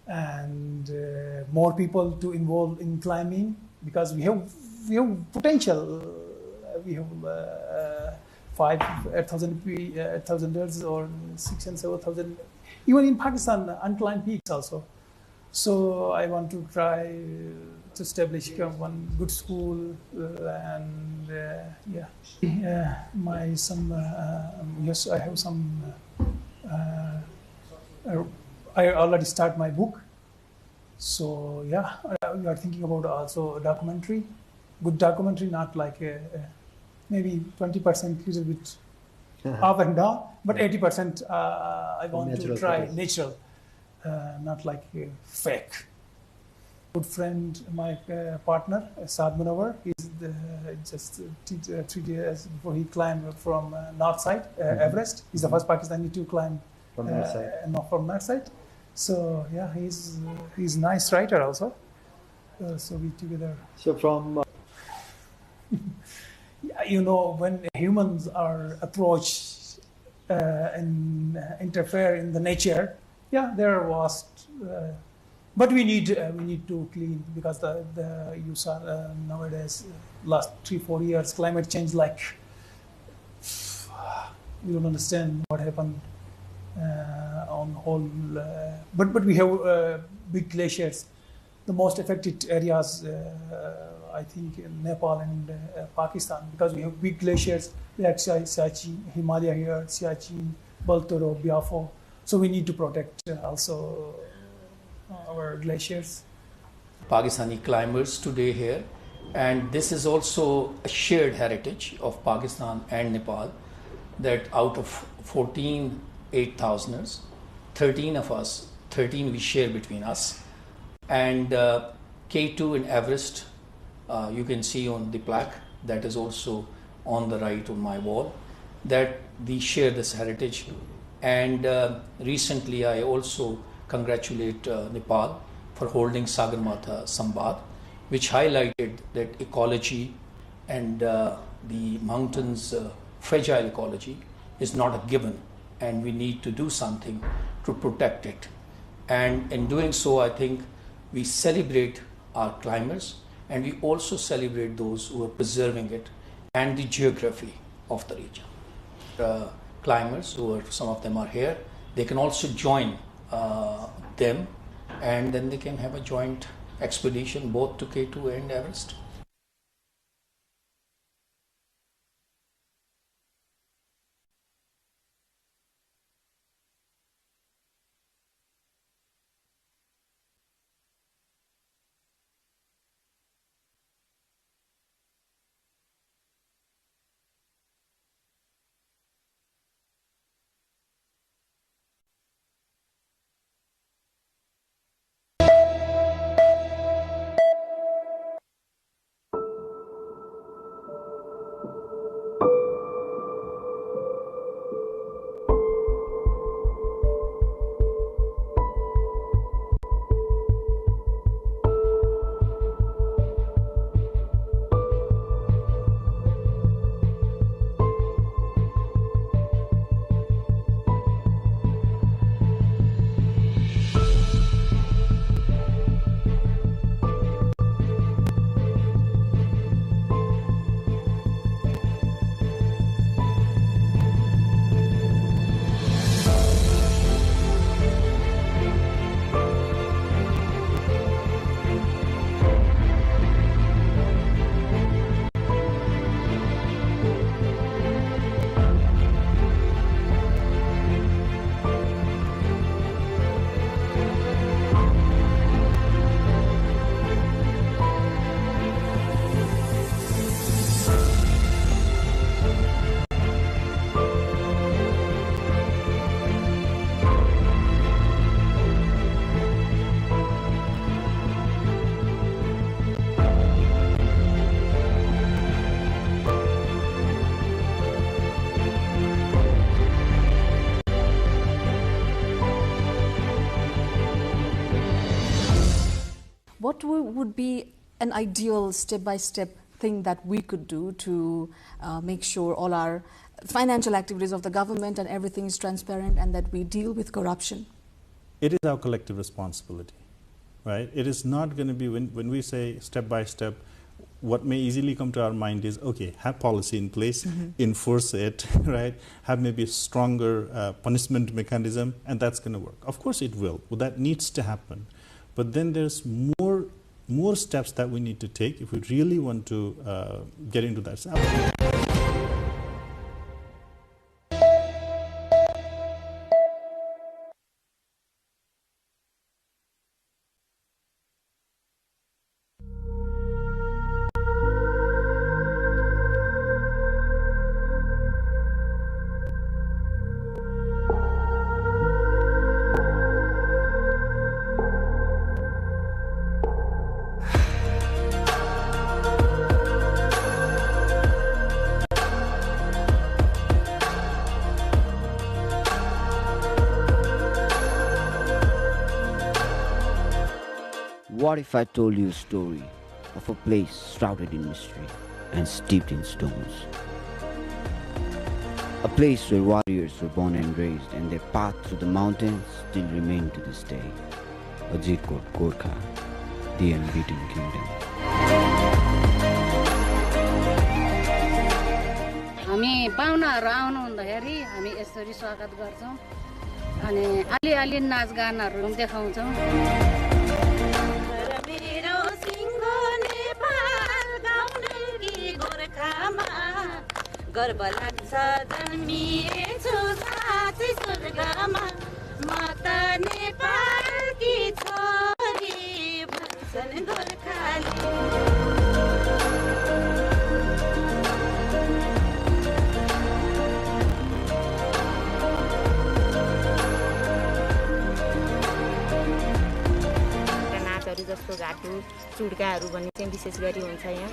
and more people to involve in climbing, because we have potential. We have 8,000 or 6 and 7,000, even in Pakistan, unclimbed peaks also. So I want to try to establish one good school, and yes, I have some. I already start my book. So yeah, we are thinking about also a documentary, good documentary, not like maybe 20% little bit up and down, but 80% I want to try natural, not like fake. Good friend, my partner, Saad Munawar, he's just 3 years before he climbed from north side, Everest. He's the first Pakistani to climb from north side. From north side. So yeah, he's a nice writer also. So we together. So from when humans are approached and interfere in the nature, yeah, there was. But we need to clean, because you saw nowadays last 3-4 years climate change, like we don't understand what happened on whole. But we have big glaciers. The most affected areas, I think, in Nepal and Pakistan, because we have big glaciers like Siachen, Himalaya here, Siachen, Baltoro, Biafo. So we need to protect also our glaciers. Pakistani climbers today here, and this is also a shared heritage of Pakistan and Nepal, that out of 14 8,000ers, 13 of us, 13 we share between us, and K2 in Everest, you can see on the plaque that is also on the right on my wall, that we share this heritage. And recently I also congratulate Nepal for holding Sagarmatha Samvad, which highlighted that ecology and the mountains' fragile ecology is not a given, and we need to do something to protect it. And in doing so, I think we celebrate our climbers, and we also celebrate those who are preserving it and the geography of the region. Climbers, some of them are here, they can also join them, and then they can have a joint expedition both to K2 and Everest. what would be an ideal step-by-step thing that we could do to make sure all our financial activities of the government and everything is transparent and that we deal with corruption? It is our collective responsibility, right? It is not going to be, when we say step-by-step, what may easily come to our mind is, okay, have policy in place, enforce it, right? Have maybe a stronger punishment mechanism, and that's going to work. Of course it will. Well, that needs to happen. But then there's more steps that we need to take if we really want to get into that. What if I told you a story of a place shrouded in mystery and steeped in stones? A place where warriors were born and raised, and their path through the mountains still remain to this day. Ajirkot Gorkha, the unbeaten kingdom. हामी पाहुनाहरू आउनु हुँदाखेरि हामी यसरी स्वागत गर्छौं अनि अलि नाचगानहरू देखाउँछौं गर्व लाग्छ जन्मिएछु साँच्चै स्वर्गमा म त नेपालकी छोरी भन्छन् गोर्खाली नाचहरू जस्तो घाटु चुड्काहरू भन्ने चाहिँ विशेष गरी हुन्छ यहाँ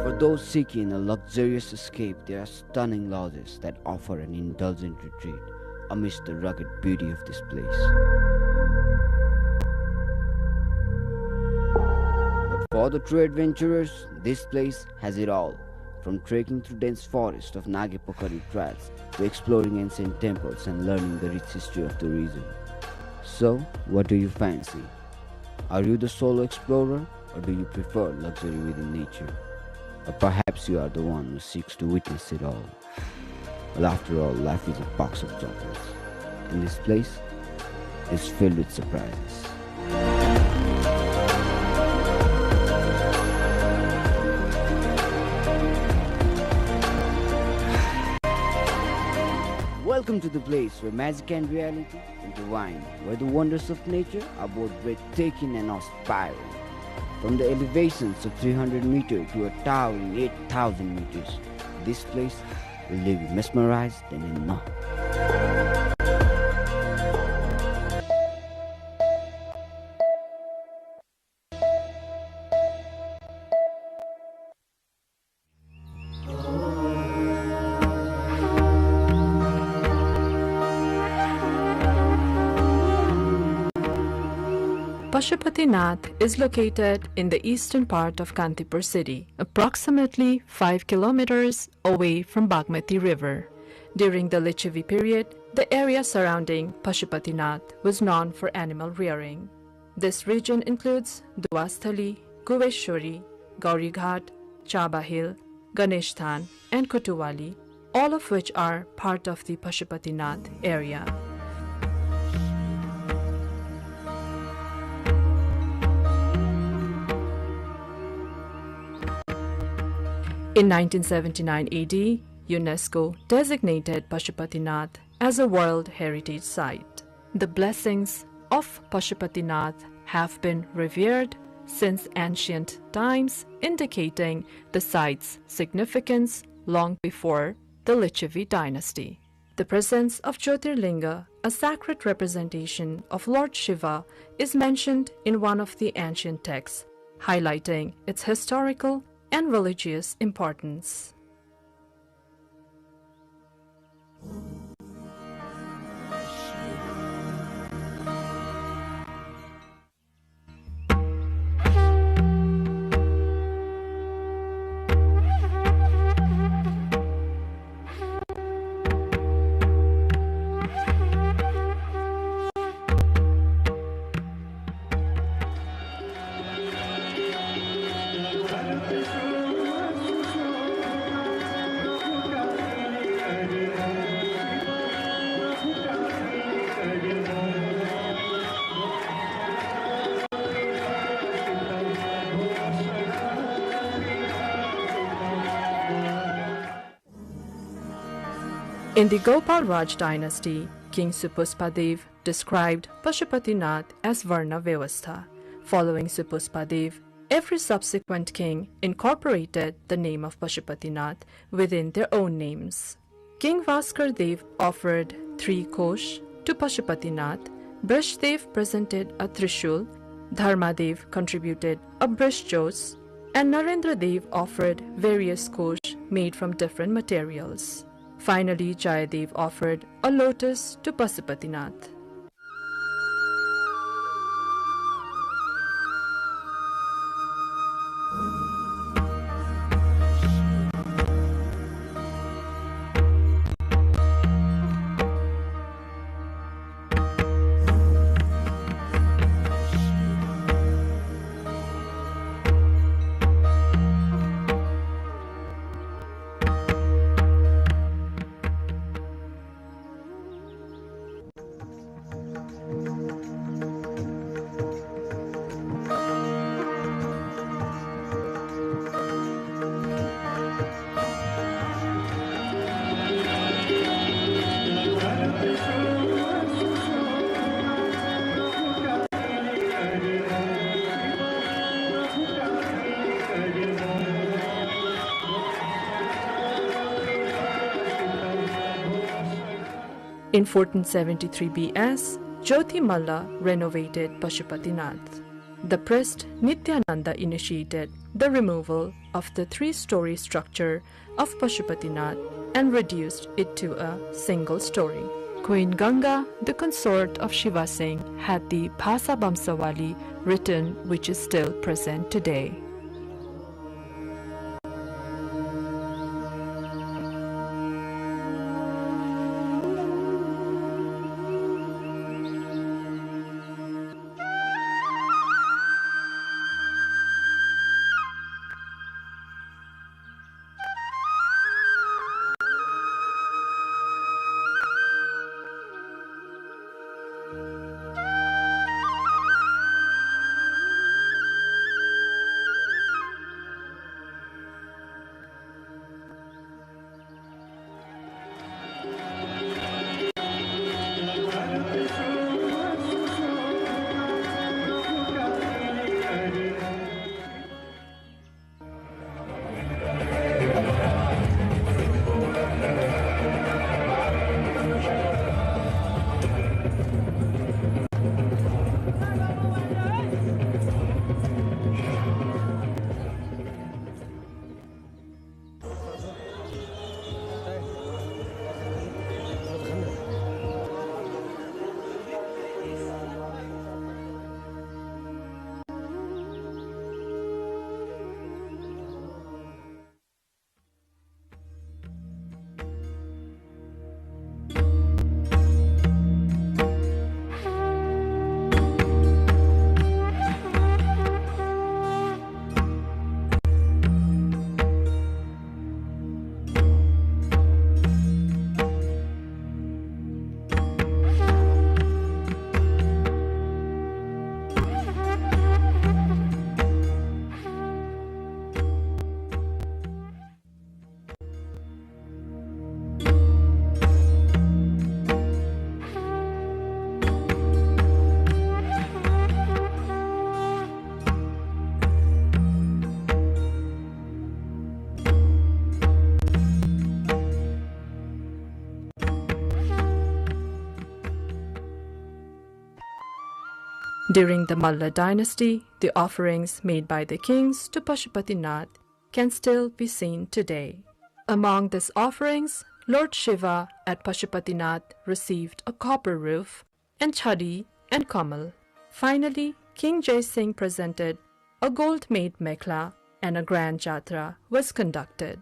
For those seeking a luxurious escape, there are stunning lodges that offer an indulgent retreat amidst the rugged beauty of this place. But for the true adventurers, this place has it all, from trekking through dense forest of Nagapokari trails to exploring ancient temples and learning the rich history of the region. So, what do you fancy? Are you the solo explorer, or do you prefer luxury within nature? Or perhaps you are the one who seeks to witness it all. Well, after all, life is a box of chocolates, and this place is filled with surprises. Welcome to the place where magic and reality intertwine, where the wonders of nature are both breathtaking and awe-inspiring. From the elevations of 300 meters to a towering 8,000 meters, this place will leave you mesmerized and in awe. Pashupatinath is located in the eastern part of Kantipur city, approximately 5 kilometers away from Bagmati River. During the Lichavi period, the area surrounding Pashupatinath was known for animal rearing. This region includes Duasthali, Kuveshwari, Gaurighat, Chaba Hill, Ganeshtan, and Kotuwali, all of which are part of the Pashupatinath area. In 1979 AD, UNESCO designated Pashupatinath as a World Heritage Site. The blessings of Pashupatinath have been revered since ancient times, indicating the site's significance long before the Lichavi dynasty. The presence of Jyotirlinga, a sacred representation of Lord Shiva, is mentioned in one of the ancient texts, highlighting its historical and religious importance. In the Gopal Raj dynasty, King Supuspadev described Pashupatinath as Varna Vyavastha. Following Supuspadev, every subsequent king incorporated the name of Pashupatinath within their own names. King Vaskar Dev offered 3 kosh to Pashupatinath, Brishdev presented a Trishul, Dharmadev contributed a Brishjos, and Narendra Dev offered various kosh made from different materials. Finally, Jayadev offered a lotus to Pasupatinath. In 1473 BS, Jyoti Malla renovated Pashupatinath. The priest Nityananda initiated the removal of the 3-story structure of Pashupatinath and reduced it to a single story. Queen Ganga, the consort of Shiva Singh, had the Bhasa Bamsawali written, which is still present today. During the Malla dynasty, the offerings made by the kings to Pashupatinath can still be seen today. Among these offerings, Lord Shiva at Pashupatinath received a copper roof, and Chadi and Kamal. Finally, King Jai Singh presented a gold-made mekhla, and a grand jatra was conducted.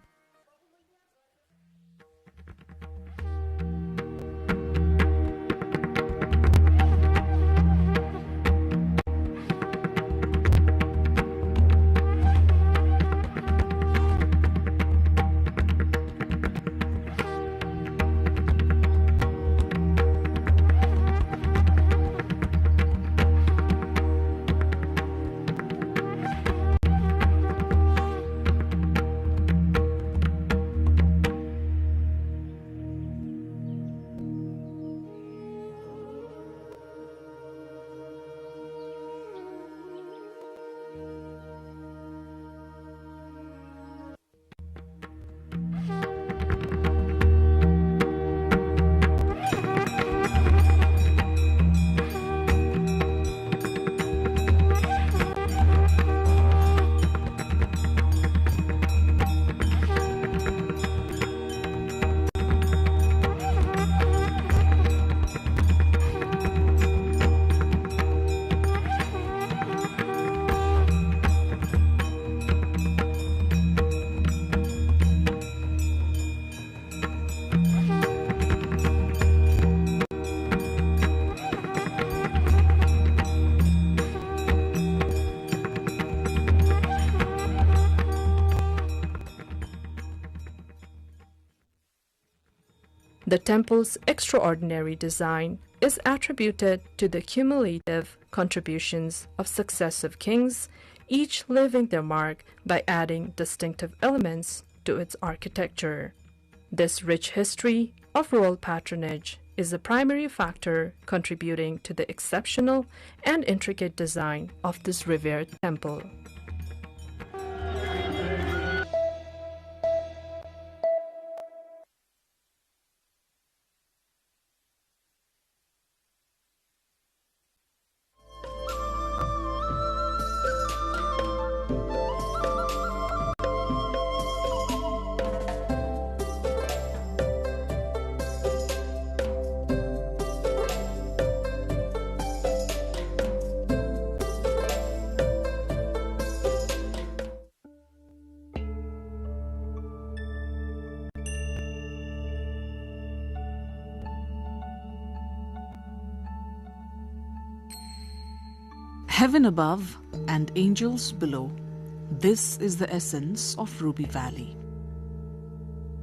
The temple's extraordinary design is attributed to the cumulative contributions of successive kings, each leaving their mark by adding distinctive elements to its architecture. This rich history of royal patronage is a primary factor contributing to the exceptional and intricate design of this revered temple. Heaven above and angels below, this is the essence of Ruby Valley.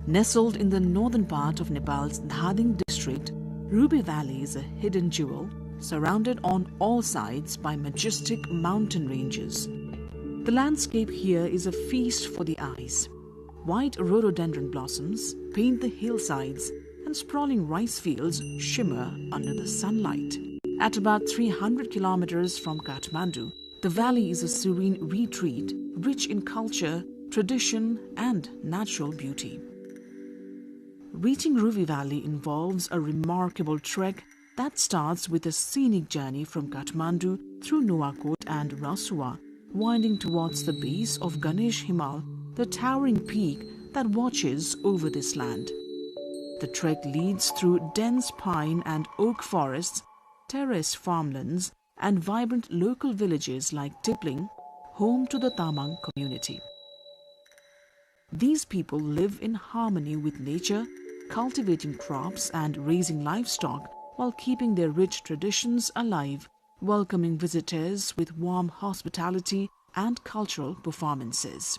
Nestled in the northern part of Nepal's Dhading district, Ruby Valley is a hidden jewel surrounded on all sides by majestic mountain ranges. The landscape here is a feast for the eyes. White rhododendron blossoms paint the hillsides and sprawling rice fields shimmer under the sunlight. At about 300 kilometers from Kathmandu, the valley is a serene retreat, rich in culture, tradition, and natural beauty. Reaching Ruby Valley involves a remarkable trek that starts with a scenic journey from Kathmandu through Nuwakot and Rasuwa, winding towards the base of Ganesh Himal, the towering peak that watches over this land. The trek leads through dense pine and oak forests, terrace farmlands, and vibrant local villages like Tipling, home to the Tamang community. These people live in harmony with nature, cultivating crops and raising livestock while keeping their rich traditions alive, welcoming visitors with warm hospitality and cultural performances.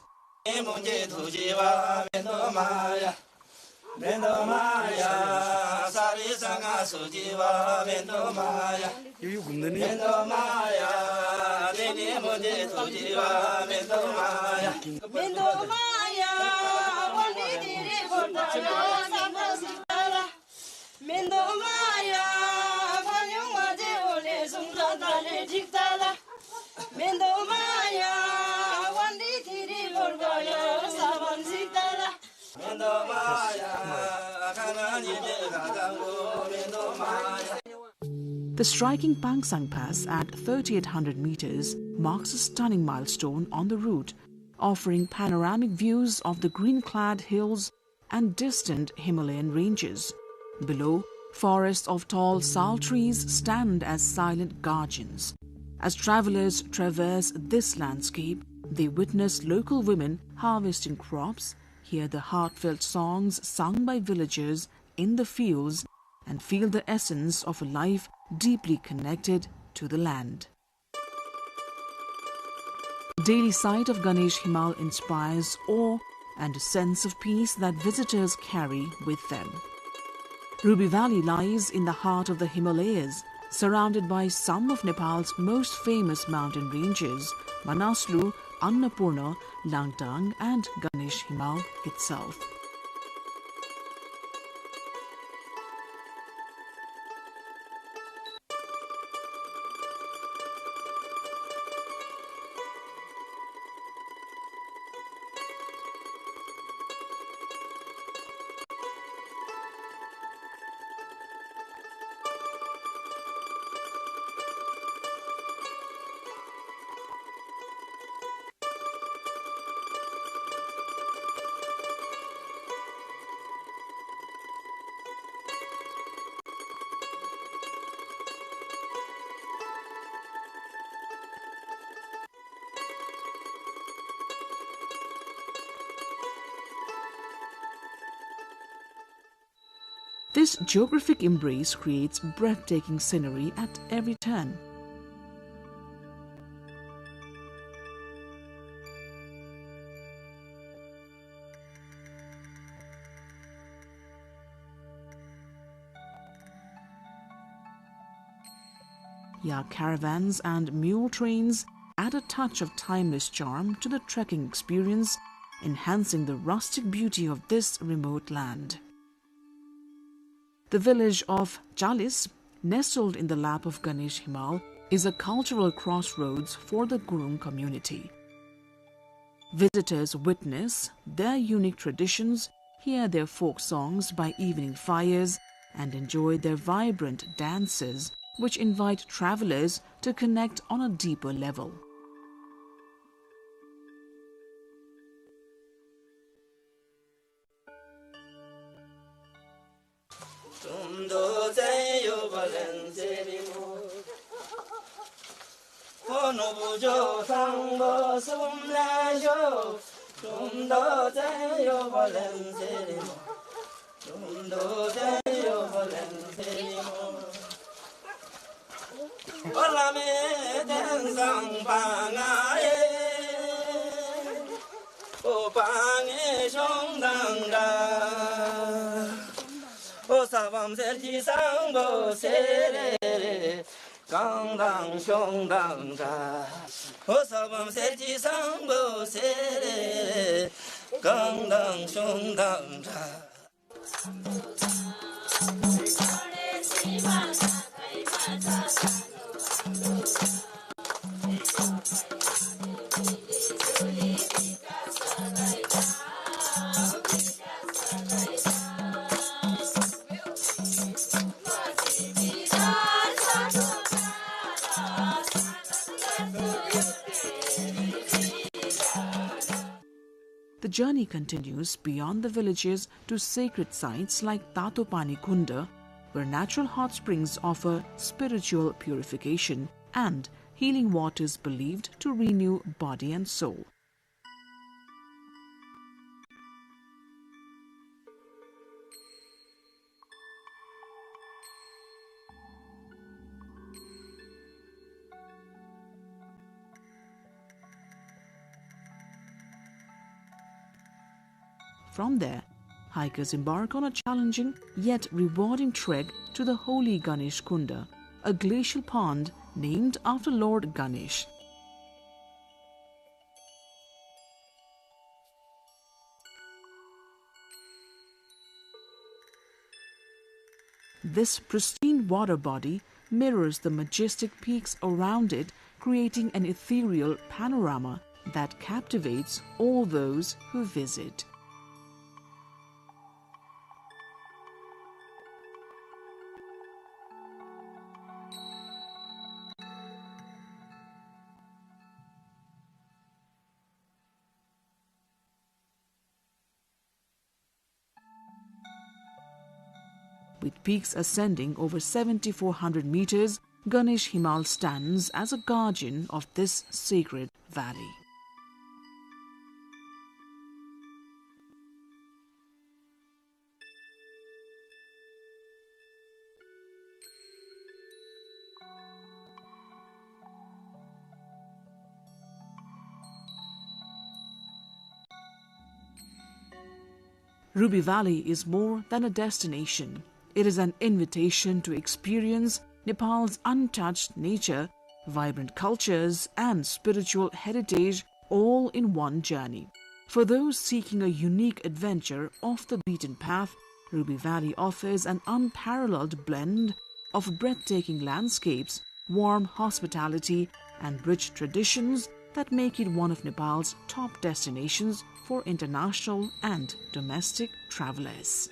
The striking Pangsang Pass at 3,800 meters marks a stunning milestone on the route, offering panoramic views of the green-clad hills and distant Himalayan ranges. Below, forests of tall sal trees stand as silent guardians. As travelers traverse this landscape, they witness local women harvesting crops, hear the heartfelt songs sung by villagers in the fields, and feel the essence of a life deeply connected to the land. Daily sight of Ganesh Himal inspires awe and a sense of peace that visitors carry with them. Ruby Valley lies in the heart of the Himalayas, surrounded by some of Nepal's most famous mountain ranges, Manaslu, Annapurna, Langtang and Ganesh Himal itself. This geographic embrace creates breathtaking scenery at every turn. Yak caravans and mule trains add a touch of timeless charm to the trekking experience, enhancing the rustic beauty of this remote land. The village of Chalis, nestled in the lap of Ganesh Himal, is a cultural crossroads for the Gurung community. Visitors witness their unique traditions, hear their folk songs by evening fires, and enjoy their vibrant dances, which invite travelers to connect on a deeper level. The journey continues beyond the villages to sacred sites like Tatopani Kunda, where natural hot springs offer spiritual purification and healing waters believed to renew body and soul. From there, hikers embark on a challenging yet rewarding trek to the holy Ganesh Kunda, a glacial pond named after Lord Ganesh. This pristine water body mirrors the majestic peaks around it, creating an ethereal panorama that captivates all those who visit. With peaks ascending over 7,400 meters, Ganesh Himal stands as a guardian of this sacred valley. Ruby Valley is more than a destination. It is an invitation to experience Nepal's untouched nature, vibrant cultures, and spiritual heritage all in one journey. For those seeking a unique adventure off the beaten path, Ruby Valley offers an unparalleled blend of breathtaking landscapes, warm hospitality, and rich traditions that make it one of Nepal's top destinations for international and domestic travelers.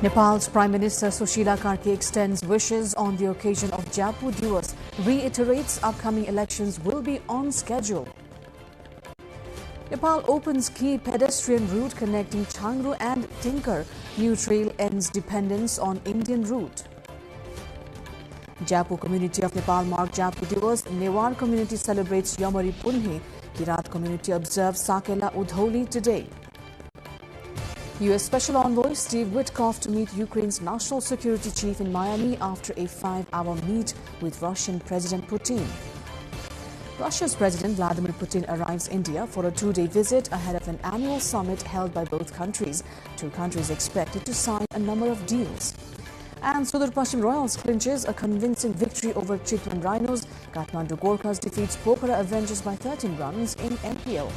Nepal's Prime Minister Sushila Karki extends wishes on the occasion of Japu Diwas, reiterates upcoming elections will be on schedule. Nepal opens key pedestrian route connecting Changru and Tinker. New trail ends dependence on Indian route. Japu community of Nepal mark Japu Diwas. Newar community celebrates Yamari Punhi. Kirat community observes Sakela Udholi today. U.S. Special Envoy Steve Witkoff to meet Ukraine's national security chief in Miami after a 5-hour meet with Russian President Putin. Russia's President Vladimir Putin arrives India for a 2-day visit ahead of an annual summit held by both countries. Two countries expected to sign a number of deals. And Sudar Pashchim Royals clinches a convincing victory over Chitwan Rhinos. Kathmandu Gorkhas defeats Pokhara Avengers by 13 runs in MPL.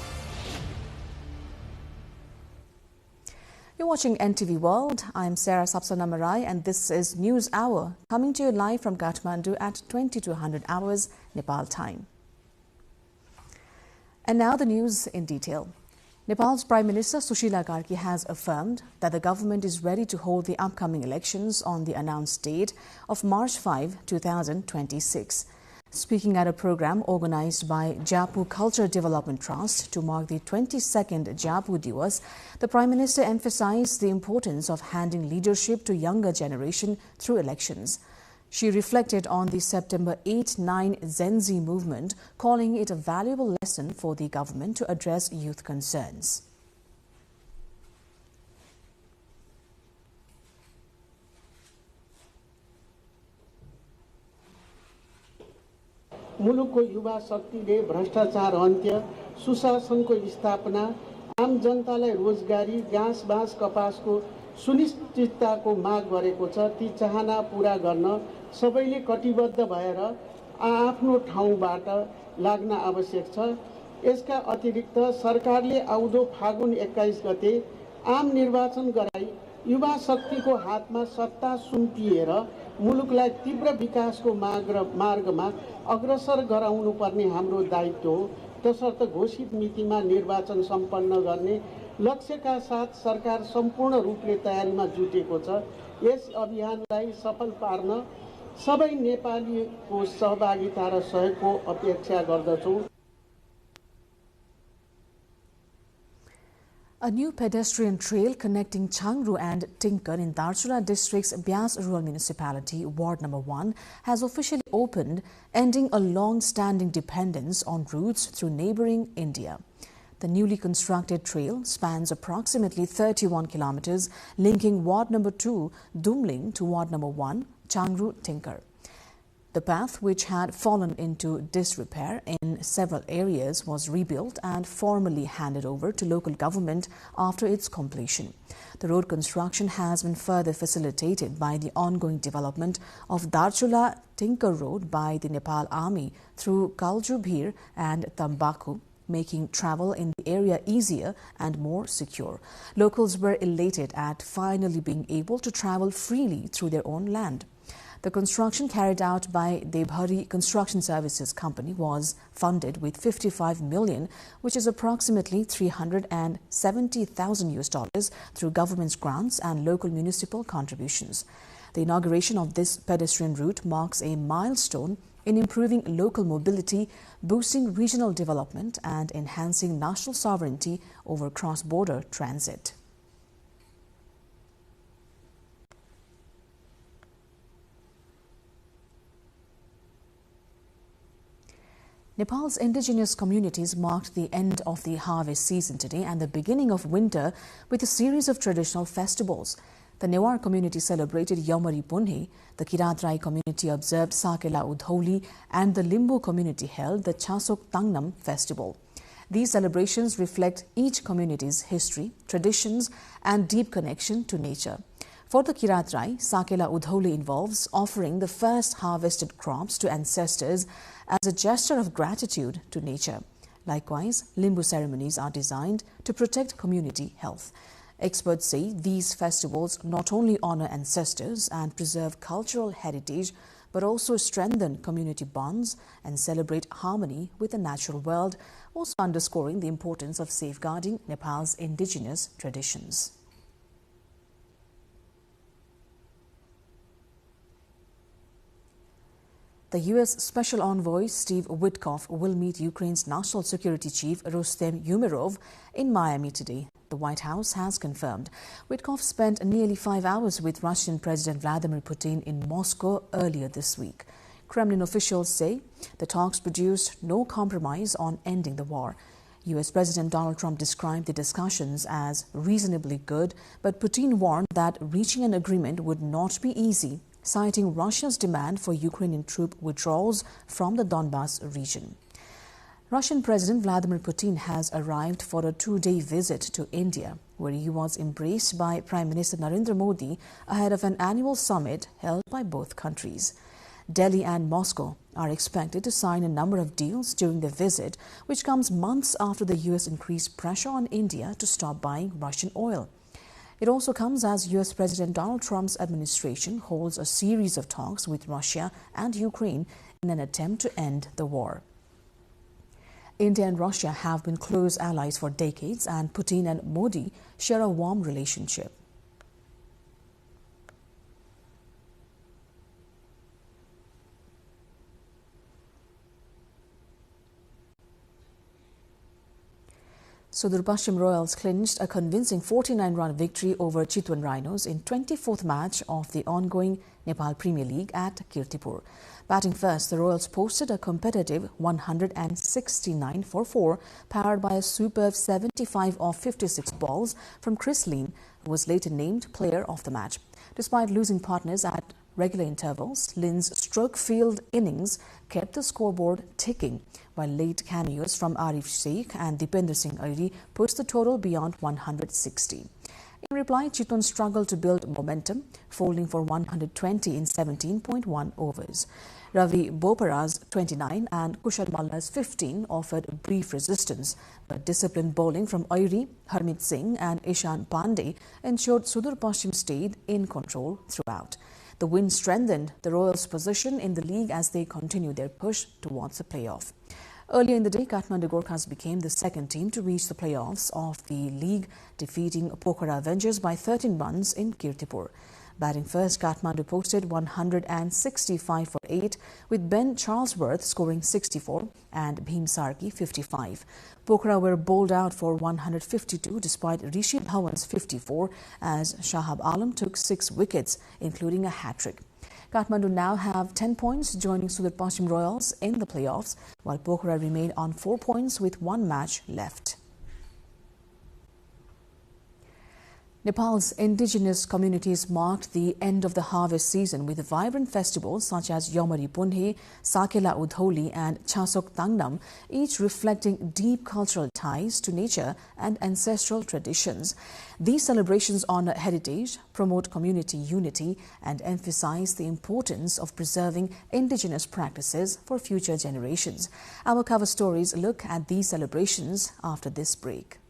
You're watching NTV World. I'm Sarah Sapsanamarai and this is News Hour, coming to you live from Kathmandu at 2200 hours Nepal time. And now the news in detail. Nepal's Prime Minister Sushila Karki has affirmed that the government is ready to hold the upcoming elections on the announced date of March 5, 2026. Speaking at a program organized by Japu Culture Development Trust to mark the 22nd Japu Diwas, the Prime Minister emphasized the importance of handing leadership to younger generation through elections. She reflected on the September 8-9 Gen Z movement, calling it a valuable lesson for the government to address youth concerns. मुलुकको युवा शक्तिले भ्रष्टाचार अन्त्य, सुशासनको स्थापना, आम जनतालाई रोजगारी, घाँस बाँस कपासको सुनिश्चितताको माग गरेको छ। ती चाहना पूरा गर्न सबैले कटिबद्ध भएर आफ्नो ठाउँबाट लाग्न आवश्यक छ। यसका अतिरिक्त सरकारले आउँदो फागुन 21 गते आम निर्वाचन गराई युवा शक्तिको हातमा सत्ता सुम्पिएर मुलुकलाई तीव्र विकासको मार्गमा अग्रसर गराउनु पर्ने हाम्रो दायित्व हो। तसर्थ घोषित मितिमा निर्वाचन सम्पन्न गर्ने लक्ष्यका साथ सरकार सम्पूर्ण रूपले तयारीमा जुटेको छ। यस अभियानलाई सफल पार्न सबै नेपालीको सहभागिता र सहयोगको अपेक्षा गर्दछौँ। A new pedestrian trail connecting Changru and Tinker in Darchula district's Bias Rural Municipality, Ward No. 1, has officially opened, ending a long-standing dependence on routes through neighbouring India. The newly constructed trail spans approximately 31 kilometers, linking Ward number 2, Dumling, to Ward number 1, Changru Tinker. The path, which had fallen into disrepair in several areas, was rebuilt and formally handed over to local government after its completion. The road construction has been further facilitated by the ongoing development of Darchula Tinker Road by the Nepal Army through Kaljubhir and Tambaku, making travel in the area easier and more secure. Locals were elated at finally being able to travel freely through their own land. The construction carried out by Debhari Construction Services Company was funded with 55 million, which is approximately $370,000 through government's grants and local municipal contributions. The inauguration of this pedestrian route marks a milestone in improving local mobility, boosting regional development, and enhancing national sovereignty over cross-border transit. Nepal's indigenous communities marked the end of the harvest season today and the beginning of winter with a series of traditional festivals. The Newar community celebrated Yamari Punhe, the Kiratrai community observed Sakela Udholi, and the Limbu community held the Chasok Tangnam festival. These celebrations reflect each community's history, traditions, and deep connection to nature. For the Kiratrai, Sakela Udholi involves offering the first harvested crops to ancestors as a gesture of gratitude to nature. Likewise, Limbu ceremonies are designed to protect community health. Experts say these festivals not only honor ancestors and preserve cultural heritage, but also strengthen community bonds and celebrate harmony with the natural world, also underscoring the importance of safeguarding Nepal's indigenous traditions. The U.S. Special Envoy Steve Witkoff will meet Ukraine's National Security Chief Rustem Umerov in Miami today. The White House has confirmed. Witkoff spent nearly 5 hours with Russian President Vladimir Putin in Moscow earlier this week. Kremlin officials say the talks produced no compromise on ending the war. U.S. President Donald Trump described the discussions as reasonably good, but Putin warned that reaching an agreement would not be easy, citing Russia's demand for Ukrainian troop withdrawals from the Donbas region. Russian President Vladimir Putin has arrived for a 2-day visit to India, where he was embraced by Prime Minister Narendra Modi ahead of an annual summit held by both countries. Delhi and Moscow are expected to sign a number of deals during the visit, which comes months after the U.S. increased pressure on India to stop buying Russian oil. It also comes as U.S. President Donald Trump's administration holds a series of talks with Russia and Ukraine in an attempt to end the war. India and Russia have been close allies for decades, and Putin and Modi share a warm relationship. Sudur Pashchim Royals clinched a convincing 49-run victory over Chitwan Rhinos in 24th match of the ongoing Nepal Premier League at Kirtipur. Batting first, the Royals posted a competitive 169 for 4, powered by a superb 75 off 56 balls from Chris Lean, who was later named player of the match. Despite losing partners at regular intervals, Lin's stroke-filled innings kept the scoreboard ticking, while late cameos from Arif Sheikh and Dipender Singh Airi put the total beyond 160. In reply, Chitwan struggled to build momentum, folding for 120 in 17.1 overs. Ravi Bopara's 29 and Kushal Malla's 15 offered brief resistance, but disciplined bowling from Airi, Harmeet Singh and Ishan Pandey ensured Sudur Pashchim stayed in control throughout. The win strengthened the Royals' position in the league as they continued their push towards the playoff. Earlier in the day, Kathmandu Gorkhas became the second team to reach the playoffs of the league, defeating Pokhara Avengers by 13 runs in Kirtipur. Batting first, Kathmandu posted 165 for 8, with Ben Charlesworth scoring 64 and Bhim Sarki 55. Pokhara were bowled out for 152 despite Rishi Dhawan's 54, as Shahab Alam took 6 wickets, including a hat-trick. Kathmandu now have 10 points, joining Sudur Pashchim Royals in the playoffs, while Pokhara remain on 4 points with 1 match left. Nepal's indigenous communities marked the end of the harvest season with vibrant festivals such as Yomari Punhe, Sakela Udholi and Chasok Tangnam, each reflecting deep cultural ties to nature and ancestral traditions. These celebrations honor heritage, promote community unity and emphasize the importance of preserving indigenous practices for future generations. Our cover stories look at these celebrations after this break.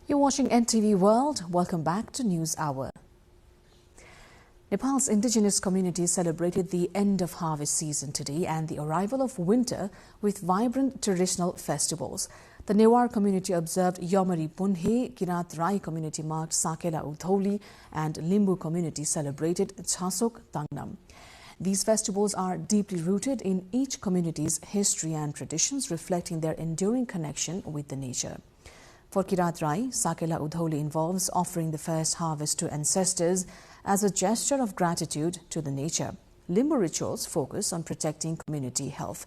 You're watching NTV World. Welcome back to News Hour. Nepal's indigenous communities celebrated the end of harvest season today and the arrival of winter with vibrant traditional festivals. The Newar community observed Yomari Punhe, Kirat Rai community marked Sakela Udholi, and Limbu community celebrated Chasok Tangnam. These festivals are deeply rooted in each community's history and traditions, reflecting their enduring connection with the nature. For Kirat Rai, Sakela Udholi involves offering the first harvest to ancestors as a gesture of gratitude to the nature. Limbu rituals focus on protecting community health.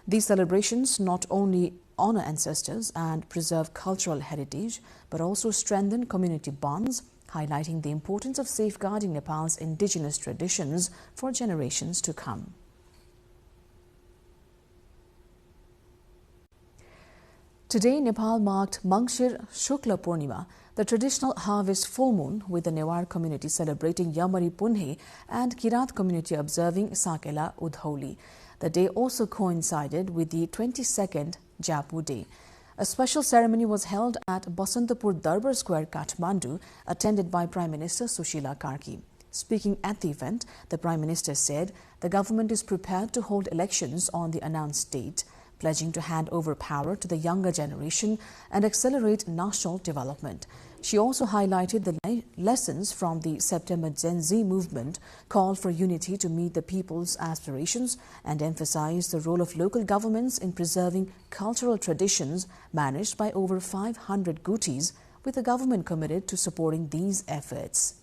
These celebrations not only honor ancestors and preserve cultural heritage, but also strengthen community bonds, highlighting the importance of safeguarding Nepal's indigenous traditions for generations to come. Today, Nepal marked Mangshir Shukla Purnima, the traditional harvest full moon, with the Newar community celebrating Yomari Punhe and Kirat community observing Sakela Udholi. The day also coincided with the 22nd Japu Day. A special ceremony was held at Basantapur Darbar Square, Kathmandu, attended by Prime Minister Sushila Karki. Speaking at the event, the Prime Minister said the government is prepared to hold elections on the announced date, pledging to hand over power to the younger generation and accelerate national development. She also highlighted the lessons from the September Gen Z movement, called for unity to meet the people's aspirations, and emphasized the role of local governments in preserving cultural traditions managed by over 500 gutis, with the government committed to supporting these efforts.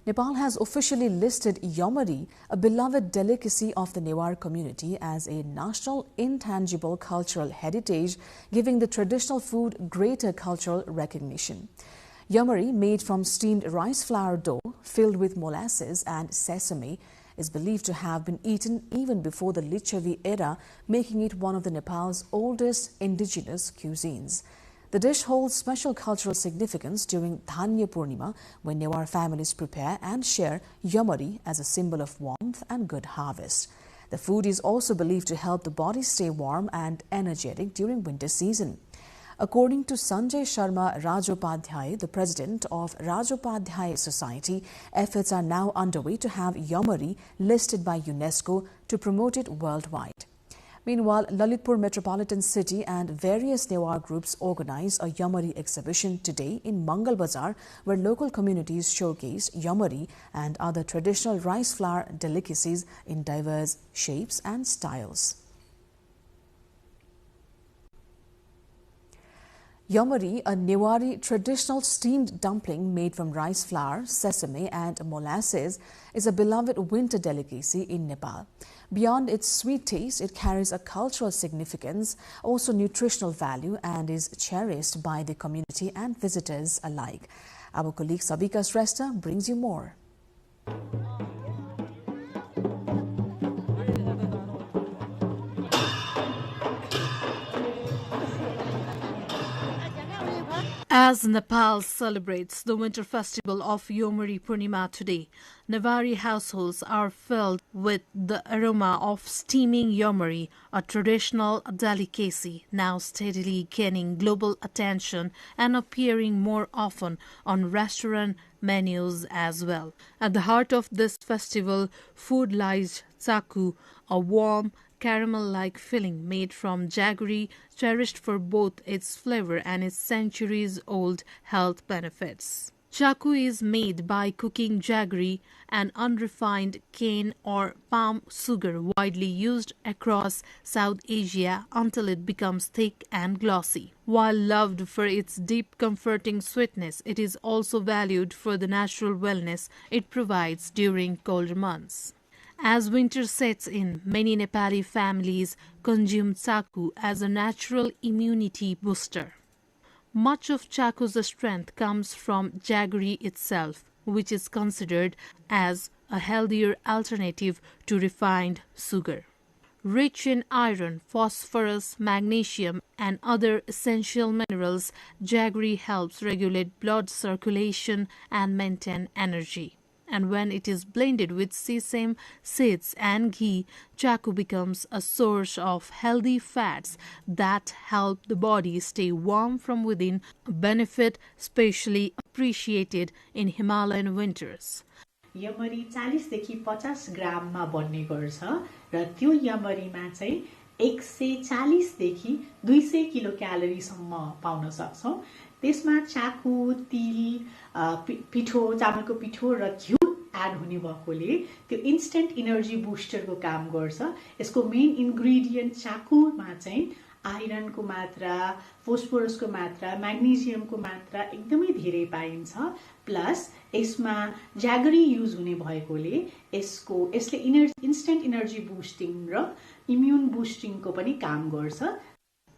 Nepal has officially listed Yomari, a beloved delicacy of the Newar community, as a national intangible cultural heritage, giving the traditional food greater cultural recognition. Yomari, made from steamed rice flour dough filled with molasses and sesame, is believed to have been eaten even before the Lichavi era, making it one of the Nepal's oldest indigenous cuisines. The dish holds special cultural significance during Dhanya Purnima, when Newar families prepare and share Yomari as a symbol of warmth and good harvest. The food is also believed to help the body stay warm and energetic during winter season. According to Sanjay Sharma Rajopadhyay, the president of Rajopadhyay Society, efforts are now underway to have Yomari listed by UNESCO to promote it worldwide. Meanwhile, Lalitpur Metropolitan City and various Newar groups organize a Yomari exhibition today in Mangal Bazar, where local communities showcase Yomari and other traditional rice flour delicacies in diverse shapes and styles. Yomari, a Newari traditional steamed dumpling made from rice flour, sesame and molasses, is a beloved winter delicacy in Nepal. Beyond its sweet taste, it carries a cultural significance, also nutritional value, and is cherished by the community and visitors alike. Our colleague Sabika Shrestha brings you more. As Nepal celebrates the winter festival of Yomari Purnima today, Newari households are filled with the aroma of steaming Yomari, a traditional delicacy now steadily gaining global attention and appearing more often on restaurant menus as well. At the heart of this festival, food lies chaku, a warm, caramel-like filling made from jaggery, cherished for both its flavor and its centuries-old health benefits. Chaku is made by cooking jaggery, an unrefined cane or palm sugar widely used across South Asia until it becomes thick and glossy. While loved for its deep, comforting sweetness, it is also valued for the natural wellness it provides during colder months. As winter sets in, many Nepali families consume chaku as a natural immunity booster. Much of chaku's strength comes from jaggery itself, which is considered as a healthier alternative to refined sugar. Rich in iron, phosphorus, magnesium, and other essential minerals, jaggery helps regulate blood circulation and maintain energy. And when it is blended with sesame seeds and ghee, chaku becomes a source of healthy fats that help the body stay warm from within, a benefit especially appreciated in Himalayan winters. Yomari 40 देखि 50 ग्राममा बन्ने गर्छ र त्यो यमरीमा चाहिँ 140 देखि 200 kilo क्यालोरीसम्म pound सक्छौं। त्यसमा चाकु, तिल, पिठो, चामलको पिठो र घिउ एड हुने भएकोले त्यो इन्स्टेन्ट एनर्जी बुस्टरको काम गर्छ। यसको मेन इन्ग्रेडिएन्ट चाकुमा चाहिँ आइरनको मात्रा, फोस्फोरसको मात्रा, म्याग्नेशियमको मात्रा एकदमै धेरै पाइन्छ। प्लस यसमा ज्यागरी युज हुने भएकोले यसले इन्स्टेन्ट एनर्जी बुस्टिङ र इम्युन बुस्टिङको पनि काम गर्छ।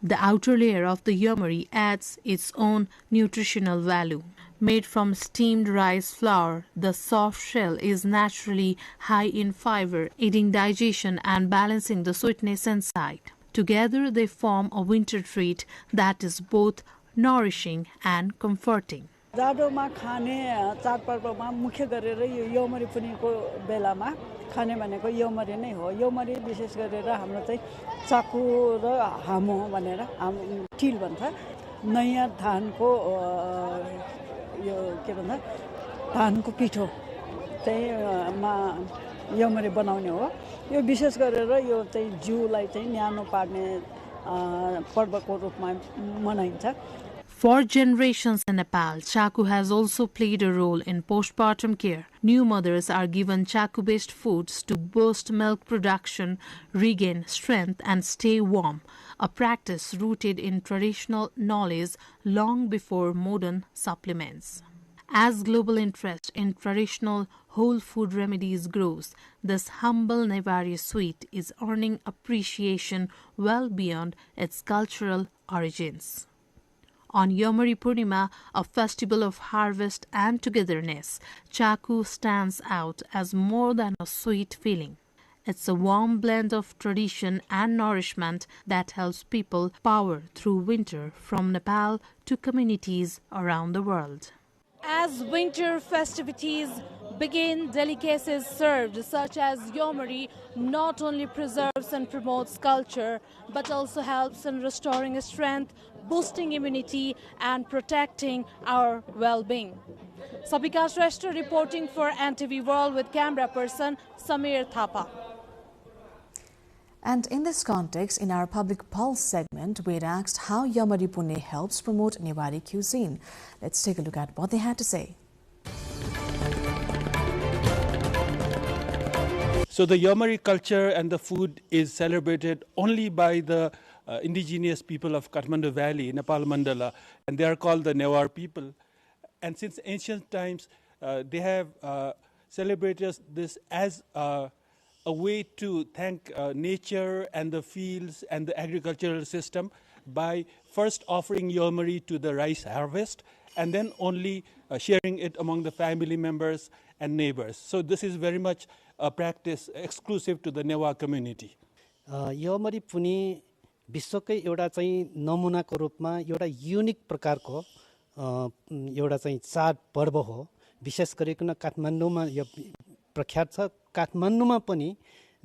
The outer layer of the yomari adds its own nutritional value. Made from steamed rice flour, the soft shell is naturally high in fiber, aiding digestion and balancing the sweetness inside. Together, they form a winter treat that is both nourishing and comforting. जाडोमा खाने चाडपर्वमा मुख्य गरेर यो यमरी पुनीको बेलामा खाने भनेको यमरी नै हो। यमरी विशेष गरेर हाम्रो चाहिँ चाकु र हामो भनेर तिल भन्छ। नयाँ धानको यो के भन्छ धानको पिठो चाहिँ यमरी बनाउने हो। यो विशेष गरेर यो चाहिँ जिउलाई चाहिँ न्यानो पार्ने पर्वको रूपमा मनाइन्छ। For generations in Nepal, chaku has also played a role in postpartum care. New mothers are given chaku-based foods to boost milk production, regain strength, and stay warm, a practice rooted in traditional knowledge long before modern supplements. As global interest in traditional whole food remedies grows, this humble Newari sweet is earning appreciation well beyond its cultural origins. On Yomari Purnima, a festival of harvest and togetherness, chaku stands out as more than a sweet feeling. It's a warm blend of tradition and nourishment that helps people power through winter from Nepal to communities around the world. As winter festivities begin, delicacies served such as Yomari not only preserves and promotes culture but also helps in restoring strength, boosting immunity and protecting our well-being. Sabika Shrestha reporting for NTV World with camera person Samir Thapa. And in this context, in our Public Pulse segment, we asked how Yomari Pune helps promote Newari cuisine. Let's take a look at what they had to say. So the Yomari culture and the food is celebrated only by the indigenous people of Kathmandu Valley, Nepal Mandala, and they are called the Newar people. And since ancient times, they have celebrated this as a way to thank nature and the fields and the agricultural system by first offering yomari to the rice harvest and then only sharing it among the family members and neighbors. So this is very much a practice exclusive to the Newa community. Yomari पुनी विश्वकै एउटा चाहिँ नमुनाको रूपमा एउटा unique प्रकारको एउटा चाहिँ चाड पर्व हो। विशेष गरिकन काठमाडौँमा यो प्रख्यात छ। काठमाडौँमा पनि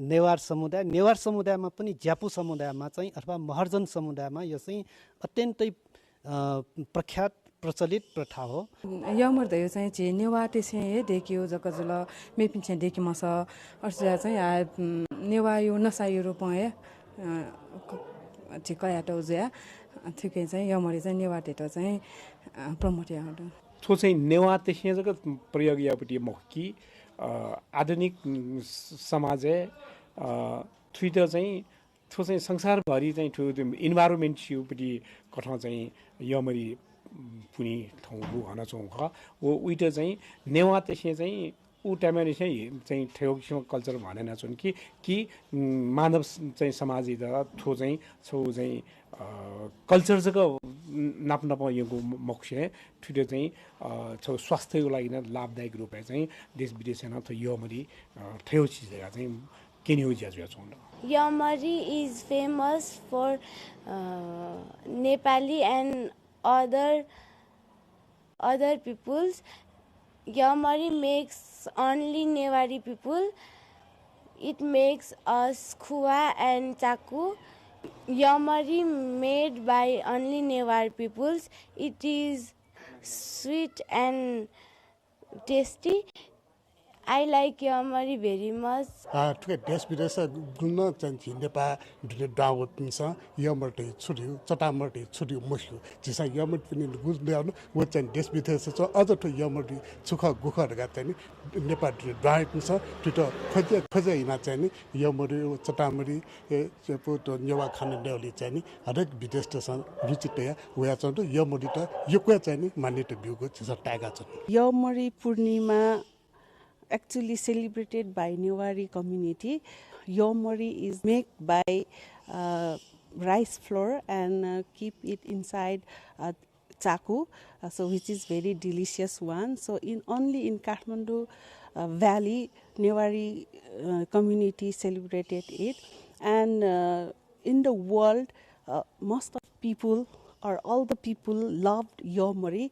नेवार समुदायमा पनि ज्यापु समुदायमा चाहिँ अथवा महर्जन समुदायमा यो चाहिँ अत्यन्तै प्रख्यात प्रचलित प्रथा हो। यमर्द यो चाहिँ चे नेवाटे से देखियो जकजल मेपिन्छ देखिमस अर्से चाहिँ नेवा यो नसायो रुपए ठिकयाटो ज्या ठिकै चाहिँ यमरी चाहिँ नेवाटे त चाहिँ प्रमोट याडो थो चाहिँ नेवाटे से जक प्रयोग यापटी मक्की आधुनिक समाज थुइट चाहिँ थो चाहिँ संसारभरि चाहिँ ठु इन्भाइरोमेन्ट युपटी कठा चाहिँ यमरी पुनी ठाउँहरु हन चौख वो उइट चाहिँ नेवा त्यसै चाहिँ उ टाइममा चाहिँ ट्रेडिसनल कल्चर भनेन छन् कि मानव चाहिँ समाज इद थो चाहिँ छौ चाहिँ कल्चर जको नाप्न पाएको मक्से ठुटे चाहिँ छौ स्वास्थ्यको लागि लाभदायक रूपमा चाहिँ देश विदेशमा त यमरी ठेउ चिजगा चाहिँ केनी हो ज्याजु छौं Yamari is famous for Nepali and other peoples. Yamari makes only Newari people. It makes us khua and chaku. Yamari made by only Newar peoples. It is sweet and tasty. I like yamari very much. To desh bidesa guna chanchi nepa dule dawo pinsa yamarte churi chatamarte churi mushu jisa yamart pini guz leanu wo chan desh bidesa so other to yamari chukha gukha daga chani nepa dule dawo pinsa to khoja ina chani yamari chatamari chepo to nyawa khane deuli chani hadak bidesh ta san ruchitaya wea chan to yamari ta yukwa chani manite biugo chisa taiga chan yamari purnima actually celebrated by Newari community. Yomari is made by rice flour and keep it inside chaku, so which is very delicious one. So only in Kathmandu Valley, Newari community celebrated it, and in the world, most of people or all the people loved Yomari.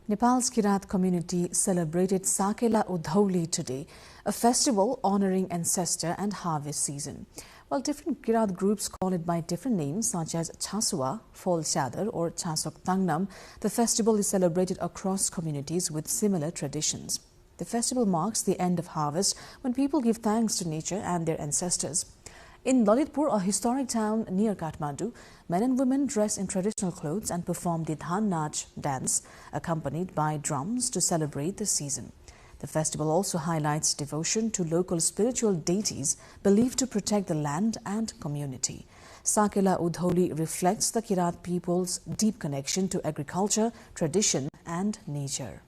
Nepal's Kirat community celebrated Sakela Udholi today, a festival honoring ancestor and harvest season. While different Kirat groups call it by different names such as Chasua, Fol Chadar or Chasok Tangnam, the festival is celebrated across communities with similar traditions. The festival marks the end of harvest when people give thanks to nature and their ancestors. In Lalitpur, a historic town near Kathmandu, men and women dress in traditional clothes and perform the Dhan Nach dance, accompanied by drums to celebrate the season. The festival also highlights devotion to local spiritual deities believed to protect the land and community. Sakela Udholi reflects the Kirat people's deep connection to agriculture, tradition and nature.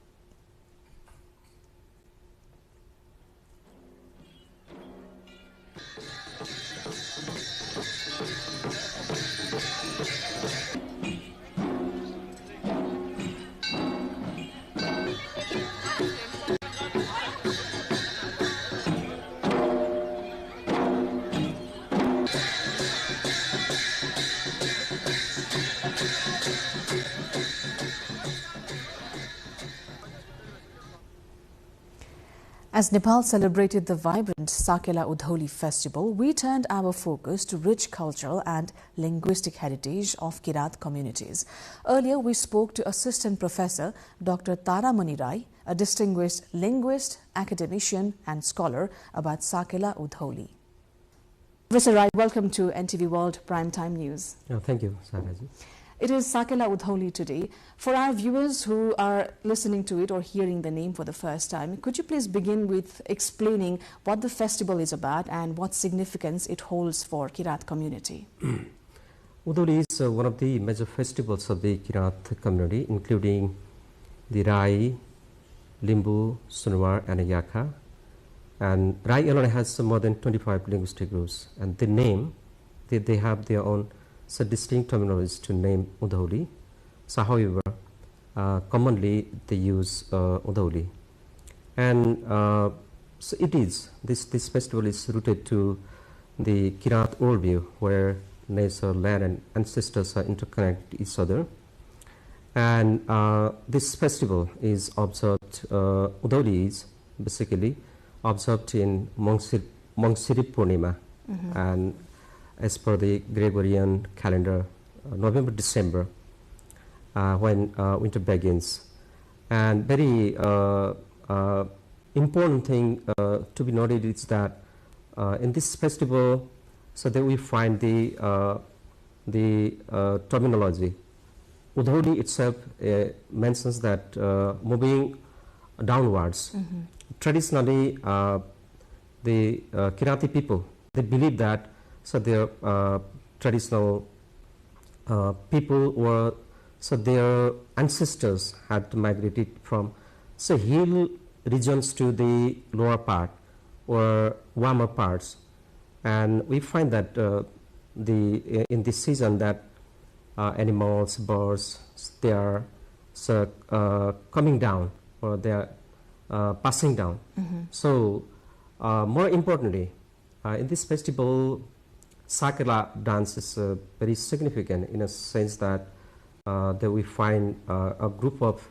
As Nepal celebrated the vibrant Sakela Udholi festival, we turned our focus to rich cultural and linguistic heritage of Kirat communities. Earlier, we spoke to Assistant Professor Dr. Taramani Rai, a distinguished linguist, academician and scholar about Sakela Udholi. Professor Rai, welcome to NTV World Primetime News. Thank you, Saraji. It is Sakela Udhauli today. For our viewers who are listening to it or hearing the name for the first time, could you please begin with explaining what the festival is about and what significance it holds for Kirat community? Udhauli is one of the major festivals of the Kirat community, including the Rai, Limbu, Sunwar and Yaka. And Rai alone has more than 25 linguistic groups, and the name, they have their own distinct terminology to name Udhauli. So however, commonly they use Udhauli. And so it is, this festival is rooted to the Kirat worldview, where nature, land and ancestors are interconnected each other. And this festival is observed, Udhauli is basically observed in Mongsiri Purnima, and as per the Gregorian calendar, November, December, when winter begins. And very important thing to be noted is that in this festival, so that we find the terminology. Udhauli itself mentions that moving downwards. Traditionally, the Kirati people, they believe that so their traditional people were, so their ancestors had migrated from hill regions to the lower part or warmer parts, and we find that in this season that animals, birds, they are coming down, or they are passing down. So more importantly, in this festival, Sakela dance is very significant in a sense that we find a group of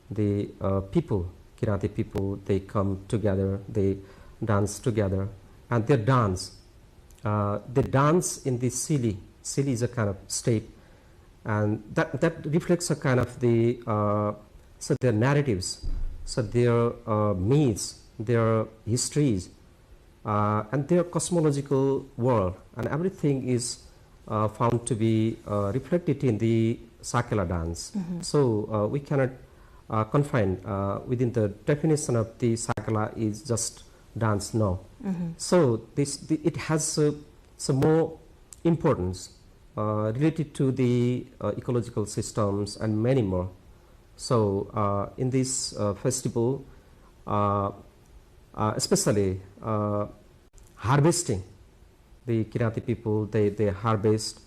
the people, Kirati people, they come together, they dance together, and they dance in the Sili. Sili is a kind of state, and that reflects a kind of the so their narratives, so their myths, their histories, and their cosmological world, and everything is found to be reflected in the Sakela dance. So we cannot confine within the definition of the Sakela is just dance, no. So it has some more importance related to the ecological systems and many more. So in this festival, especially harvesting, the Kirati people, they harvest.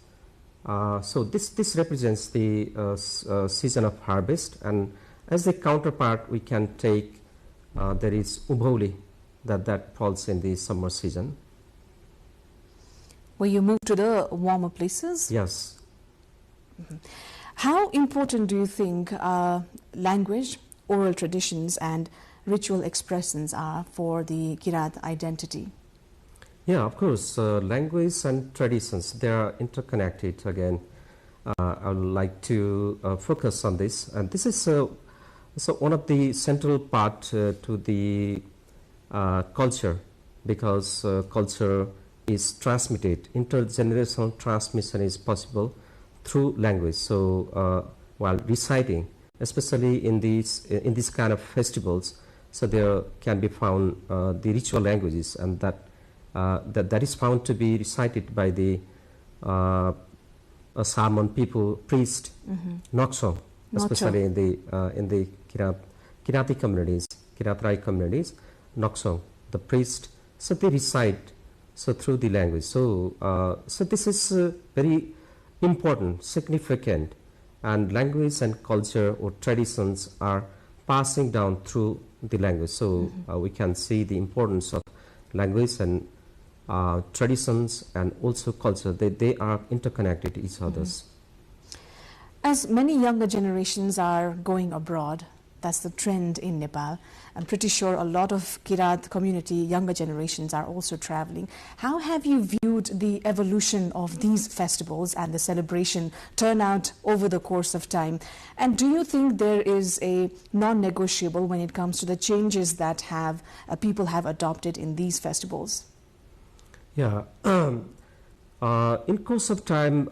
So this represents the season of harvest, and as the counterpart we can take there is Ubholi that falls in the summer season. Where you move to the warmer places? Yes. How important do you think language, oral traditions and ritual expressions are for the Kirat identity? Yeah, of course, language and traditions, they are interconnected again. I would like to focus on this, and this is so one of the central part to the culture, because culture is transmitted, intergenerational transmission is possible through language. So while reciting, especially in these kind of festivals, so there can be found the ritual languages, and that is found to be recited by the Saman people, priest, Noksong, especially in the Kirati communities, Kirat-Rai communities, Noksong, the priest, so they recite through the language. So this is very important, significant, and language and culture or traditions are passing down through the language. So we can see the importance of language and traditions and also culture. They are interconnected to each others. As many younger generations are going abroad, that's the trend in Nepal. I'm pretty sure a lot of Kirat community, younger generations are also traveling. How have you viewed the evolution of these festivals and the celebration turnout over the course of time? And do you think there is a non-negotiable when it comes to the changes that people have adopted in these festivals? Yeah, in course of time,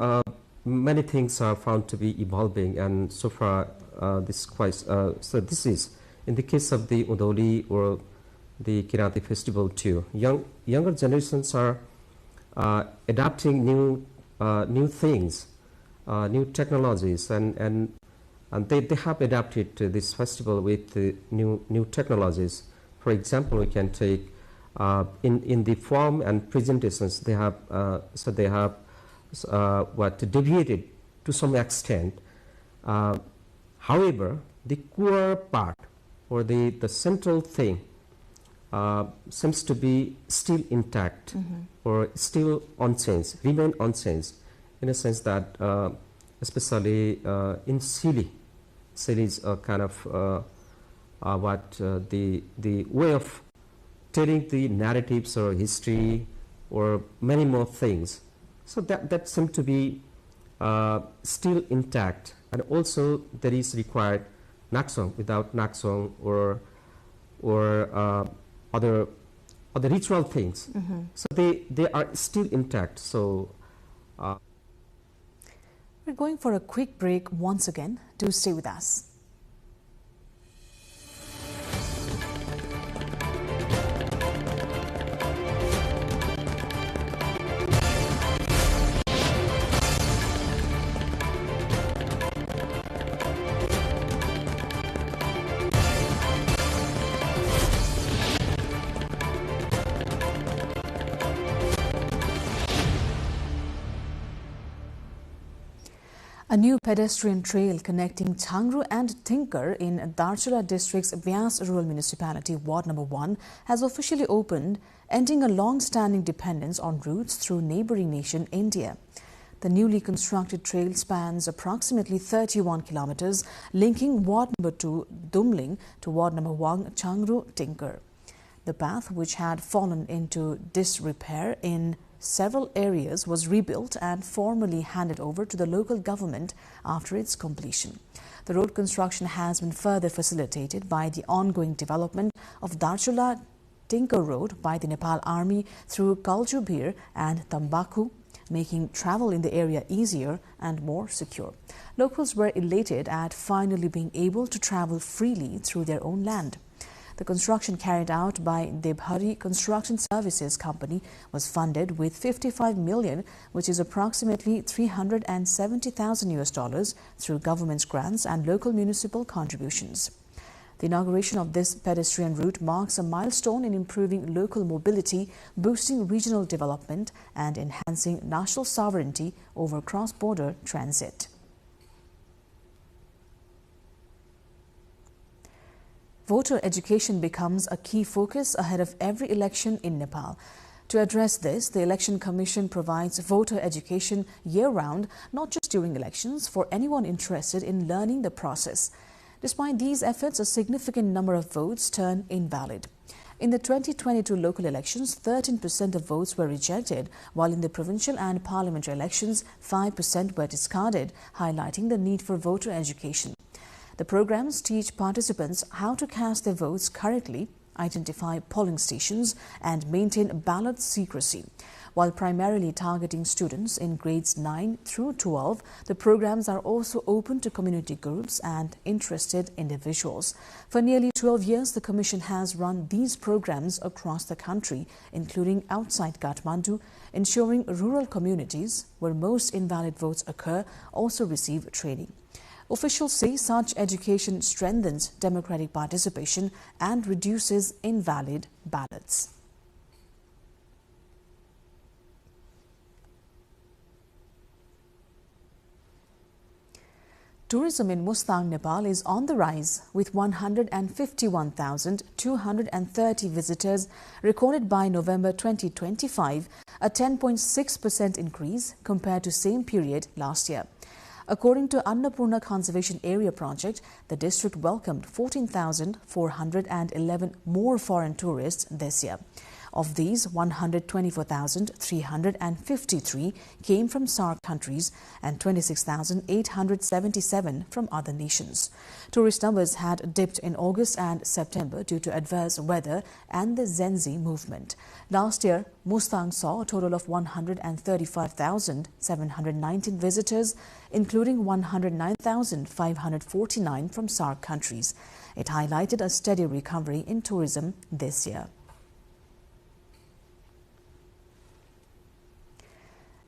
many things are found to be evolving, and so far so this is in the case of the Udoli or the Kirati festival too. Younger generations are adapting new things, new technologies, and they have adapted to this festival with new technologies. For example, we can take in the form and presentations they have deviated to some extent. However, the core part or the central thing seems to be still intact or still unchanged, remain unchanged, in a sense that especially in Sili is a kind of the way of telling the narratives or history or many more things. So that seems to be still intact, and also there is required naksong. Without naksong or other ritual things, so they are still intact. So we're going for a quick break once again. Do stay with us. A new pedestrian trail connecting Changru and Tinker in Darchula district's Vyas Rural Municipality, Ward Number 1, has officially opened, ending a long-standing dependence on routes through neighbouring nation India. The newly constructed trail spans approximately 31 kilometres, linking Ward Number 2 Dumling to Ward Number 1 Changru Tinker. The path, which had fallen into disrepair in several areas, was rebuilt and formally handed over to the local government after its completion. The road construction has been further facilitated by the ongoing development of Darchula Tinker Road by the Nepal Army through Kaljubir and Tambaku, making travel in the area easier and more secure. Locals were elated at finally being able to travel freely through their own land. The construction carried out by Debhari Construction Services Company was funded with 55 million, which is approximately $370,000 through government's grants and local municipal contributions. The inauguration of this pedestrian route marks a milestone in improving local mobility, boosting regional development, and enhancing national sovereignty over cross-border transit. Voter education becomes a key focus ahead of every election in Nepal. To address this, the Election Commission provides voter education year-round, not just during elections, for anyone interested in learning the process. Despite these efforts, a significant number of votes turn invalid. In the 2022 local elections, 13% of votes were rejected, while in the provincial and parliamentary elections, 5% were discarded, highlighting the need for voter education. The programs teach participants how to cast their votes correctly, identify polling stations, and maintain ballot secrecy. While primarily targeting students in grades 9 through 12, the programs are also open to community groups and interested individuals. For nearly 12 years, the Commission has run these programs across the country, including outside Kathmandu, ensuring rural communities, where most invalid votes occur, also receive training. Officials say such education strengthens democratic participation and reduces invalid ballots. Tourism in Mustang, Nepal is on the rise, with 151,230 visitors recorded by November 2025, a 10.6% increase compared to same period last year. According to Annapurna Conservation Area Project, the district welcomed 14,411 more foreign tourists this year. Of these, 124,353 came from SAARC countries and 26,877 from other nations. Tourist numbers had dipped in August and September due to adverse weather and the Zenzi movement. Last year, Mustang saw a total of 135,719 visitors, including 109,549 from SAARC countries. It highlighted a steady recovery in tourism this year.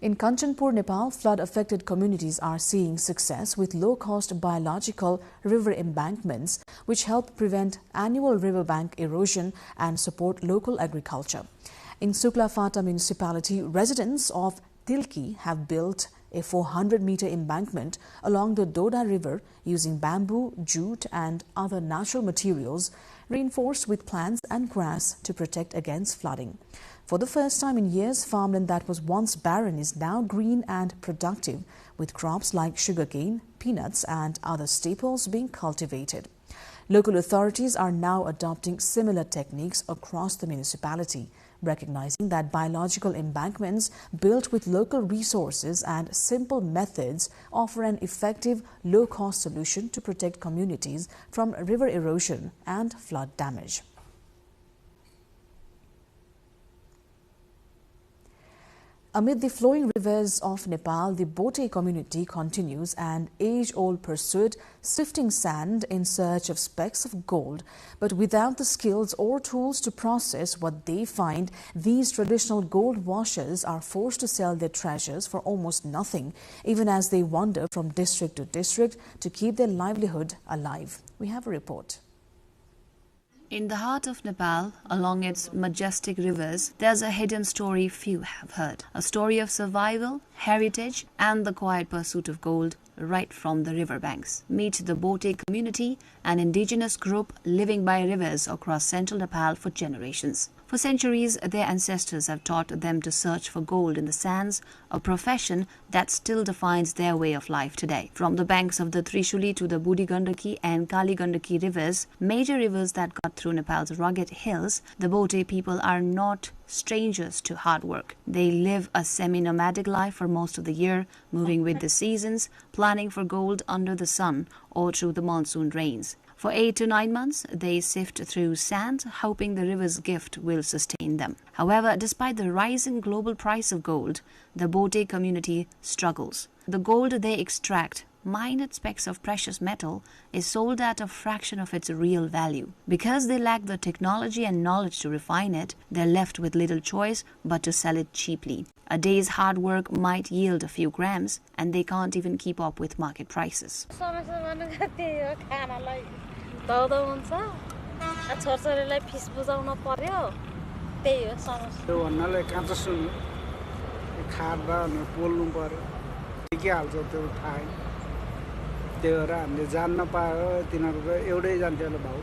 In Kanchanpur, Nepal, flood-affected communities are seeing success with low-cost biological river embankments, which help prevent annual riverbank erosion and support local agriculture. In Sukla Fata municipality, residents of Tilki have built a 400-meter embankment along the Doda River using bamboo, jute and other natural materials, reinforced with plants and grass to protect against flooding. For the first time in years, farmland that was once barren is now green and productive, with crops like sugarcane, peanuts and other staples being cultivated. Local authorities are now adopting similar techniques across the municipality, recognizing that biological embankments built with local resources and simple methods offer an effective, low-cost solution to protect communities from river erosion and flood damage. Amid the flowing rivers of Nepal, the Bote community continues an age-old pursuit, sifting sand in search of specks of gold. But without the skills or tools to process what they find, these traditional gold washers are forced to sell their treasures for almost nothing, even as they wander from district to district to keep their livelihood alive. We have a report. In the heart of Nepal, along its majestic rivers, there's a hidden story few have heard. A story of survival, heritage, and the quiet pursuit of gold right from the riverbanks. Meet the Bote community, an indigenous group living by rivers across central Nepal for generations. For centuries, their ancestors have taught them to search for gold in the sands, a profession that still defines their way of life today. From the banks of the Trishuli to the Budi Gandaki and Kali Gandaki rivers, major rivers that cut through Nepal's rugged hills, the Bote people are not strangers to hard work. They live a semi-nomadic life for most of the year, moving with the seasons, planning for gold under the sun or through the monsoon rains. For 8 to 9 months, they sift through sand, hoping the river's gift will sustain them. However, despite the rising global price of gold, the Bote community struggles. The gold they extract, minute specks of precious metal, is sold at a fraction of its real value. Because they lack the technology and knowledge to refine it, they're left with little choice but to sell it cheaply. A day's hard work might yield a few grams, and they can't even keep up with market prices.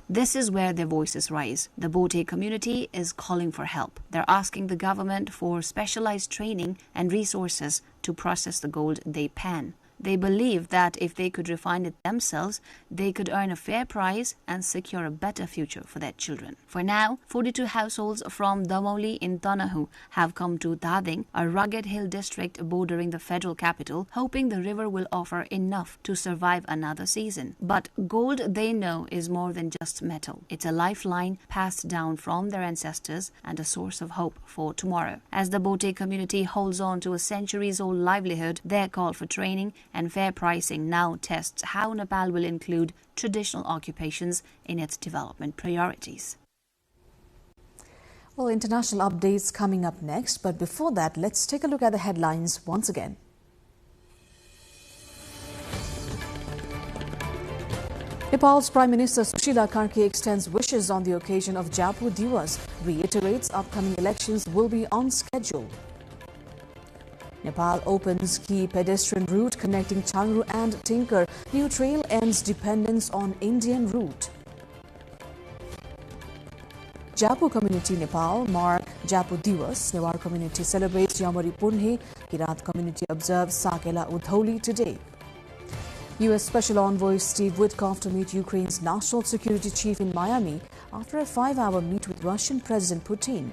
This is where their voices rise. The Bote community is calling for help. They're asking the government for specialized training and resources to process the gold they pan. They believe that if they could refine it themselves, they could earn a fair price and secure a better future for their children. For now, 42 households from Damauli in Tanahu have come to Dading, a rugged hill district bordering the federal capital, hoping the river will offer enough to survive another season. But gold, they know, is more than just metal. It's a lifeline passed down from their ancestors and a source of hope for tomorrow. As the Bote community holds on to a centuries-old livelihood, their call for training and fair pricing now tests how Nepal will include traditional occupations in its development priorities. Well, international updates coming up next, but before that, let's take a look at the headlines once again. Nepal's Prime Minister Sushila Karki extends wishes on the occasion of Japu Diwas, reiterates upcoming elections will be on schedule. Nepal opens key pedestrian route connecting Changru and Tinker. New trail ends dependence on Indian route. Japu community Nepal mark Japu Diwas. Newar community celebrates Yamari Punhe. Kirat community observes Sakela Udholi today. U.S. Special Envoy Steve Witkoff to meet Ukraine's national security chief in Miami after a 5-hour meet with Russian President Putin.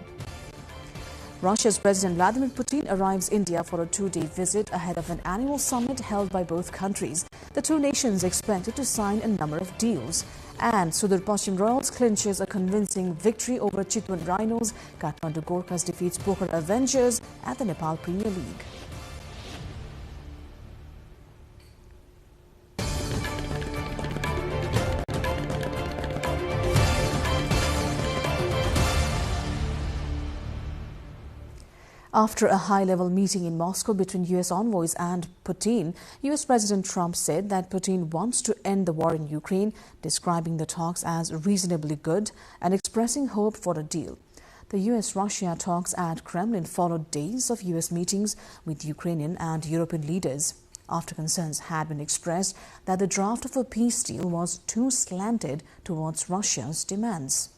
Russia's President Vladimir Putin arrives India for a two-day visit ahead of an annual summit held by both countries. The two nations expected to sign a number of deals. And Sudur Paschim Royals clinches a convincing victory over Chitwan Rhinos. Kathmandu Gorkhas defeats Pokhara Avengers at the Nepal Premier League. After a high-level meeting in Moscow between U.S. envoys and Putin, U.S. President Trump said that Putin wants to end the war in Ukraine, describing the talks as reasonably good and expressing hope for a deal. The U.S.-Russia talks at Kremlin followed days of U.S. meetings with Ukrainian and European leaders, after concerns had been expressed that the draft of a peace deal was too slanted towards Russia's demands.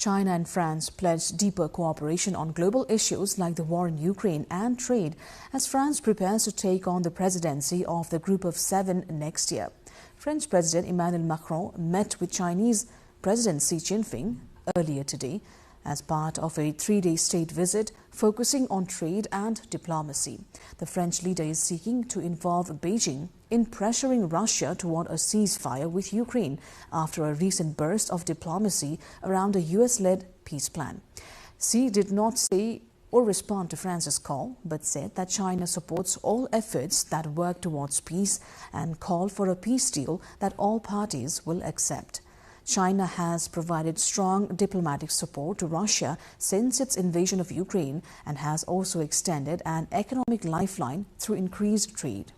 China and France pledged deeper cooperation on global issues like the war in Ukraine and trade as France prepares to take on the presidency of the Group of Seven next year. French President Emmanuel Macron met with Chinese President Xi Jinping earlier today as part of a three-day state visit focusing on trade and diplomacy. The French leader is seeking to involve Beijing in pressuring Russia toward a ceasefire with Ukraine after a recent burst of diplomacy around a US-led peace plan. Xi did not say or respond to France's call, but said that China supports all efforts that work towards peace and called for a peace deal that all parties will accept. China has provided strong diplomatic support to Russia since its invasion of Ukraine and has also extended an economic lifeline through increased trade.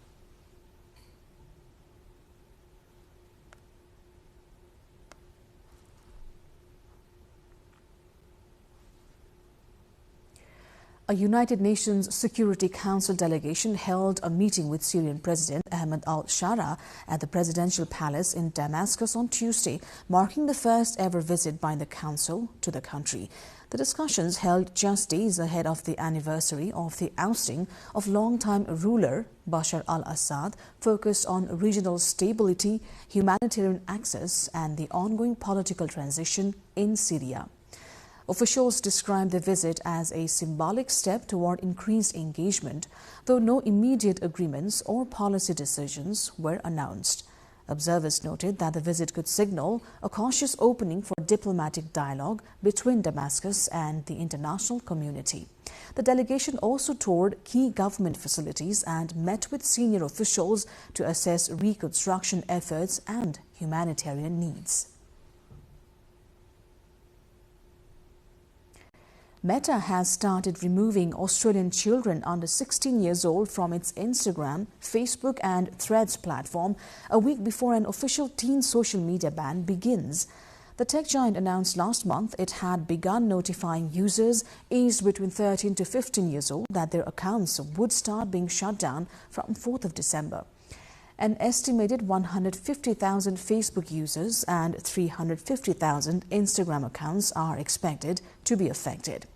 A United Nations Security Council delegation held a meeting with Syrian President Ahmed al-Shara at the presidential palace in Damascus on Tuesday, marking the first ever visit by the council to the country. The discussions, held just days ahead of the anniversary of the ousting of longtime ruler Bashar al-Assad, focused on regional stability, humanitarian access, and the ongoing political transition in Syria. Officials described the visit as a symbolic step toward increased engagement, though no immediate agreements or policy decisions were announced. Observers noted that the visit could signal a cautious opening for diplomatic dialogue between Damascus and the international community. The delegation also toured key government facilities and met with senior officials to assess reconstruction efforts and humanitarian needs. Meta has started removing Australian children under 16 years old from its Instagram, Facebook and Threads platform a week before an official teen social media ban begins. The tech giant announced last month it had begun notifying users aged between 13 to 15 years old that their accounts would start being shut down from 4th of December. An estimated 150,000 Facebook users and 350,000 Instagram accounts are expected to be affected.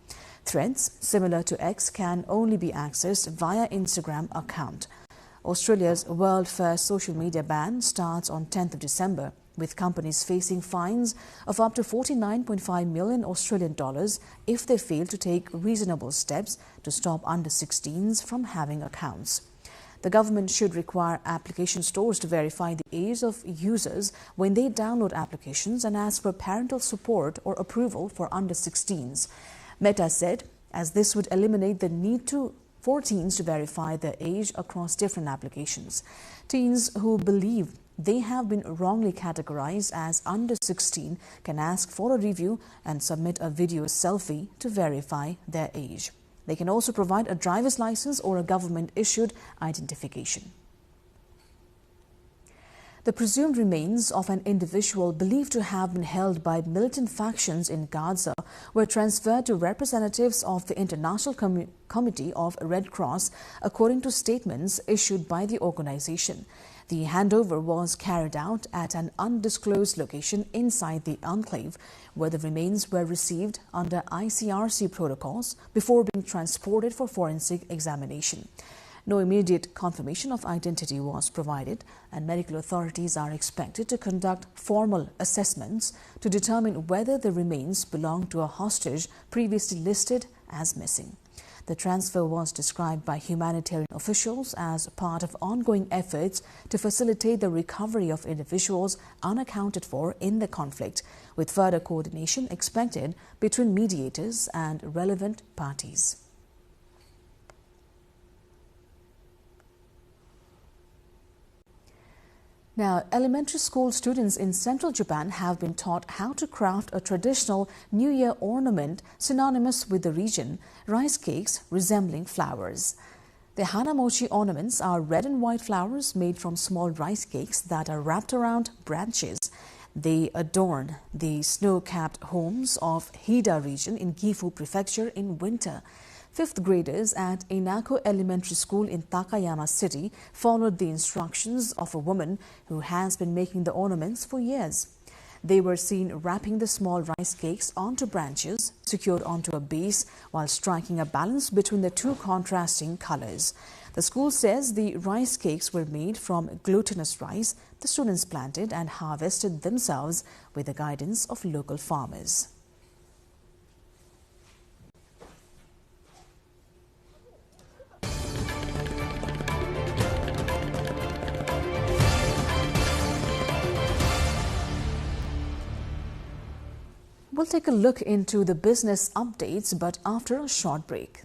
Threads, similar to X, can only be accessed via Instagram account. Australia's world-first social media ban starts on 10th of December, with companies facing fines of up to 49.5 million Australian dollars if they fail to take reasonable steps to stop under-16s from having accounts. The government should require application stores to verify the age of users when they download applications and ask for parental support or approval for under-16s. Meta said, as this would eliminate the need for teens to verify their age across different applications. Teens who believe they have been wrongly categorized as under 16 can ask for a review and submit a video selfie to verify their age. They can also provide a driver's license or a government-issued identification. The presumed remains of an individual believed to have been held by militant factions in Gaza were transferred to representatives of the International Committee of Red Cross, according to statements issued by the organization. The handover was carried out at an undisclosed location inside the enclave, where the remains were received under ICRC protocols before being transported for forensic examination. No immediate confirmation of identity was provided, and medical authorities are expected to conduct formal assessments to determine whether the remains belong to a hostage previously listed as missing. The transfer was described by humanitarian officials as part of ongoing efforts to facilitate the recovery of individuals unaccounted for in the conflict, with further coordination expected between mediators and relevant parties. Now, elementary school students in central Japan have been taught how to craft a traditional New Year ornament synonymous with the region, rice cakes resembling flowers. The Hanamochi ornaments are red and white flowers made from small rice cakes that are wrapped around branches. They adorn the snow-capped homes of Hida region in Gifu Prefecture in winter. Fifth graders at Inako Elementary School in Takayama City followed the instructions of a woman who has been making the ornaments for years. They were seen wrapping the small rice cakes onto branches secured onto a base while striking a balance between the two contrasting colors. The school says the rice cakes were made from glutinous rice the students planted and harvested themselves with the guidance of local farmers. We'll take a look into the business updates, but after a short break.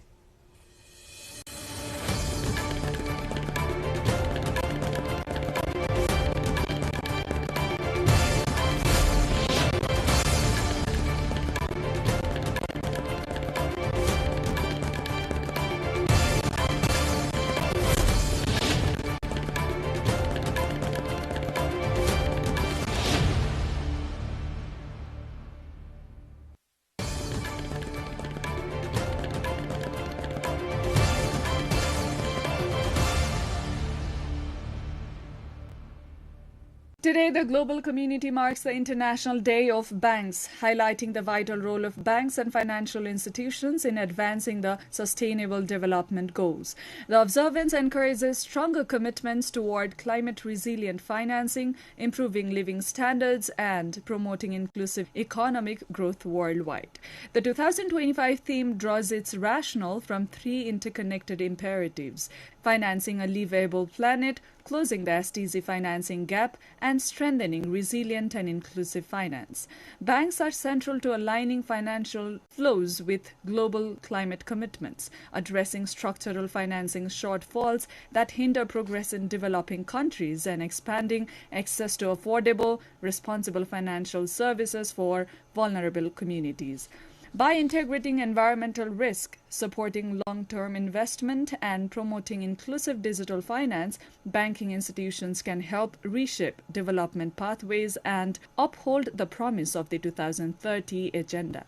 Today, the global community marks the International Day of Banks, highlighting the vital role of banks and financial institutions in advancing the Sustainable Development Goals. The observance encourages stronger commitments toward climate-resilient financing, improving living standards, and promoting inclusive economic growth worldwide. The 2025 theme draws its rationale from three interconnected imperatives: financing a livable planet, closing the SDG financing gap, and strengthening resilient and inclusive finance. Banks are central to aligning financial flows with global climate commitments, addressing structural financing shortfalls that hinder progress in developing countries, and expanding access to affordable, responsible financial services for vulnerable communities. By integrating environmental risk, supporting long-term investment, and promoting inclusive digital finance, banking institutions can help reshape development pathways and uphold the promise of the 2030 Agenda.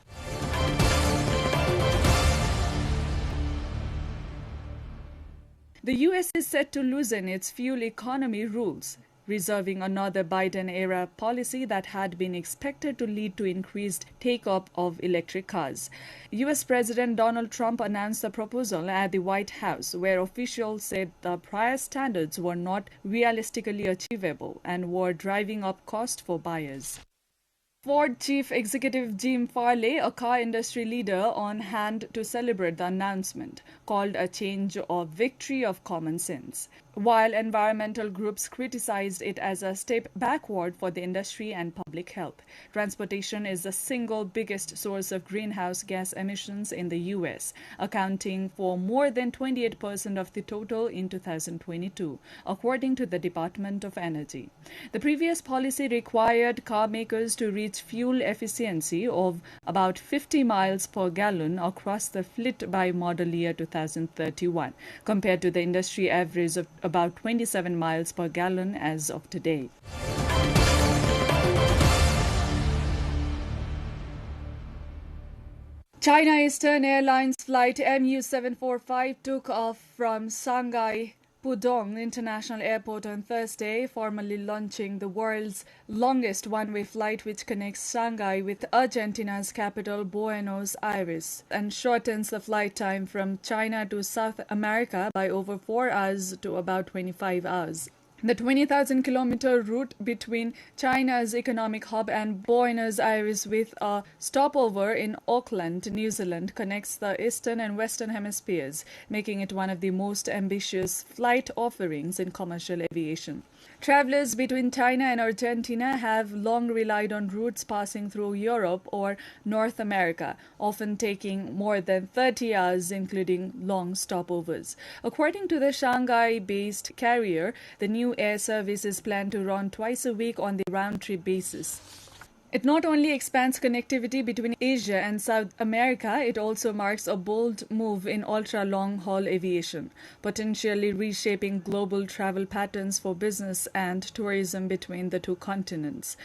The U.S. is set to loosen its fuel economy rules, reserving another Biden-era policy that had been expected to lead to increased take-up of electric cars. U.S. President Donald Trump announced the proposal at the White House, where officials said the prior standards were not realistically achievable and were driving up cost for buyers. Ford Chief Executive Jim Farley, a car industry leader on hand to celebrate the announcement, called a change of victory of common sense. While environmental groups criticized it as a step backward for the industry and public health. Transportation is the single biggest source of greenhouse gas emissions in the U.S., accounting for more than 28% of the total in 2022, according to the Department of Energy. The previous policy required car makers to reach fuel efficiency of about 50 miles per gallon across the fleet by model year 2031, compared to the industry average of about 27 miles per gallon as of today. China Eastern Airlines flight MU745 took off from Shanghai Pudong International Airport on Thursday, formally launching the world's longest one-way flight which connects Shanghai with Argentina's capital Buenos Aires and shortens the flight time from China to South America by over 4 hours to about 25 hours. The 20,000-kilometer route between China's economic hub and Buenos Aires with a stopover in Auckland, New Zealand, connects the eastern and western hemispheres, making it one of the most ambitious flight offerings in commercial aviation. Travelers between China and Argentina have long relied on routes passing through Europe or North America, often taking more than 30 hours, including long stopovers. According to the Shanghai-based carrier, the new air service is planned to run twice a week on the round-trip basis. It not only expands connectivity between Asia and South America, it also marks a bold move in ultra-long-haul aviation, potentially reshaping global travel patterns for business and tourism between the two continents.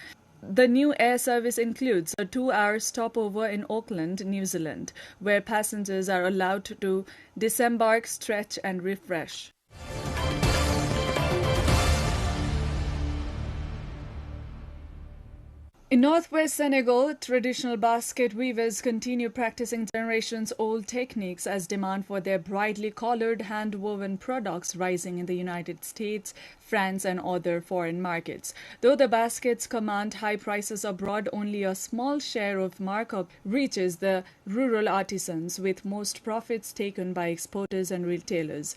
The new air service includes a 2-hour stopover in Auckland, New Zealand, where passengers are allowed to disembark, stretch and refresh. In northwest Senegal, traditional basket weavers continue practicing generations-old techniques as demand for their brightly colored hand-woven products rising in the United States, France and other foreign markets. Though the baskets command high prices abroad, only a small share of markup reaches the rural artisans, with most profits taken by exporters and retailers.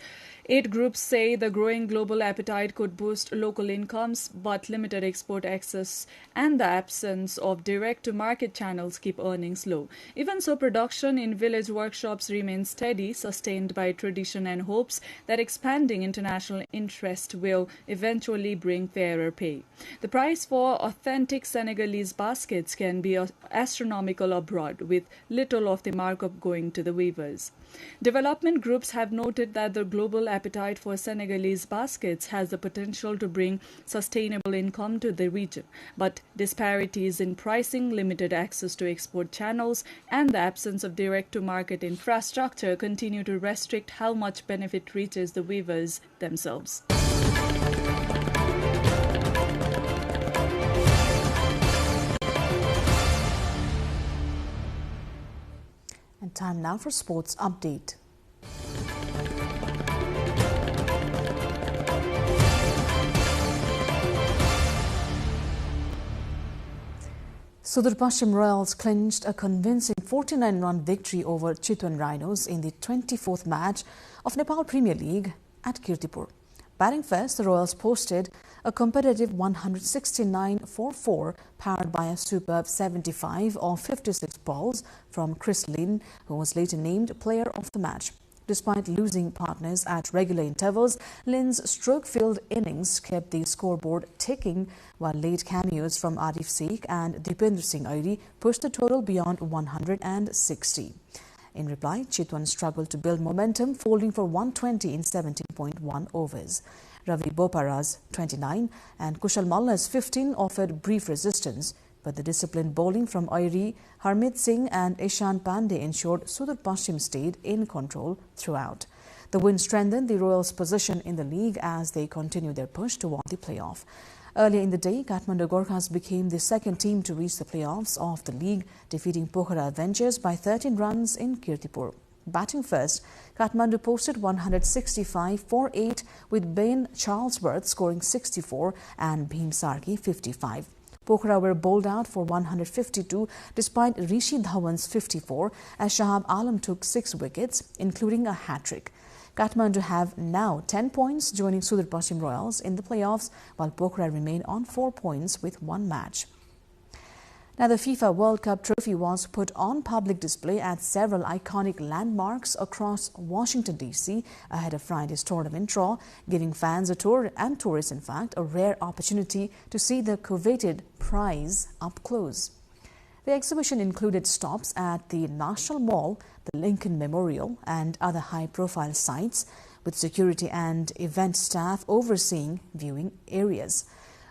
Aid groups say the growing global appetite could boost local incomes, but limited export access and the absence of direct-to-market channels keep earnings low. Even so, production in village workshops remains steady, sustained by tradition and hopes that expanding international interest will eventually bring fairer pay. The price for authentic Senegalese baskets can be astronomical abroad, with little of the markup going to the weavers. Development groups have noted that the global appetite for Senegalese baskets has the potential to bring sustainable income to the region, but disparities in pricing, limited access to export channels, and the absence of direct-to-market infrastructure continue to restrict how much benefit reaches the weavers themselves. And time now for sports update. Sudur Pashchim Royals clinched a convincing 49-run victory over Chitwan Rhinos in the 24th match of Nepal Premier League at Kirtipur. Batting first, the Royals posted a competitive 169 powered by a superb 75 of 56 balls from Chris Lynn, who was later named player of the match. Despite losing partners at regular intervals, Lynn's stroke-filled innings kept the scoreboard ticking, while late cameos from Arif Sheikh and Dipendra Singh Airi pushed the total beyond 160. In reply, Chitwan struggled to build momentum, folding for 120 in 17.1 overs. Ravi Bopara's 29 and Kushal Malla's 15 offered brief resistance, but the disciplined bowling from Airi, Harmeet Singh and Ishan Pandey ensured Sudur Pashchim stayed in control throughout. The win strengthened the Royals' position in the league as they continued their push toward the playoff. Earlier in the day, Kathmandu Gorkhas became the second team to reach the playoffs of the league, defeating Pokhara Adventures by 13 runs in Kirtipur. Batting first, Kathmandu posted 165 for 8, with Ben Charlesworth scoring 64 and Bhim Sarki 55. Pokhara were bowled out for 152 despite Rishi Dhawan's 54, as Shahab Alam took 6 wickets, including a hat-trick. Kathmandu have now 10 points, joining Sudur Pashchim Royals in the playoffs, while Pokhara remain on 4 points with 1 match. Now, the FIFA World Cup trophy was put on public display at several iconic landmarks across Washington, D.C. ahead of Friday's tournament draw, giving fans a tour and tourists, in fact, a rare opportunity to see the coveted prize up close. The exhibition included stops at the National Mall, the Lincoln Memorial, and other high-profile sites, with security and event staff overseeing viewing areas.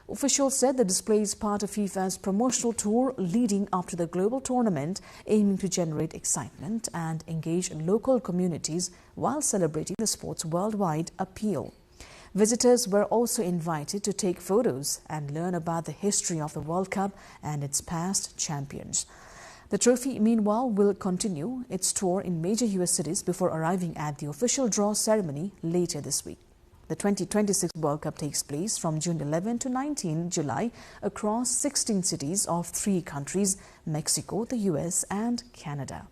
Officials said the display is part of FIFA's promotional tour leading up to the global tournament, aiming to generate excitement and engage local communities while celebrating the sport's worldwide appeal. Visitors were also invited to take photos and learn about the history of the World Cup and its past champions. The trophy, meanwhile, will continue its tour in major US cities before arriving at the official draw ceremony later this week. The 2026 World Cup takes place from June 11 to 19 July across 16 cities of 3 countries, Mexico, the US and Canada.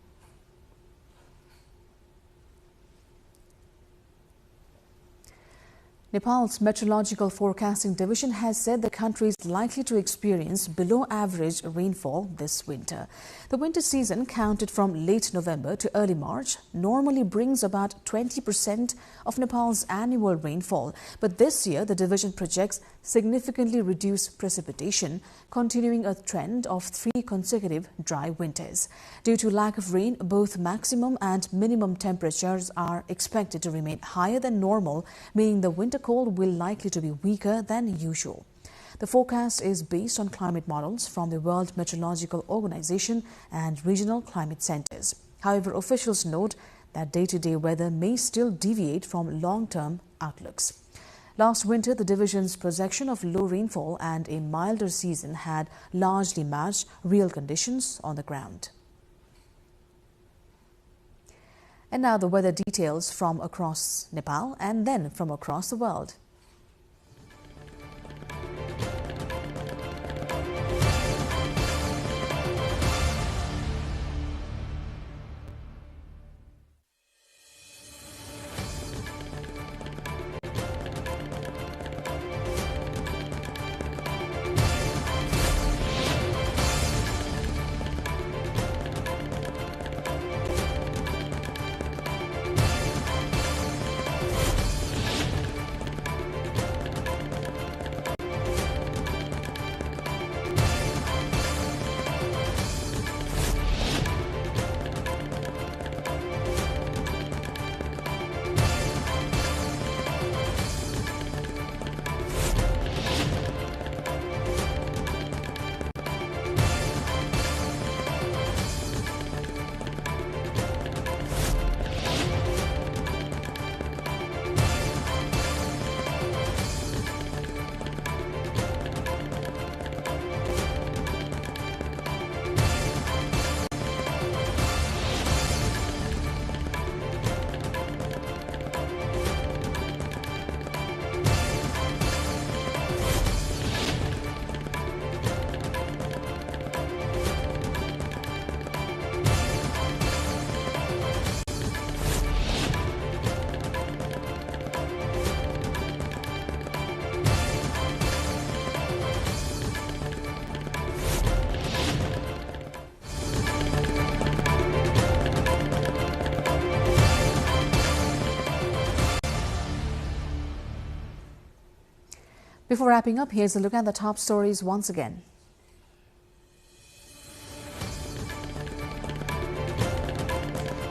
Nepal's Meteorological Forecasting Division has said the country is likely to experience below-average rainfall this winter. The winter season, counted from late November to early March, normally brings about 20% of Nepal's annual rainfall. But this year, the division projects significantly reduced precipitation, continuing a trend of 3 consecutive dry winters. Due to lack of rain, both maximum and minimum temperatures are expected to remain higher than normal, meaning the winter cold will likely to be weaker than usual. The forecast is based on climate models from the World Meteorological Organization and regional climate centers. However, officials note that day-to-day weather may still deviate from long-term outlooks. Last winter, the division's projection of low rainfall and a milder season had largely matched real conditions on the ground. And now the weather details from across Nepal and then from across the world. Before wrapping up, here's a look at the top stories once again.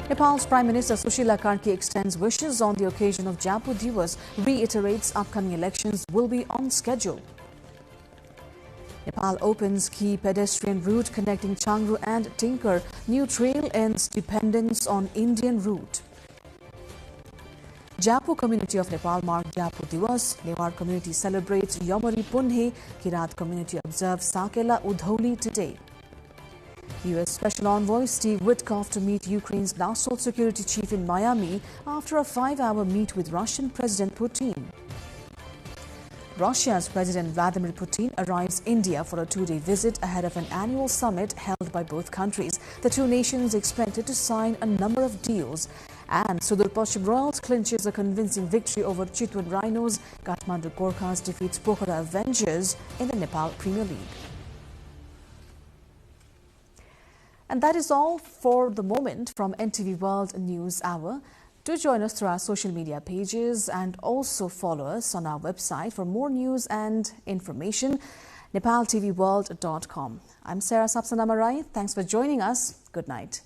Nepal's Prime Minister Sushila Karki extends wishes on the occasion of Japu Diwas, reiterates upcoming elections will be on schedule. Nepal opens key pedestrian route connecting Changru and Tinker. New trail ends dependence on Indian route. Japu community of Nepal marked Japu Diwas. Newar community celebrates Yomari Punhe. Kirat community observes Sakela Udholi today. U.S. Special Envoy Steve Witkoff to meet Ukraine's national security chief in Miami after a 5-hour meet with Russian President Putin. Russia's President Vladimir Putin arrives India for a 2-day visit ahead of an annual summit held by both countries. The two nations expected to sign a number of deals. And Sudur Pashchim Royals clinches a convincing victory over Chitwan Rhinos. Kathmandu Gorkhas defeats Pokhara Avengers in the Nepal Premier League. And that is all for the moment from NTV World News Hour. Do join us through our social media pages and also follow us on our website for more news and information, nepaltelevision.com. I'm Sarah Sapsanamarai. Thanks for joining us. Good night.